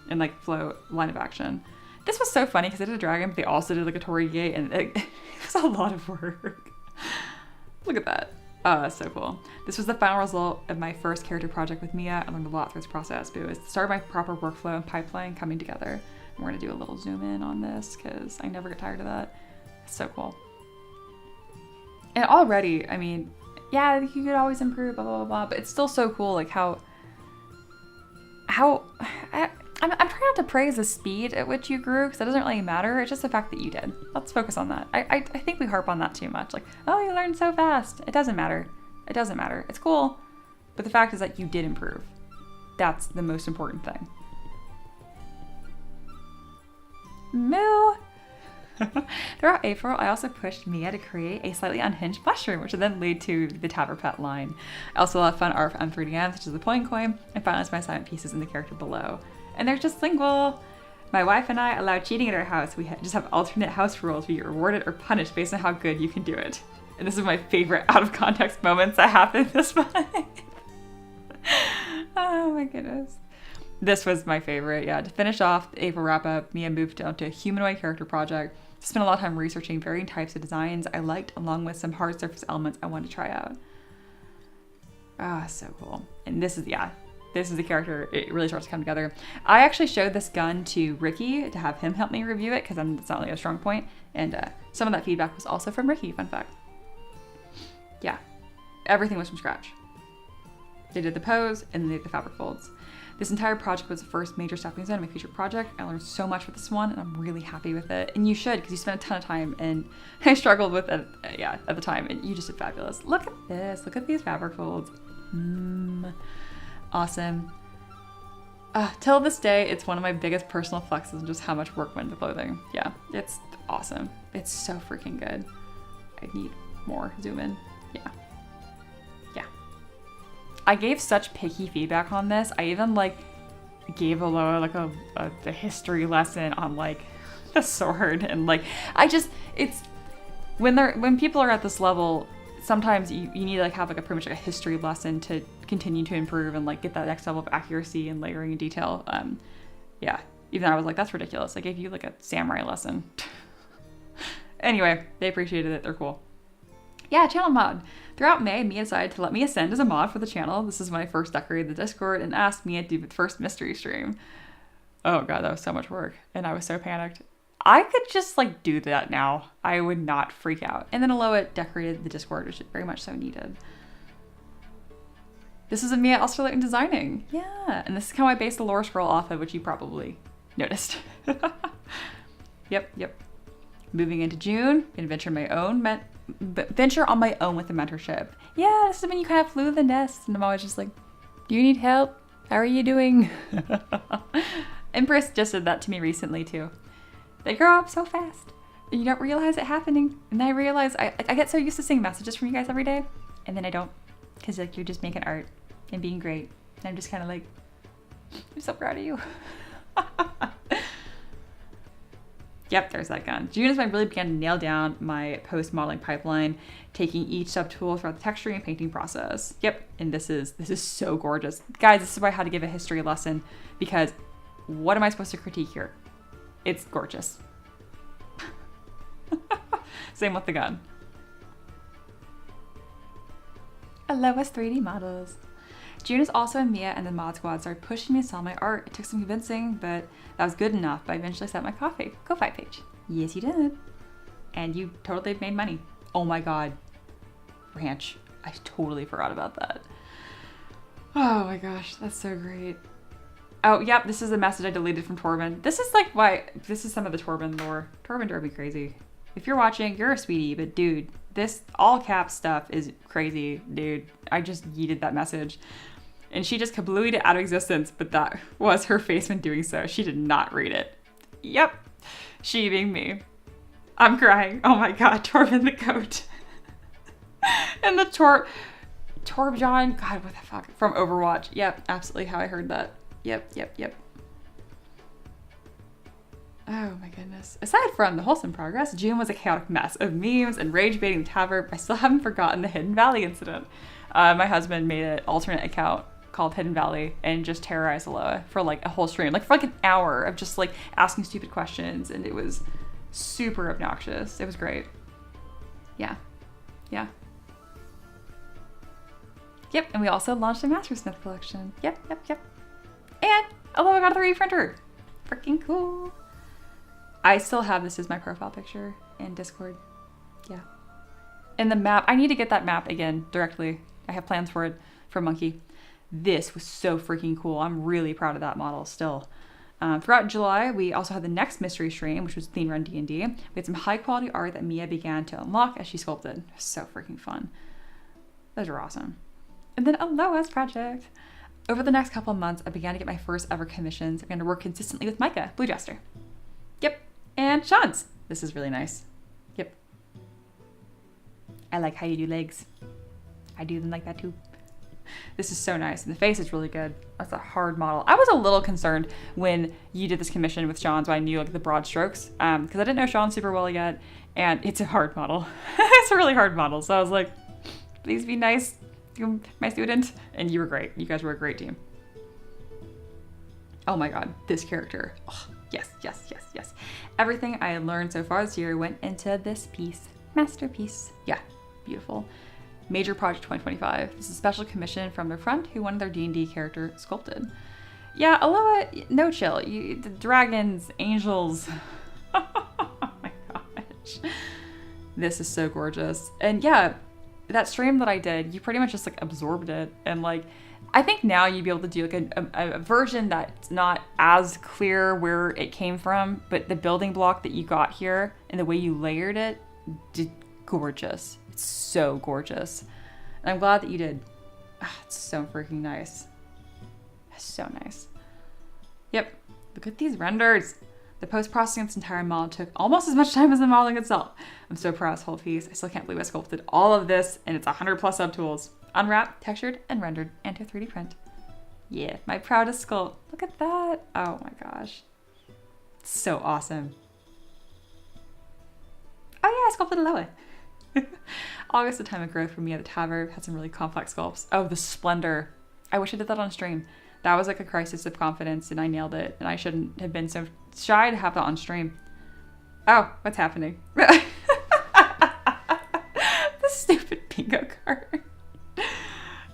And like flow line of action. This was so funny because they did a dragon, but they also did like a Torii gate, and it was a lot of work. Look at that. So cool. This was the final result of my first character project with Mia. I learned a lot through this process, but it was the start of my proper workflow and pipeline coming together. And we're gonna do a little zoom in on this because I never get tired of that. It's so cool. And already, I mean, yeah, you could always improve, blah, blah, blah, blah, but it's still so cool, like how I'm trying not to praise the speed at which you grew because that doesn't really matter. It's just the fact that you did. Let's focus on that. I think we harp on that too much. Like, oh, you learned so fast. It doesn't matter. It doesn't matter. It's cool. But the fact is that you did improve. That's the most important thing. Moo. Throughout April, I also pushed Mia to create a slightly unhinged mushroom, which would then lead to the Taverb pet line. I also love fun art for M3DM, such as the point coin, and finalized my assignment pieces in the character below. And they're just lingual. My wife and I allow cheating at our house. We just have alternate house rules. We get rewarded or punished based on how good you can do it. And this is my favorite out of context moments that happened this month. Oh my goodness. This was my favorite. Yeah, to finish off the April wrap up, Mia moved on to a humanoid character project. Spent a lot of time researching varying types of designs I liked, along with some hard surface elements I wanted to try out. Ah, so cool. And this is the character. It really starts to come together. I actually showed this gun to Ricky to have him help me review it because it's not really a strong point. And some of that feedback was also from Ricky, fun fact. Yeah, everything was from scratch. They did the pose and then they did the fabric folds. This entire project was the first major stepping stone in my future project. I learned so much with this one and I'm really happy with it. And you should, because you spent a ton of time and I struggled with it, at the time, and you just did fabulous. Look at this, look at these fabric folds. Awesome. Till this day, it's one of my biggest personal flexes and just how much work went into clothing. Yeah, it's awesome. It's so freaking good. I need more zoom in. Yeah. I gave such picky feedback on this. I even gave Aloha a history lesson on the sword, and it's when people are at this level, sometimes you need to have pretty much a history lesson to continue to improve and get that next level of accuracy and layering and detail. Yeah, even I was that's ridiculous. I gave you a samurai lesson. Anyway, they appreciated it. They're cool. Yeah, channel mod. Throughout May, Mia decided to let me ascend as a mod for the channel. This is when I first decorated the Discord and asked Mia to do the first mystery stream. Oh god, that was so much work. And I was so panicked. I could just do that now. I would not freak out. And then Aloha decorated the Discord, which is very much so needed. This is a Mia Australian designing. Yeah, and this is how I based the lore scroll off of, which you probably noticed. Yep. Moving into June, gonna venture on my own with the mentorship. Yeah, this is when you kind of flew the nest, and I'm always just do you need help? How are you doing? Empress just did that to me recently too. They grow up so fast, and you don't realize it happening. And then I realize I get so used to seeing messages from you guys every day, and then I don't, because you're just making art and being great. And I'm just kind of I'm so proud of you. Yep, there's that gun. June is when I really began to nail down my post-modeling pipeline, taking each subtool throughout the texturing and painting process. Yep, and this is so gorgeous. Guys, this is why I had to give a history lesson, because what am I supposed to critique here? It's gorgeous. Same with the gun. Aloha's 3D models. June is also in Mia, and the mod squad started pushing me to sell my art. It took some convincing, but that was good enough. But I eventually set my Ko-Fi page. Yes, you did. And you totally made money. Oh my god. Ranch. I totally forgot about that. Oh my gosh, that's so great. Oh, yep, this is a message I deleted from Torben. This is this is some of the Torben lore. Torben drove me crazy. If you're watching, you're a sweetie, but dude, this all caps stuff is crazy, dude. I just yeeted that message. And she just kablooied it out of existence, but that was her face when doing so. She did not read it. Yep, she being me. I'm crying. Oh my god, Torben the goat. And the Torbjorn, god, what the fuck? From Overwatch. Yep, absolutely how I heard that. Yep. Oh my goodness. Aside from the wholesome progress, June was a chaotic mess of memes and rage baiting the Taverb. I still haven't forgotten the Hidden Valley incident. My husband made an alternate account called Hidden Valley and just terrorized Aloha for a whole stream, for an hour of just asking stupid questions, and it was super obnoxious. It was great. Yeah. Yep, and we also launched a Mastersmith collection. Yep. And Aloha got a 3D printer. Freaking cool. I still have this as my profile picture in Discord. Yeah. And the map, I need to get that map again directly. I have plans for it for Monkey. This was so freaking cool. I'm really proud of that model still. Throughout July, we also had the next mystery stream, which was Theme Run D&D. We had some high quality art that Mia began to unlock as she sculpted. It was so freaking fun. Those were awesome. And then Aloha's project. Over the next couple of months, I began to get my first ever commissions. I began to work consistently with Micah, Blue Jester. Yep. And Sean's. This is really nice. Yep. I like how you do legs. I do them like that too. This is so nice. And the face is really good. That's a hard model. I was a little concerned when you did this commission with Sean, so I knew like the broad strokes, because I didn't know Sean super well yet, and it's a hard model. It's a really hard model. So I was like, please be nice, you're my student. And you were great. You guys were a great team. Oh my God, this character. Oh, yes, yes, yes, yes. Everything I had learned so far this year went into this piece. Masterpiece. Yeah, beautiful. Major project 2025. This is a special commission from their friend who wanted their D&D character sculpted. Yeah, Aloha, no chill. The dragons, angels. Oh my gosh. This is so gorgeous. And yeah, that stream that I did, you pretty much just like absorbed it. And like, I think now you'd be able to do like a version that's not as clear where it came from, but the building block that you got here and the way you layered it, gorgeous. It's so gorgeous. And I'm glad that you did. It's so freaking nice. It's so nice. Yep. Look at these renders. The post-processing of this entire model took almost as much time as the modeling itself. I'm so proud of this whole piece. I still can't believe I sculpted all of this, and it's 100 plus subtools. Unwrapped, textured, and rendered into 3D print. Yeah, my proudest sculpt. Look at that. Oh my gosh. It's so awesome. Oh yeah, I sculpted Aloha. August, the time of growth for me at the Taverb, had some really complex sculpts. Oh, the Splendor. I wish I did that on stream. That was like a crisis of confidence, and I nailed it. And I shouldn't have been so shy to have that on stream. Oh, what's happening? The stupid bingo card.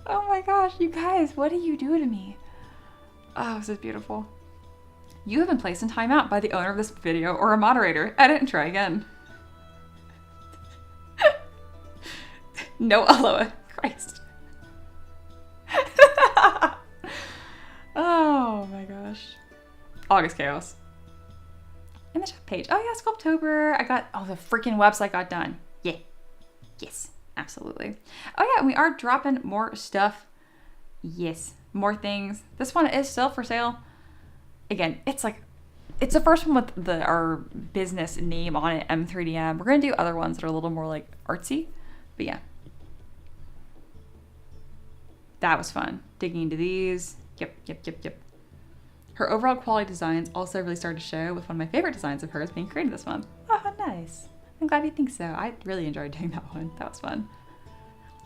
Oh my gosh, you guys, what do you do to me? Oh, this is beautiful. You have been placed in timeout by the owner of this video or a moderator. Edit and try again. No Aloha. Christ. Oh my gosh. August Chaos. In the chat page. Oh yeah, Sculptober. I got, the freaking website got done. Yeah. Yes, absolutely. Oh yeah, we are dropping more stuff. Yes, more things. This one is still for sale. Again, it's the first one with our business name on it, M3DM. We're going to do other ones that are a little more like artsy, but yeah. That was fun. Digging into these. Yep. Her overall quality designs also really started to show, with one of my favorite designs of hers being created this month. Oh, nice. I'm glad you think so. I really enjoyed doing that one. That was fun.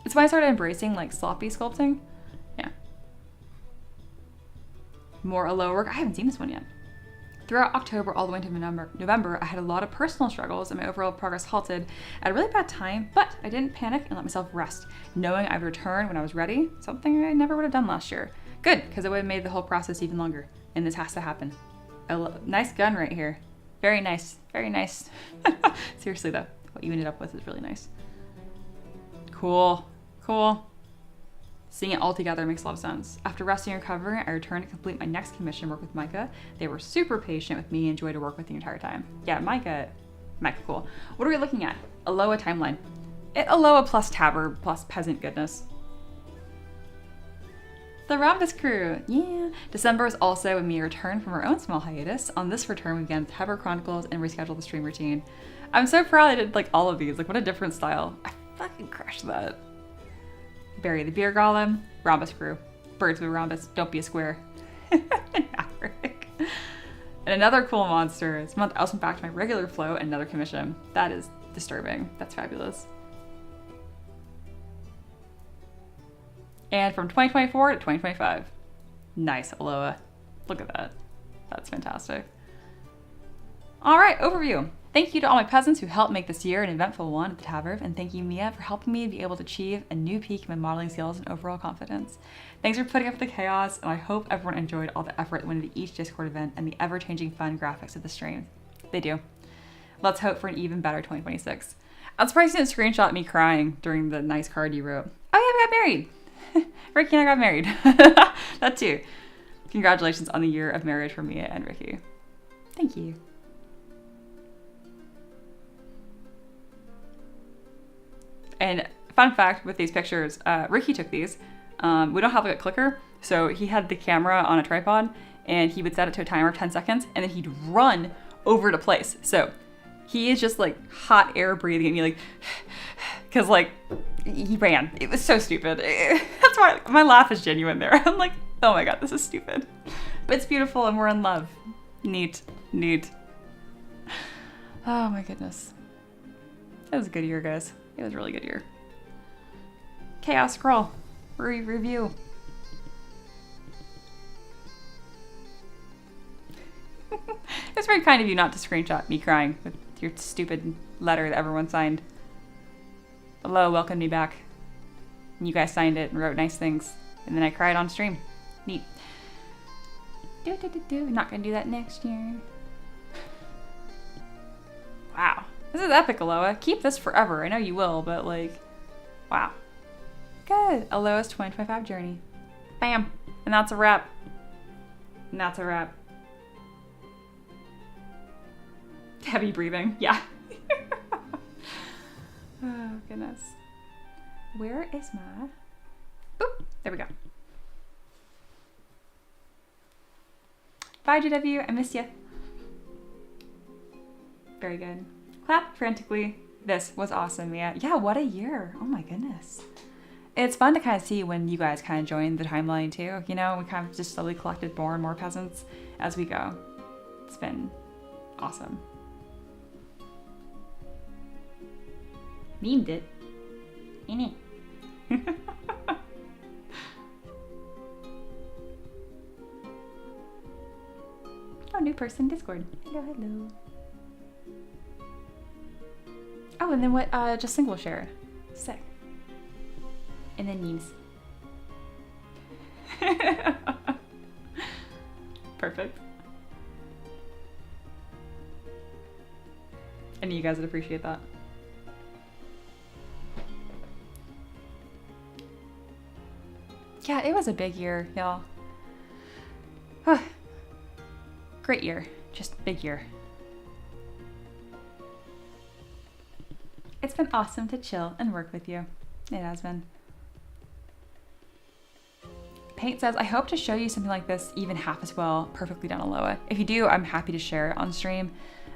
It's when I started embracing like sloppy sculpting. Yeah. More Aloha work. I haven't seen this one yet. Throughout October all the way to November, I had a lot of personal struggles and my overall progress halted at a really bad time, but I didn't panic and let myself rest, knowing I would return when I was ready, something I never would have done last year. Good, because it would have made the whole process even longer, and this has to happen. Nice gun right here. Very nice, very nice. Seriously though, what you ended up with is really nice. Cool. Seeing it all together makes a lot of sense. After resting and recovering, I returned to complete my next commission work with Micah. They were super patient with me and enjoyed to work with the entire time. Yeah, Micah, cool. What are we looking at? Aloha timeline. Aloha plus Taverb plus peasant goodness. The Rhombus crew, yeah. December is also when we return from our own small hiatus. On this return, we began Taverb Chronicles and rescheduled the stream routine. I'm so proud I did like all of these. Like what a different style. I fucking crushed that. Barry the Beer Golem, Rhombus crew. Birds with Rhombus, don't be a square. Maverick. And another cool monster. This month I also went back to my regular flow and another commission. That is disturbing. That's fabulous. And from 2024 to 2025. Nice, Aloha. Look at that. That's fantastic. All right, overview. Thank you to all my peasants who helped make this year an eventful one at the Taverb, and thank you, Mia, for helping me be able to achieve a new peak in my modeling skills and overall confidence. Thanks for putting up with the chaos, and I hope everyone enjoyed all the effort that went into each Discord event and the ever-changing fun graphics of the stream. They do. Let's hope for an even better 2026. I'm surprised you didn't screenshot me crying during the nice card you wrote. Oh yeah, we got married. Ricky and I got married. That too. Congratulations on the year of marriage for Mia and Ricky. Thank you. And fun fact with these pictures, Ricky took these. We don't have like a clicker, so he had the camera on a tripod and he would set it to a timer of 10 seconds and then he'd run over to place. So He is just like hot air breathing at me, like, because like he ran. It was so stupid. That's why my laugh is genuine there. I'm like, oh my god, this is stupid. But it's beautiful and we're in love. Neat. Oh my goodness. It was a good year, guys. It was a really good year. Chaos Scroll. Review. It's very kind of you not to screenshot me crying with your stupid letter that everyone signed. Hello, welcome me back. And you guys signed it and wrote nice things. And then I cried on stream. Neat. Not gonna do that next year. Wow. This is epic, Aloha. Keep this forever. I know you will, but like, wow. Good. Aloha's 2025 journey. Bam. And that's a wrap. Heavy breathing. Yeah. Oh, goodness. Where is my... Boop. There we go. Bye, GW. I miss you. Very good. Clap frantically. This was awesome, yeah. Yeah, what a year. Oh my goodness. It's fun to kind of see when you guys kind of joined the timeline too. You know, we kind of just slowly collected more and more peasants as we go. It's been awesome. Memed it. Ain't it? Oh, new person, Discord. Hello. Oh, and then what, just single share. Sick. And then memes. Perfect. I knew you guys would appreciate that. Yeah, it was a big year, y'all. Great year. Just big year. It's been awesome to chill and work with you. It has been. Paint says, I hope to show you something like this even half as well, perfectly done, Aloha. If you do, I'm happy to share it on stream.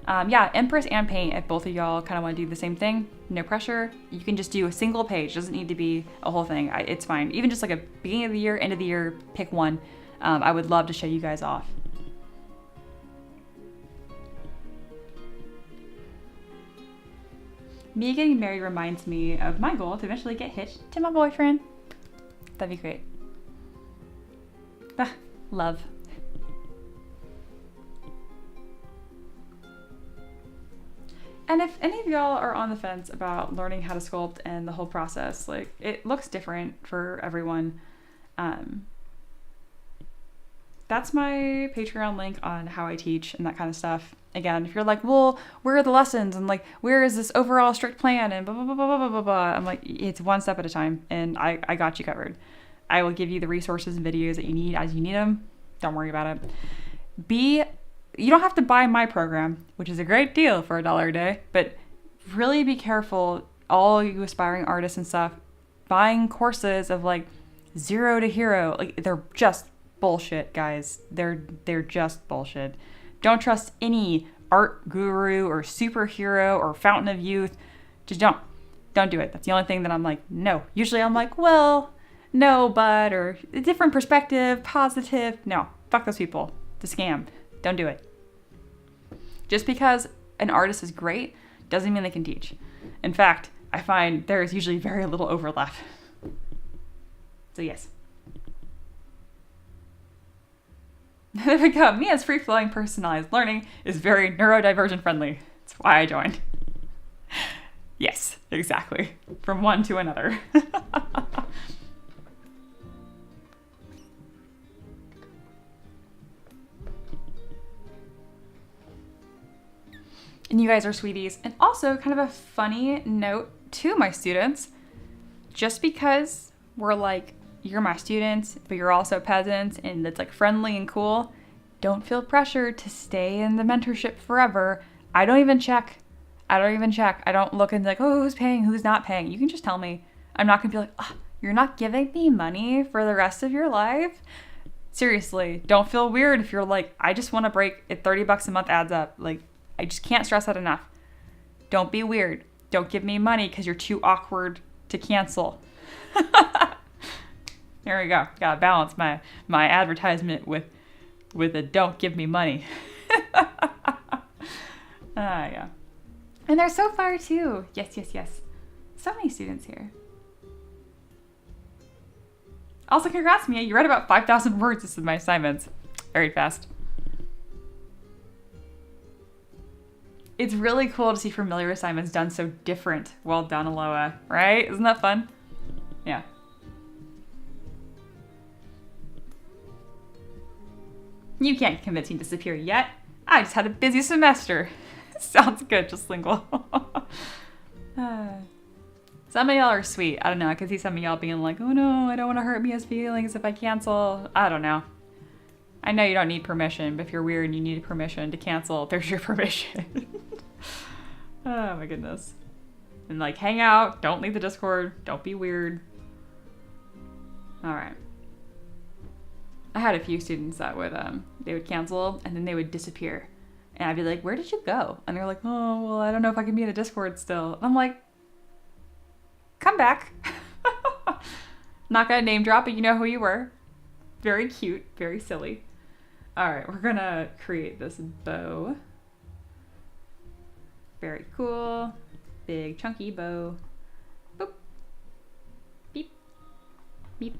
Yeah, Empress and Paint, if both of y'all kind of want to do the same thing, no pressure. You can just do a single page. Doesn't need to be a whole thing. It's fine. Even just like a beginning of the year, end of the year, pick one. I would love to show you guys off. Me getting married reminds me of my goal to eventually get hitched to my boyfriend. That'd be great. Ah, love. And if any of y'all are on the fence about learning how to sculpt and the whole process, like, it looks different for everyone. That's my Patreon link on how I teach and that kind of stuff. Again, if you're like, well, where are the lessons? And like, where is this overall strict plan? And blah, blah, blah, blah, blah, blah, blah. I'm like, it's one step at a time. And I got you covered. I will give you the resources and videos that you need as you need them. Don't worry about it. You don't have to buy my program, which is a great deal for $1 a day, but really be careful, all you aspiring artists and stuff, buying courses of like 0 to hero. Like, they're just bullshit, guys. They're just bullshit. Don't trust any art guru or superhero or fountain of youth. Just don't do it. That's the only thing that I'm like, no. Usually I'm like, well, no, but, or a different perspective, positive. No, fuck those people. It's a scam. Don't do it. Just because an artist is great doesn't mean they can teach. In fact, I find there is usually very little overlap. So yes. There we go. Mia's free-flowing personalized learning is very neurodivergent friendly. That's why I joined. Yes, exactly. From one to another. And you guys are sweeties. And also, kind of a funny note to my students, just because we're like, you're my students, but you're also peasants, and it's like friendly and cool, don't feel pressured to stay in the mentorship forever. I don't even check. I don't look and like, oh, who's paying, who's not paying. You can just tell me. I'm not gonna be like, oh, you're not giving me money for the rest of your life? Seriously, don't feel weird if you're like, I just want to break it. $30 a month adds up. Like, I just can't stress that enough. Don't be weird. Don't give me money because you're too awkward to cancel. There we go. Gotta balance my advertisement with a don't give me money. Yeah. And they're so far too. Yes, yes, yes. So many students here. Also, congrats, Mia. You read about 5,000 words. This is my assignments. Very fast. It's really cool to see familiar assignments done so different. Well done, Aloha. Right? Isn't that fun? Yeah. You can't convince me to disappear yet. I just had a busy semester. Sounds good, just lingual. Some of y'all are sweet. I don't know. I can see some of y'all being like, oh no, I don't want to hurt Mia's feelings if I cancel. I don't know. I know you don't need permission, but if you're weird and you need permission to cancel, there's your permission. Oh my goodness. And like, hang out. Don't leave the Discord. Don't be weird. All right. I had a few students that would, they would cancel and then they would disappear. And I'd be like, where did you go? And they're like, oh, well, I don't know if I can be in a Discord still. And I'm like, come back. Not gonna name drop, but you know who you were. Very cute, very silly. All right, we're gonna create this bow. Very cool. Big chunky bow. Boop. Beep. Beep.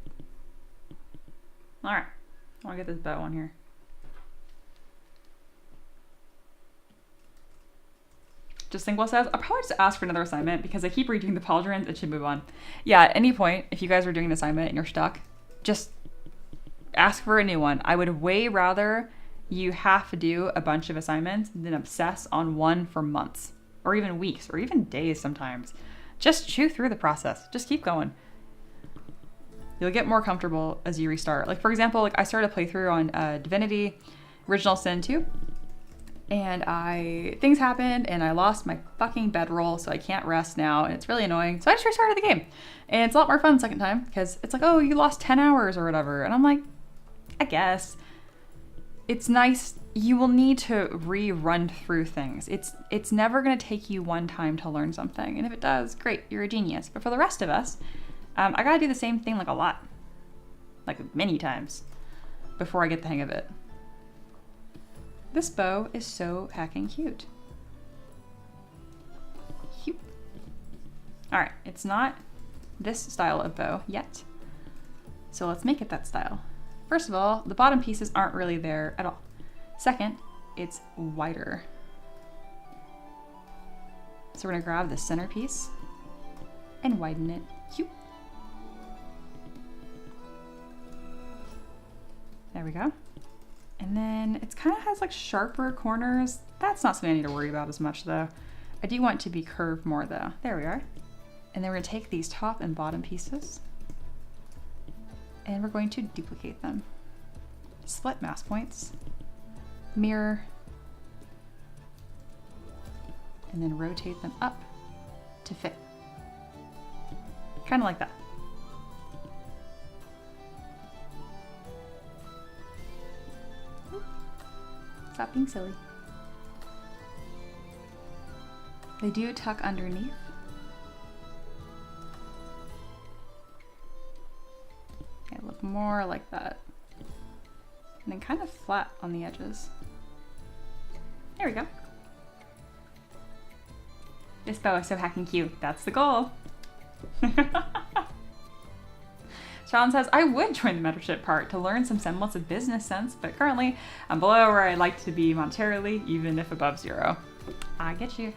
All right, I wanna get this bow on here. Just Lingual says, I'll probably just ask for another assignment because I keep redoing the pauldrons and should move on. Yeah, at any point, if you guys are doing an assignment and you're stuck, just ask for a new one. I would way rather you have to do a bunch of assignments than obsess on one for months or even weeks or even days sometimes. Just chew through the process. Just keep going. You'll get more comfortable as you restart. Like, for example, like I started a playthrough on Divinity Original Sin 2. And things happened and I lost my fucking bedroll, so I can't rest now, and it's really annoying. So I just restarted the game. And it's a lot more fun the second time because it's like, oh, you lost 10 hours or whatever. And I'm like, I guess. It's nice. You will need to rerun through things. It's never going to take you one time to learn something. And if it does, great, you're a genius. But for the rest of us, I got to do the same thing like a lot. Like many times before I get the hang of it. This bow is so heckin' cute. Cute. All right, it's not this style of bow yet. So let's make it that style. First of all, the bottom pieces aren't really there at all. Second, it's wider. So we're gonna grab the center piece and widen it. Cute. There we go. And then it kind of has like sharper corners. That's not something I need to worry about as much though. I do want it to be curved more though. There we are. And then we're gonna take these top and bottom pieces and we're going to duplicate them. Split mask points, mirror, and then rotate them up to fit. Kind of like that. Stop being silly. They do tuck underneath. Okay, look more like that. And then kind of flat on the edges. There we go. This bow is so hacking cute. That's the goal. Sean says, I would join the mentorship part to learn some semblance of business sense, but currently I'm below where I'd like to be monetarily, even if above zero. I get you.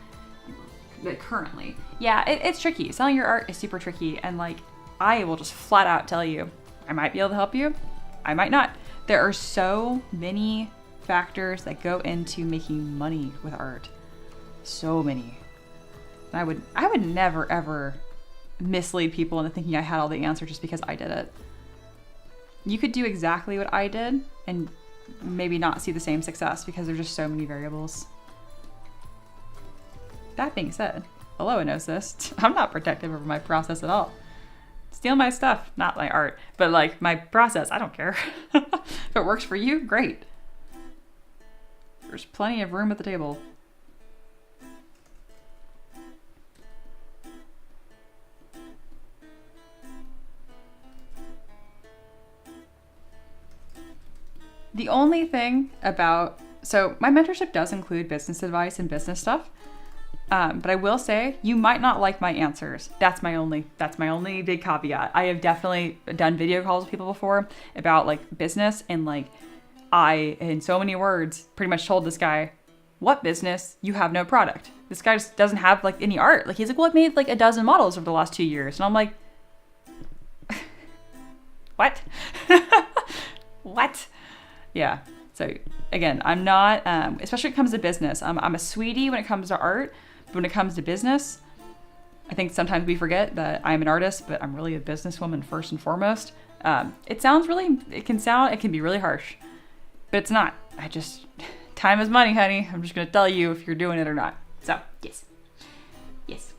But currently, yeah, it's tricky. Selling your art is super tricky, and like, I will just flat out tell you, I might be able to help you, I might not. There are so many factors that go into making money with art. So many. And I would never ever mislead people into thinking I had all the answers just because I did it. You could do exactly what I did and maybe not see the same success because there's just so many variables. That being said, Aloha knows this. I'm not protective over my process at all. Steal my stuff, not my art, but like my process, I don't care. If it works for you, great. There's plenty of room at the table. The only thing about, so my mentorship does include business advice and business stuff. But I will say you might not like my answers. That's my only big caveat. I have definitely done video calls with people before about like business, and like I, in so many words, pretty much told this guy, what business? You have no product. This guy just doesn't have like any art. Like he's like, well, I've made like a dozen models over the last 2 years. And I'm like, what? What? Yeah. So again, I'm not, especially when it comes to business, I'm a sweetie when it comes to art, but when it comes to business, I think sometimes we forget that I'm an artist, but I'm really a businesswoman first and foremost. It can be really harsh, but it's not. Time is money, honey. I'm just going to tell you if you're doing it or not. So, yes. Yes.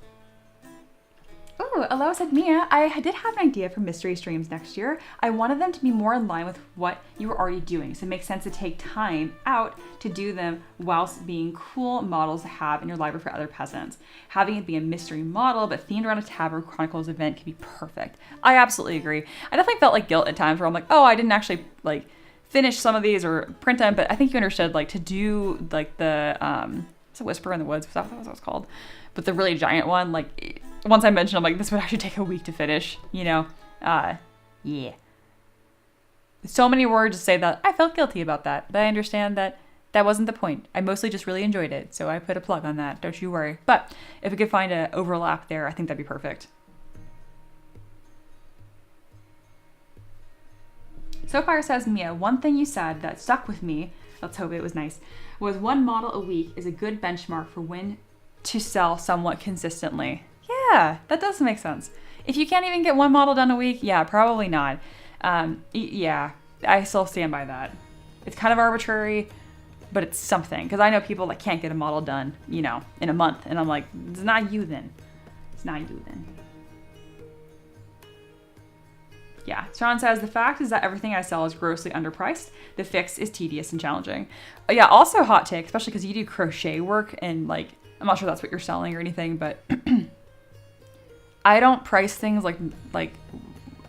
Oh, Aloha said, Mia, I did have an idea for mystery streams next year. I wanted them to be more in line with what you were already doing, so it makes sense to take time out to do them whilst being cool models to have in your library for other peasants. Having it be a mystery model, but themed around a Taverb Chronicles event can be perfect. I absolutely agree. I definitely felt like guilt at times where I'm like, oh, I didn't actually like finish some of these or print them, but I think you understood like to do like the, it's a Whisper in the Woods, was that what it was called? But the really giant one, like once I mentioned, I'm like, this would actually take a week to finish, you know? Yeah. So many words to say that I felt guilty about that, but I understand that that wasn't the point. I mostly just really enjoyed it, so I put a plug on that, don't you worry. But if we could find an overlap there, I think that'd be perfect. SoFire says, Mia, one thing you said that stuck with me, let's hope it was nice, was 1 model a week is a good benchmark for when to sell somewhat consistently. Yeah, that does make sense. If you can't even get 1 model done a week, yeah, probably not. Yeah, I still stand by that. It's kind of arbitrary, but it's something. Because I know people that can't get a model done, you know, in a month. And I'm like, it's not you then. It's not you then. Yeah, Sean says, the fact is that everything I sell is grossly underpriced. The fix is tedious and challenging. Yeah, also hot take, especially because you do crochet work and like, I'm not sure that's what you're selling or anything, but I don't price things like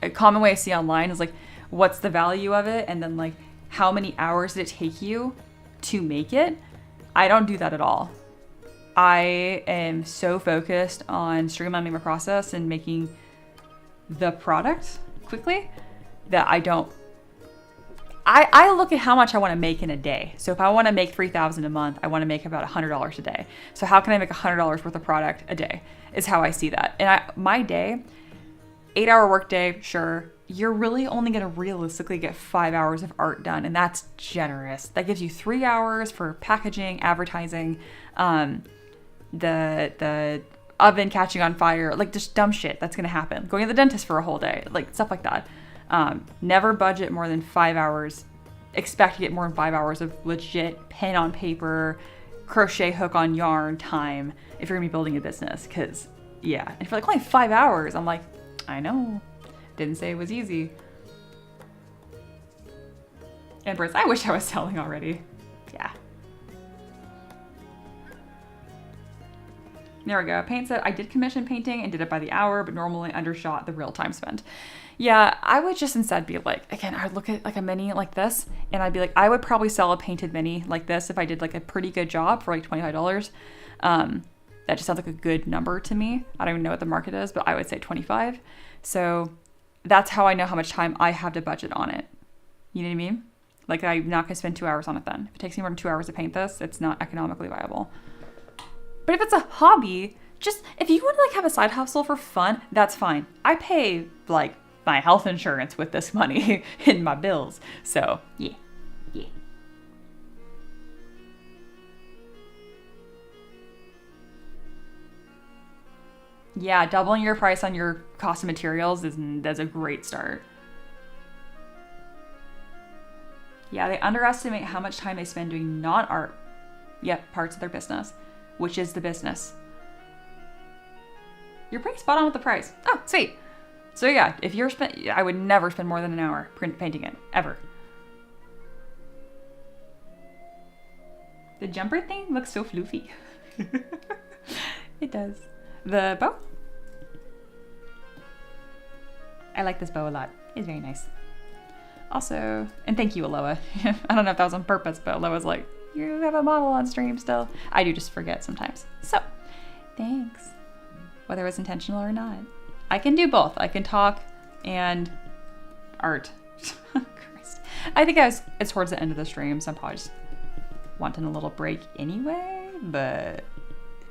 a common way I see online is like, what's the value of it? And then like, how many hours did it take you to make it? I don't do that at all. I am so focused on streamlining my process and making the product quickly that I don't, I look at how much I want to make in a day. So if I want to make $3,000 a month, I want to make about $100 a day. So how can I make $100 worth of product a day is how I see that. And my day, 8-hour work day, sure. You're really only going to realistically get 5 hours of art done. And that's generous. That gives you 3 hours for packaging, advertising, the oven catching on fire, like just dumb shit that's going to happen. Going to the dentist for a whole day, like stuff like that. Never budget more than 5 hours. Expect to get more than 5 hours of legit pen on paper, crochet hook on yarn time if you're gonna be building a business. Cause yeah, and for like only 5 hours, I'm like, I know, didn't say it was easy. Empress, I wish I was selling already. Yeah. There we go. Paint said, I did commission painting and did it by the hour, but normally undershot the real time spent. Yeah, I would just instead be like, again, I would look at like a mini like this and I'd be like, I would probably sell a painted mini like this if I did like a pretty good job for like $25. That just sounds like a good number to me. I don't even know what the market is, but I would say 25. So that's how I know how much time I have to budget on it. You know what I mean? Like I'm not gonna spend 2 hours on it then. If it takes me more than 2 hours to paint this, it's not economically viable. But if it's a hobby, just if you want to like have a side hustle for fun, that's fine. I pay like my health insurance with this money in my bills. So yeah. Yeah, doubling your price on your cost of materials that's a great start. Yeah, they underestimate how much time they spend doing non-art parts of their business, which is the business. You're pretty spot on with the price. Oh, sweet. So yeah, if you're I would never spend more than an hour painting it, ever. The jumper thing looks so floofy. It does. The bow? I like this bow a lot. It's very nice. Also, and thank you, Aloha. I don't know if that was on purpose, but Aloha's like, you have a model on stream still. I do just forget sometimes. So, thanks. Whether it was intentional or not. I can do both. I can talk and art. Christ. I think it's towards the end of the stream, so I'm probably just wanting a little break anyway, but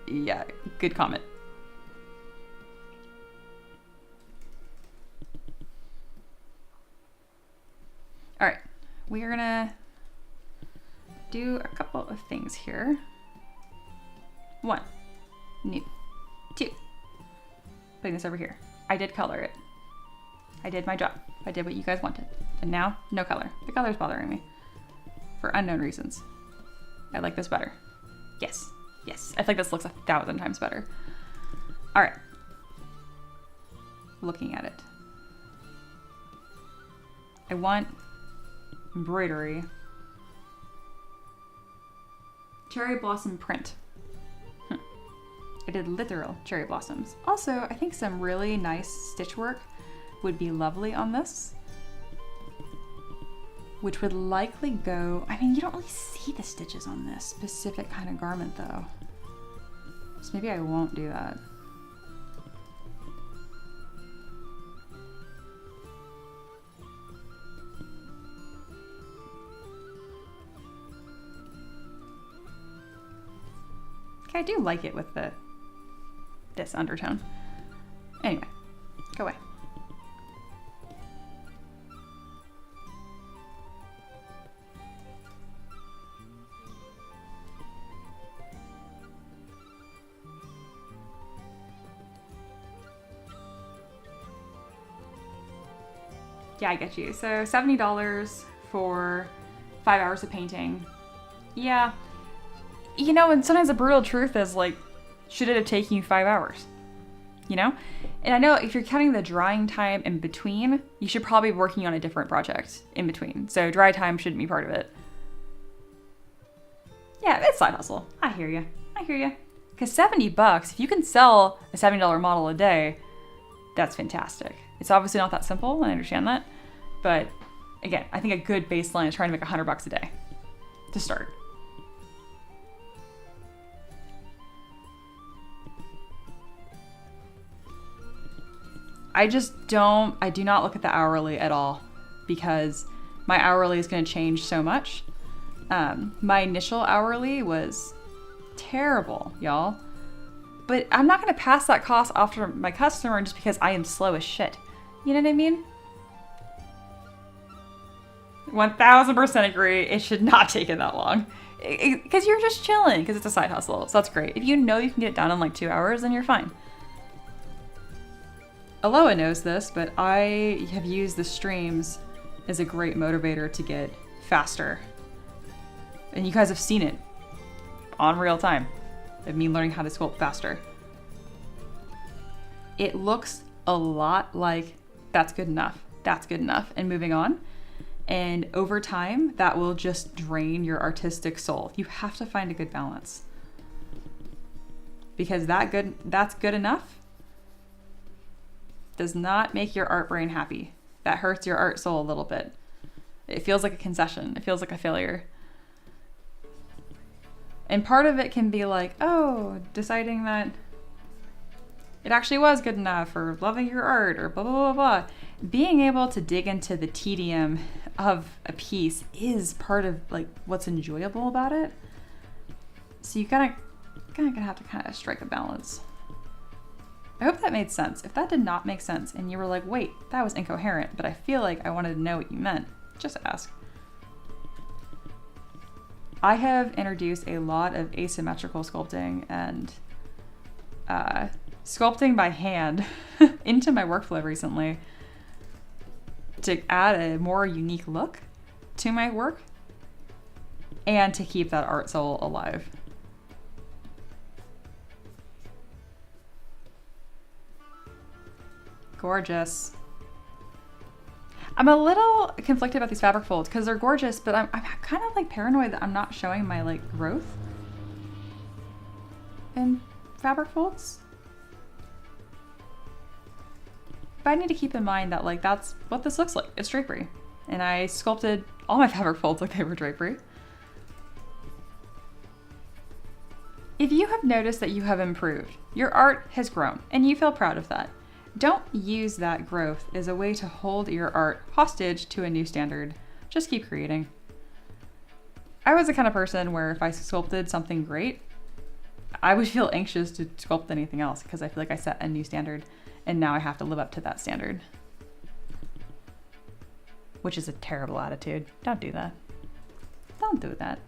yeah, good comment. All right, we are gonna do a couple of things here. 1, new, 2, putting this over here. I did color it. I did my job. I did what you guys wanted. And now, no color. The color's bothering me for unknown reasons. I like this better. Yes, yes. I think this looks 1,000 times better. All right. Looking at it. I want embroidery. Cherry blossom print. I did literal cherry blossoms. Also, I think some really nice stitch work would be lovely on this, which would likely go, I mean, you don't really see the stitches on this specific kind of garment though. So maybe I won't do that. Okay, I do like it with this undertone. Anyway, go away. Yeah, I get you. So $70 for 5 hours of painting. Yeah. You know, and sometimes the brutal truth is like, should it have taken you 5 hours? You know? And I know if you're counting the drying time in between, you should probably be working on a different project in between. So dry time shouldn't be part of it. Yeah, it's side hustle. I hear you. I hear you. Because $70, if you can sell a $70 model a day, that's fantastic. It's obviously not that simple, I understand that. But again, I think a good baseline is trying to make $100 a day to start. I do not look at the hourly at all because my hourly is going to change so much. My initial hourly was terrible, y'all. But I'm not going to pass that cost off to my customer just because I am slow as shit. You know what I mean? 1000% agree. It should not take it that long. Because you're just chilling, because it's a side hustle. So that's great. If you know you can get it done in like 2 hours, then you're fine. Aloha knows this, but I have used the streams as a great motivator to get faster. And you guys have seen it on real time of me learning how to sculpt faster. It looks a lot like that's good enough, and moving on. And over time, that will just drain your artistic soul. You have to find a good balance. Because that's good enough does not make your art brain happy. That hurts your art soul a little bit. It feels like a concession. It feels like a failure. And part of it can be like, oh, deciding that it actually was good enough, or loving your art, or blah, blah, blah, blah. Being able to dig into the tedium of a piece is part of like what's enjoyable about it. So you gotta have to kind of strike a balance. I hope that made sense. If that did not make sense and you were like, wait, that was incoherent, but I feel like I wanted to know what you meant, just ask. I have introduced a lot of asymmetrical sculpting and sculpting by hand into my workflow recently to add a more unique look to my work and to keep that art soul alive. Gorgeous. I'm a little conflicted about these fabric folds because they're gorgeous, but I'm kind of like paranoid that I'm not showing my like growth in fabric folds. But I need to keep in mind that like that's what this looks like. It's drapery. and I sculpted all my fabric folds like they were drapery. If you have noticed that you have improved, your art has grown, and you feel proud of that, don't use that growth as a way to hold your art hostage to a new standard. Just keep creating. I was the kind of person where if I sculpted something great, I would feel anxious to sculpt anything else because I feel like I set a new standard and now I have to live up to that standard. Which is a terrible attitude. Don't do that. Don't do that.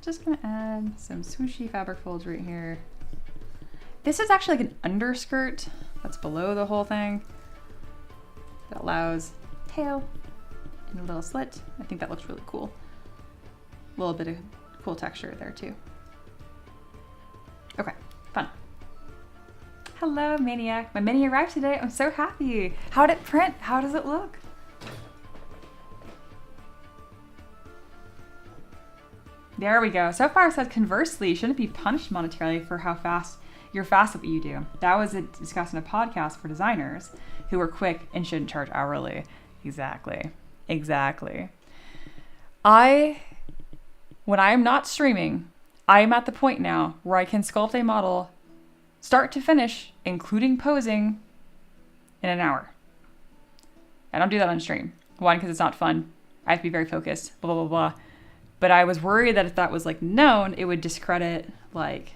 Just gonna add some swooshy fabric folds right here. This is actually like an underskirt that's below the whole thing that allows tail and a little slit. I think that looks really cool. A little bit of cool texture there too. Okay, fun. Hello, Maniac. My mini arrived today. I'm so happy. How'd it print? How does it look? There we go. So far it says conversely, you shouldn't be punished monetarily for how fast you're fast at what you do. That was discussed in a podcast for designers who are quick and shouldn't charge hourly. Exactly. Exactly. When I am not streaming, I am at the point now where I can sculpt a model start to finish, including posing, in an hour. I don't do that on stream. One, because it's not fun. I have to be very focused, blah, blah, blah. But I was worried that if that was like known, it would discredit like,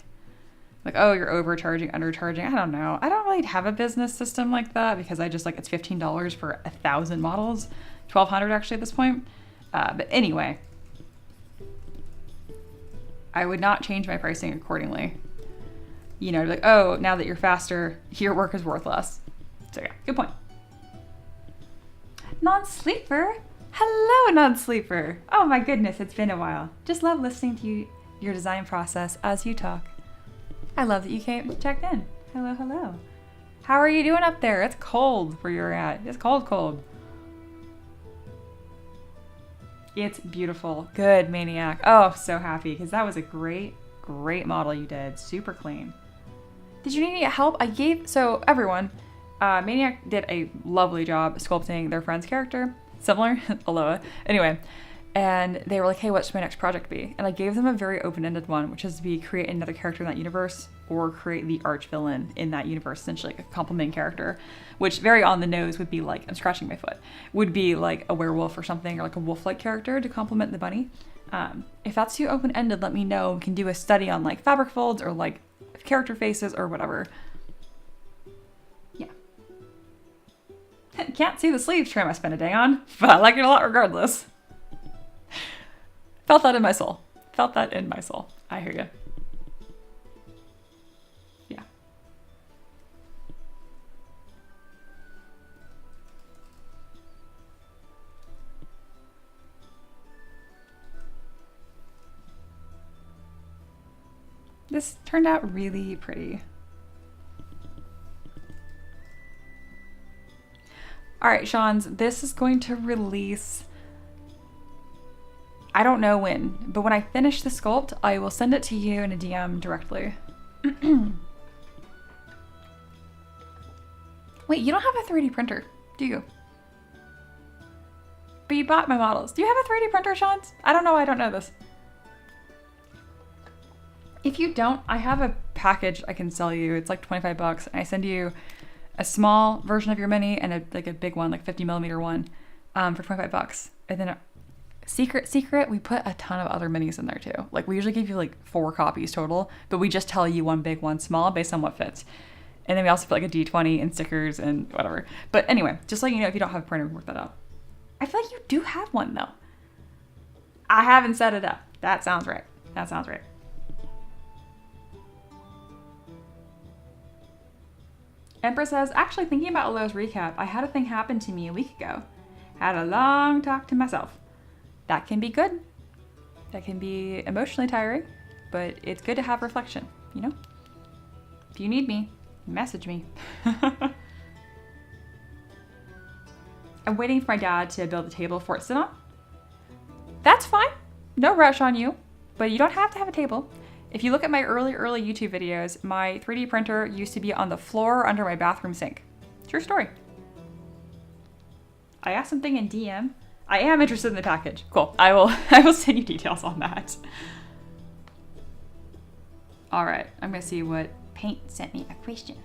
oh, you're overcharging, undercharging. I don't know. I don't really have a business system like that because I just like, it's $15 for 1,000 models, 1,200 actually at this point. But anyway, I would not change my pricing accordingly. You know, like, oh, now that you're faster, your work is worth less. So yeah, good point. Non-sleeper. Hello, non-sleeper. Oh my goodness, it's been a while. Just love listening to your design process as you talk. I love that you came checked in. Hello, hello. How are you doing up there? It's cold where you're at. It's cold, cold. It's beautiful. Good, Maniac. Oh, so happy because that was a great, great model you did. Super clean. Did you need any help? So everyone, Maniac did a lovely job sculpting their friend's character. Similar, Aloha. Anyway, and they were like, hey, what should my next project be? And I gave them a very open-ended one, which is to be create another character in that universe or create the arch villain in that universe, essentially like a complement character, which very on the nose would be like, I'm scratching my foot, would be like a werewolf or something, or like a wolf-like character to complement the bunny. If that's too open-ended, let me know. We can do a study on like fabric folds or like character faces or whatever. Can't see the sleeves trim I spent a day on, but I like it a lot regardless. Felt that in my soul. Felt that in my soul. I hear you. Yeah. This turned out really pretty. All right, Sean's, this is going to release, I don't know when, but when I finish the sculpt, I will send it to you in a DM directly. Wait, you don't have a 3D printer, do you? But you bought my models. Do you have a 3D printer, Sean's? I don't know, I don't know this. If you don't, I have a package I can sell you. It's like 25 bucks, and I send you a small version of your mini and a big one, like 50mm one, for 25 bucks. And then secret, we put a ton of other minis in there too. Like we usually give you like 4 copies total, but we just tell you one big, one small based on what fits. And then we also put like a D20 and stickers and whatever. But anyway, just let you know if you don't have a printer, we can work that out. I feel like you do have one though. I haven't set it up. That sounds right. That sounds right. Empress says, actually thinking about Aloha's recap, I had a thing happen to me a week ago. Had a long talk to myself. That can be good. That can be emotionally tiring, but it's good to have reflection, you know? If you need me, message me. I'm waiting for my dad to build a table for it to sit on. That's fine. No rush on you, but you don't have to have a table. If you look at my early YouTube videos, my 3D printer used to be on the floor under my bathroom sink. True story. I asked something in DM. I am interested in the package. Cool. I will send you details on that. All right. I'm going to see what Paint sent me a question.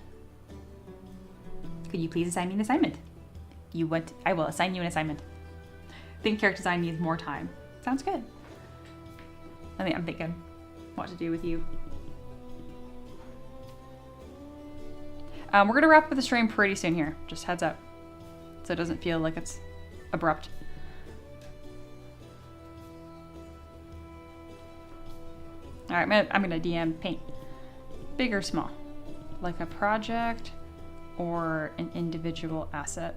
Could you please assign me an assignment? I will assign you an assignment. I think character design needs more time. Sounds good. I'm thinking what to do with you. We're going to wrap up the stream pretty soon here. Just heads up. So it doesn't feel like it's abrupt. All right, I'm gonna DM Paint. Big or small? Like a project or an individual asset?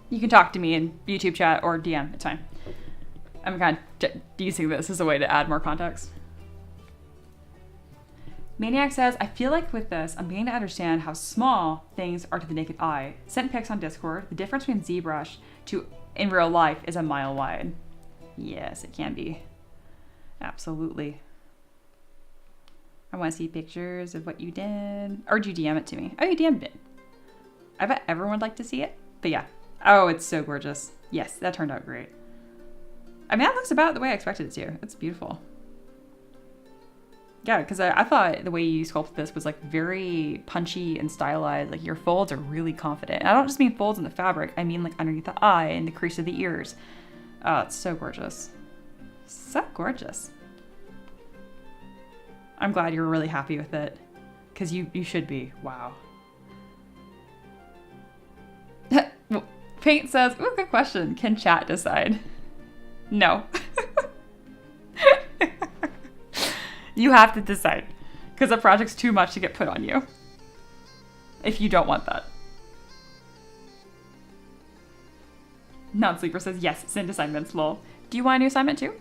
You can talk to me in YouTube chat or DM, it's fine. I'm kind of using this as a way to add more context. Maniac says, I feel like with this, I'm beginning to understand how small things are to the naked eye. Sent pics on Discord. The difference between ZBrush to in real life is a mile wide. Yes, it can be. Absolutely. I want to see pictures of what you did. Or did you DM it to me? Oh, you DM'd it. I bet everyone would like to see it. But yeah. Oh, it's so gorgeous. Yes, that turned out great. I mean, that looks about the way I expected it to. It's beautiful. Yeah, because I thought the way you sculpted this was like very punchy and stylized. Like your folds are really confident. And I don't just mean folds in the fabric. I mean like underneath the eye and the crease of the ears. Oh, it's so gorgeous. So gorgeous. I'm glad you were really happy with it. Because you should be. Wow. Paint says, ooh, good question. Can chat decide? No. You have to decide, because the project's too much to get put on you if you don't want that. Non-sleeper says, yes, send assignments, lol. Do you want a new assignment too?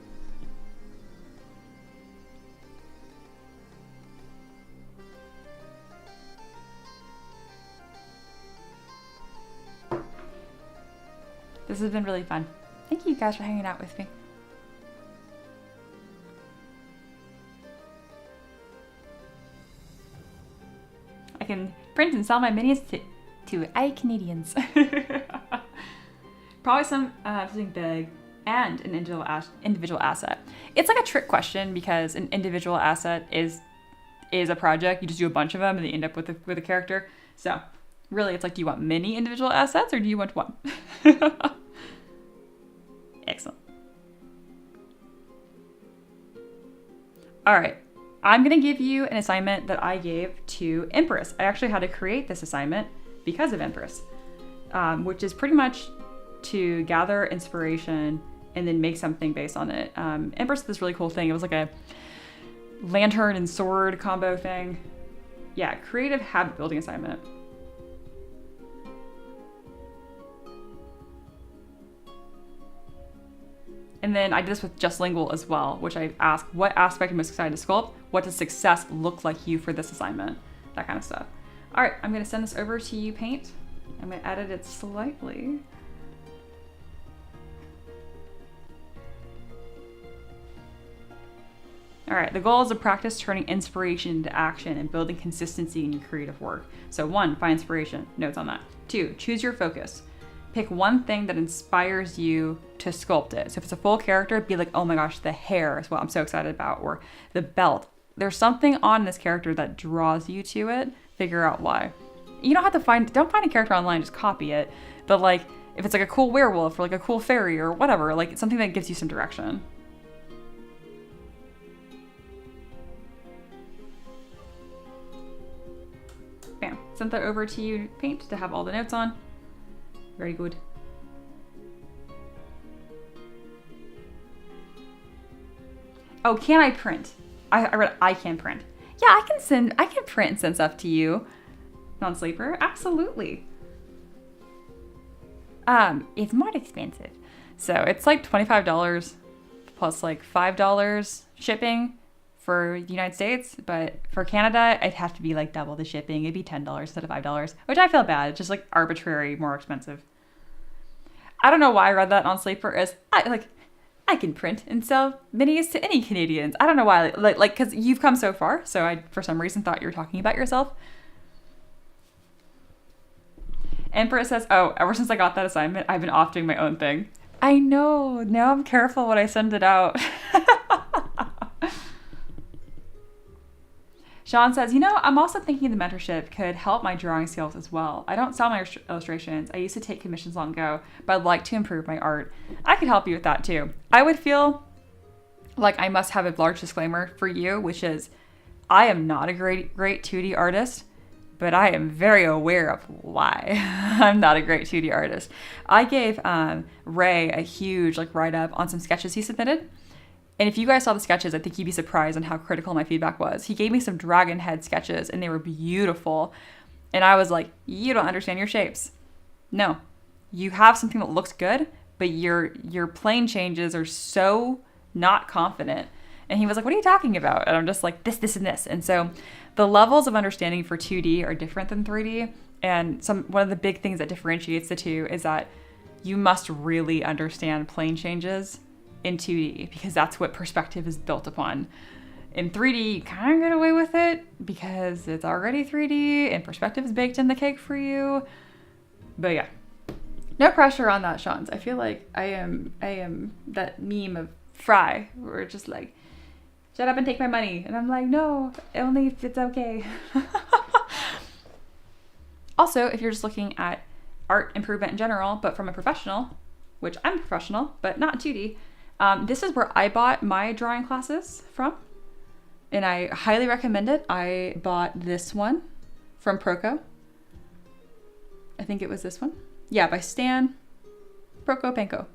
This has been really fun. Thank you guys for hanging out with me. I can print and sell my minis to Canadians. Probably something big and an individual asset. It's like a trick question because an individual asset is a project. You just do a bunch of them and then you end up with a character. So really, it's like, do you want many individual assets or do you want one? Excellent. All right. I'm going to give you an assignment that I gave to Empress. I actually had to create this assignment because of Empress, which is pretty much to gather inspiration and then make something based on it. Empress did this really cool thing. It was like a lantern and sword combo thing. Yeah, creative habit building assignment. And then I did this with Just Lingual as well, which I asked, what aspect am I most excited to sculpt? What does success look like you for this assignment? That kind of stuff. All right, I'm gonna send this over to you, Paint. I'm gonna edit it slightly. All right, the goal is to practice turning inspiration into action and building consistency in your creative work. So 1, find inspiration, notes on that. 2, choose your focus. Pick one thing that inspires you to sculpt it. So if it's a full character, be like, oh my gosh, the hair is what I'm so excited about, or the belt. There's something on this character that draws you to it. Figure out why. You don't have to don't find a character online, just copy it. But like, if it's like a cool werewolf or like a cool fairy or whatever, like it's something that gives you some direction. Bam, sent that over to you, Paint, to have all the notes on. Very good. Oh, can I print? I read I can print. Yeah, I can print and send stuff to you. Non-sleeper, absolutely. It's more expensive. So it's like $25 plus like $5 shipping for the United States, but for Canada, it'd have to be like double the shipping. It'd be $10 instead of $5, which I feel bad. It's just like arbitrary, more expensive. I don't know why I read that on Sleeper as I can print and sell minis to any Canadians. I don't know why, because you've come so far. So I, for some reason, thought you were talking about yourself. Emperor says, oh, ever since I got that assignment, I've been off doing my own thing. I know. Now I'm careful when I send it out. Sean says, I'm also thinking the mentorship could help my drawing skills as well. I don't sell my illustrations. I used to take commissions long ago, but I'd like to improve my art. I could help you with that too. I would feel like I must have a large disclaimer for you, which is I am not a great 2D artist, but I am very aware of why I'm not a great 2D artist. I gave Ray a huge write-up on some sketches he submitted. And if you guys saw the sketches, I think you'd be surprised on how critical my feedback was. He gave me some dragon head sketches and they were beautiful. And I was like, you don't understand your shapes. No, you have something that looks good, but your plane changes are so not confident. And he was like, what are you talking about? And I'm just like, this, and this. And so the levels of understanding for 2D are different than 3D. And one of the big things that differentiates the two is that you must really understand plane changes in 2D because that's what perspective is built upon. In 3D, you kind of get away with it because it's already 3D and perspective is baked in the cake for you. But yeah, no pressure on that, Sean's. I feel like I am that meme of Fry where it's just like, shut up and take my money. And I'm like, no, only if it's okay. Also, if you're just looking at art improvement in general, but from a professional, which I'm a professional, but not 2D, this is where I bought my drawing classes from, and I highly recommend it. I bought this one from Proco. I think it was this one. Yeah, by Stan Prokopenko.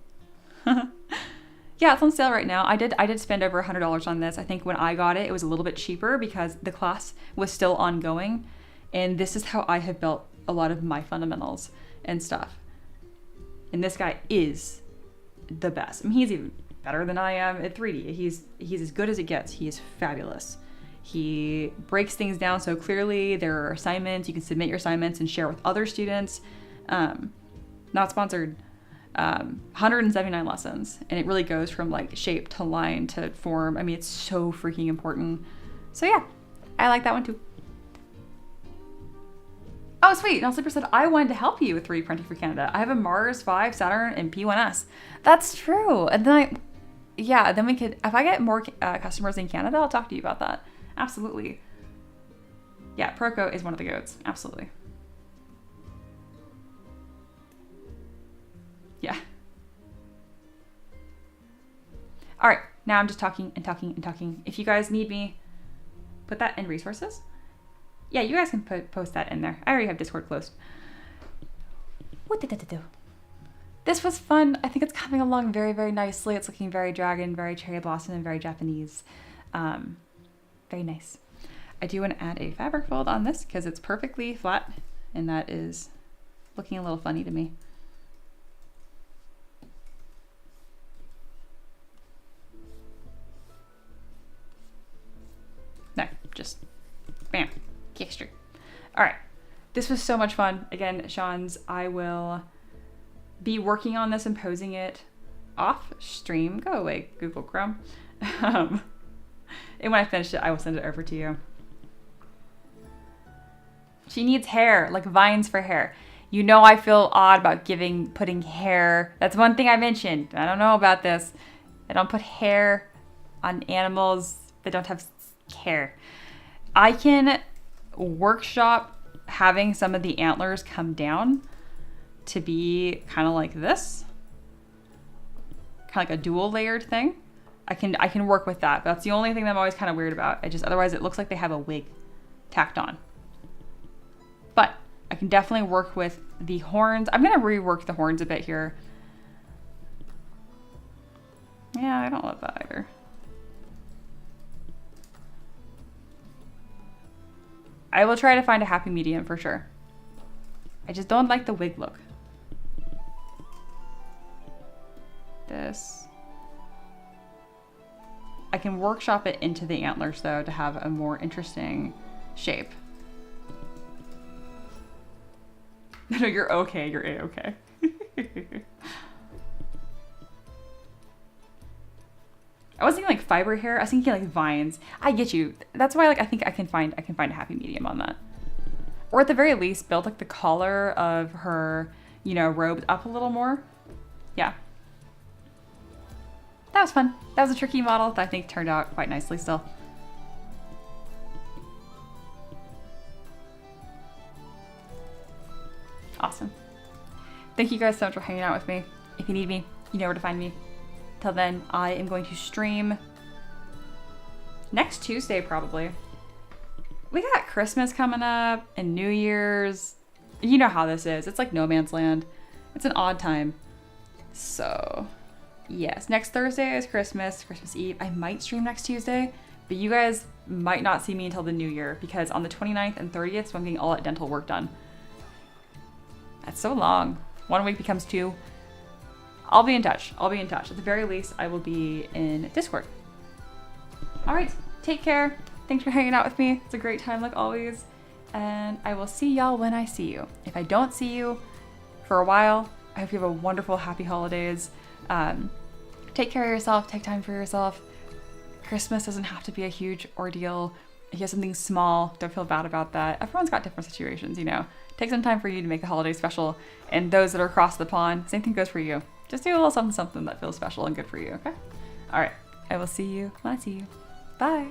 Yeah, it's on sale right now. I did spend over $100 on this. I think when I got it, it was a little bit cheaper because the class was still ongoing, and this is how I have built a lot of my fundamentals and stuff. And this guy is the best. I mean, he's even better than I am at 3D. He's as good as it gets. He is fabulous. He breaks things down so clearly. There are assignments. You can submit your assignments and share with other students. Not sponsored. 179 lessons. And it really goes from shape to line to form. I mean, it's so freaking important. So yeah, I like that one too. Oh, sweet. Now Sleeper said, I wanted to help you with 3D printing for Canada. I have a Mars 5, Saturn, and P1S. That's true. And then then we could, if I get more customers in Canada, I'll talk to you about that. Absolutely. Yeah, Proco is one of the goats. Absolutely. Yeah. All right. Now I'm just talking and talking and talking. If you guys need me, put that in resources. Yeah, you guys can post that in there. I already have Discord closed. What did I do? This was fun. I think it's coming along very, very nicely. It's looking very dragon, very cherry blossom, and very Japanese. Very nice. I do want to add a fabric fold on this because it's perfectly flat, and that is looking a little funny to me. No, just bam. Extra. All right. This was so much fun. Again, Sean's, I will be working on this and posing it off stream. Go away, Google Chrome. And when I finish it, I will send it over to you. She needs hair, like vines for hair. You know I feel odd about putting hair. That's one thing I mentioned. I don't know about this. I don't put hair on animals that don't have hair. I can workshop having some of the antlers come down to be kind of like this, kind of like a dual layered thing. I can work with that. That's the only thing that I'm always kind of weird about. Otherwise it looks like they have a wig tacked on. But I can definitely work with the horns. I'm gonna rework the horns a bit here. Yeah, I don't love that either. I will try to find a happy medium for sure. I just don't like the wig look. This. I can workshop it into the antlers though to have a more interesting shape. No, you're okay. You're A-okay. I was thinking like fiber hair. I was thinking like vines. I get you. That's why like I think I can find a happy medium on that. Or at the very least, build like the collar of her, you know, robe up a little more. Yeah. That was fun. That was a tricky model that I think turned out quite nicely still. Awesome. Thank you guys so much for hanging out with me. If you need me, you know where to find me. Till then, I am going to stream next Tuesday probably. We got Christmas coming up and New Year's. You know how this is. It's like no man's land. It's an odd time. So, yes. Next Thursday is Christmas Eve. I might stream next Tuesday, but you guys might not see me until the new year because on the 29th and 30th, so I'm getting all that dental work done. That's so long. 1 week becomes 2. I'll be in touch. At the very least, I will be in Discord. All right. Take care. Thanks for hanging out with me. It's a great time like always. And I will see y'all when I see you. If I don't see you for a while, I hope you have a wonderful, happy holidays. Take care of yourself. Take time for yourself. Christmas doesn't have to be a huge ordeal. If you have something small, don't feel bad about that. Everyone's got different situations, you know. Take some time for you to make the holiday special. And those that are across the pond, same thing goes for you. Just do a little something that feels special and good for you, okay? All right. I will see you when I see you. Bye.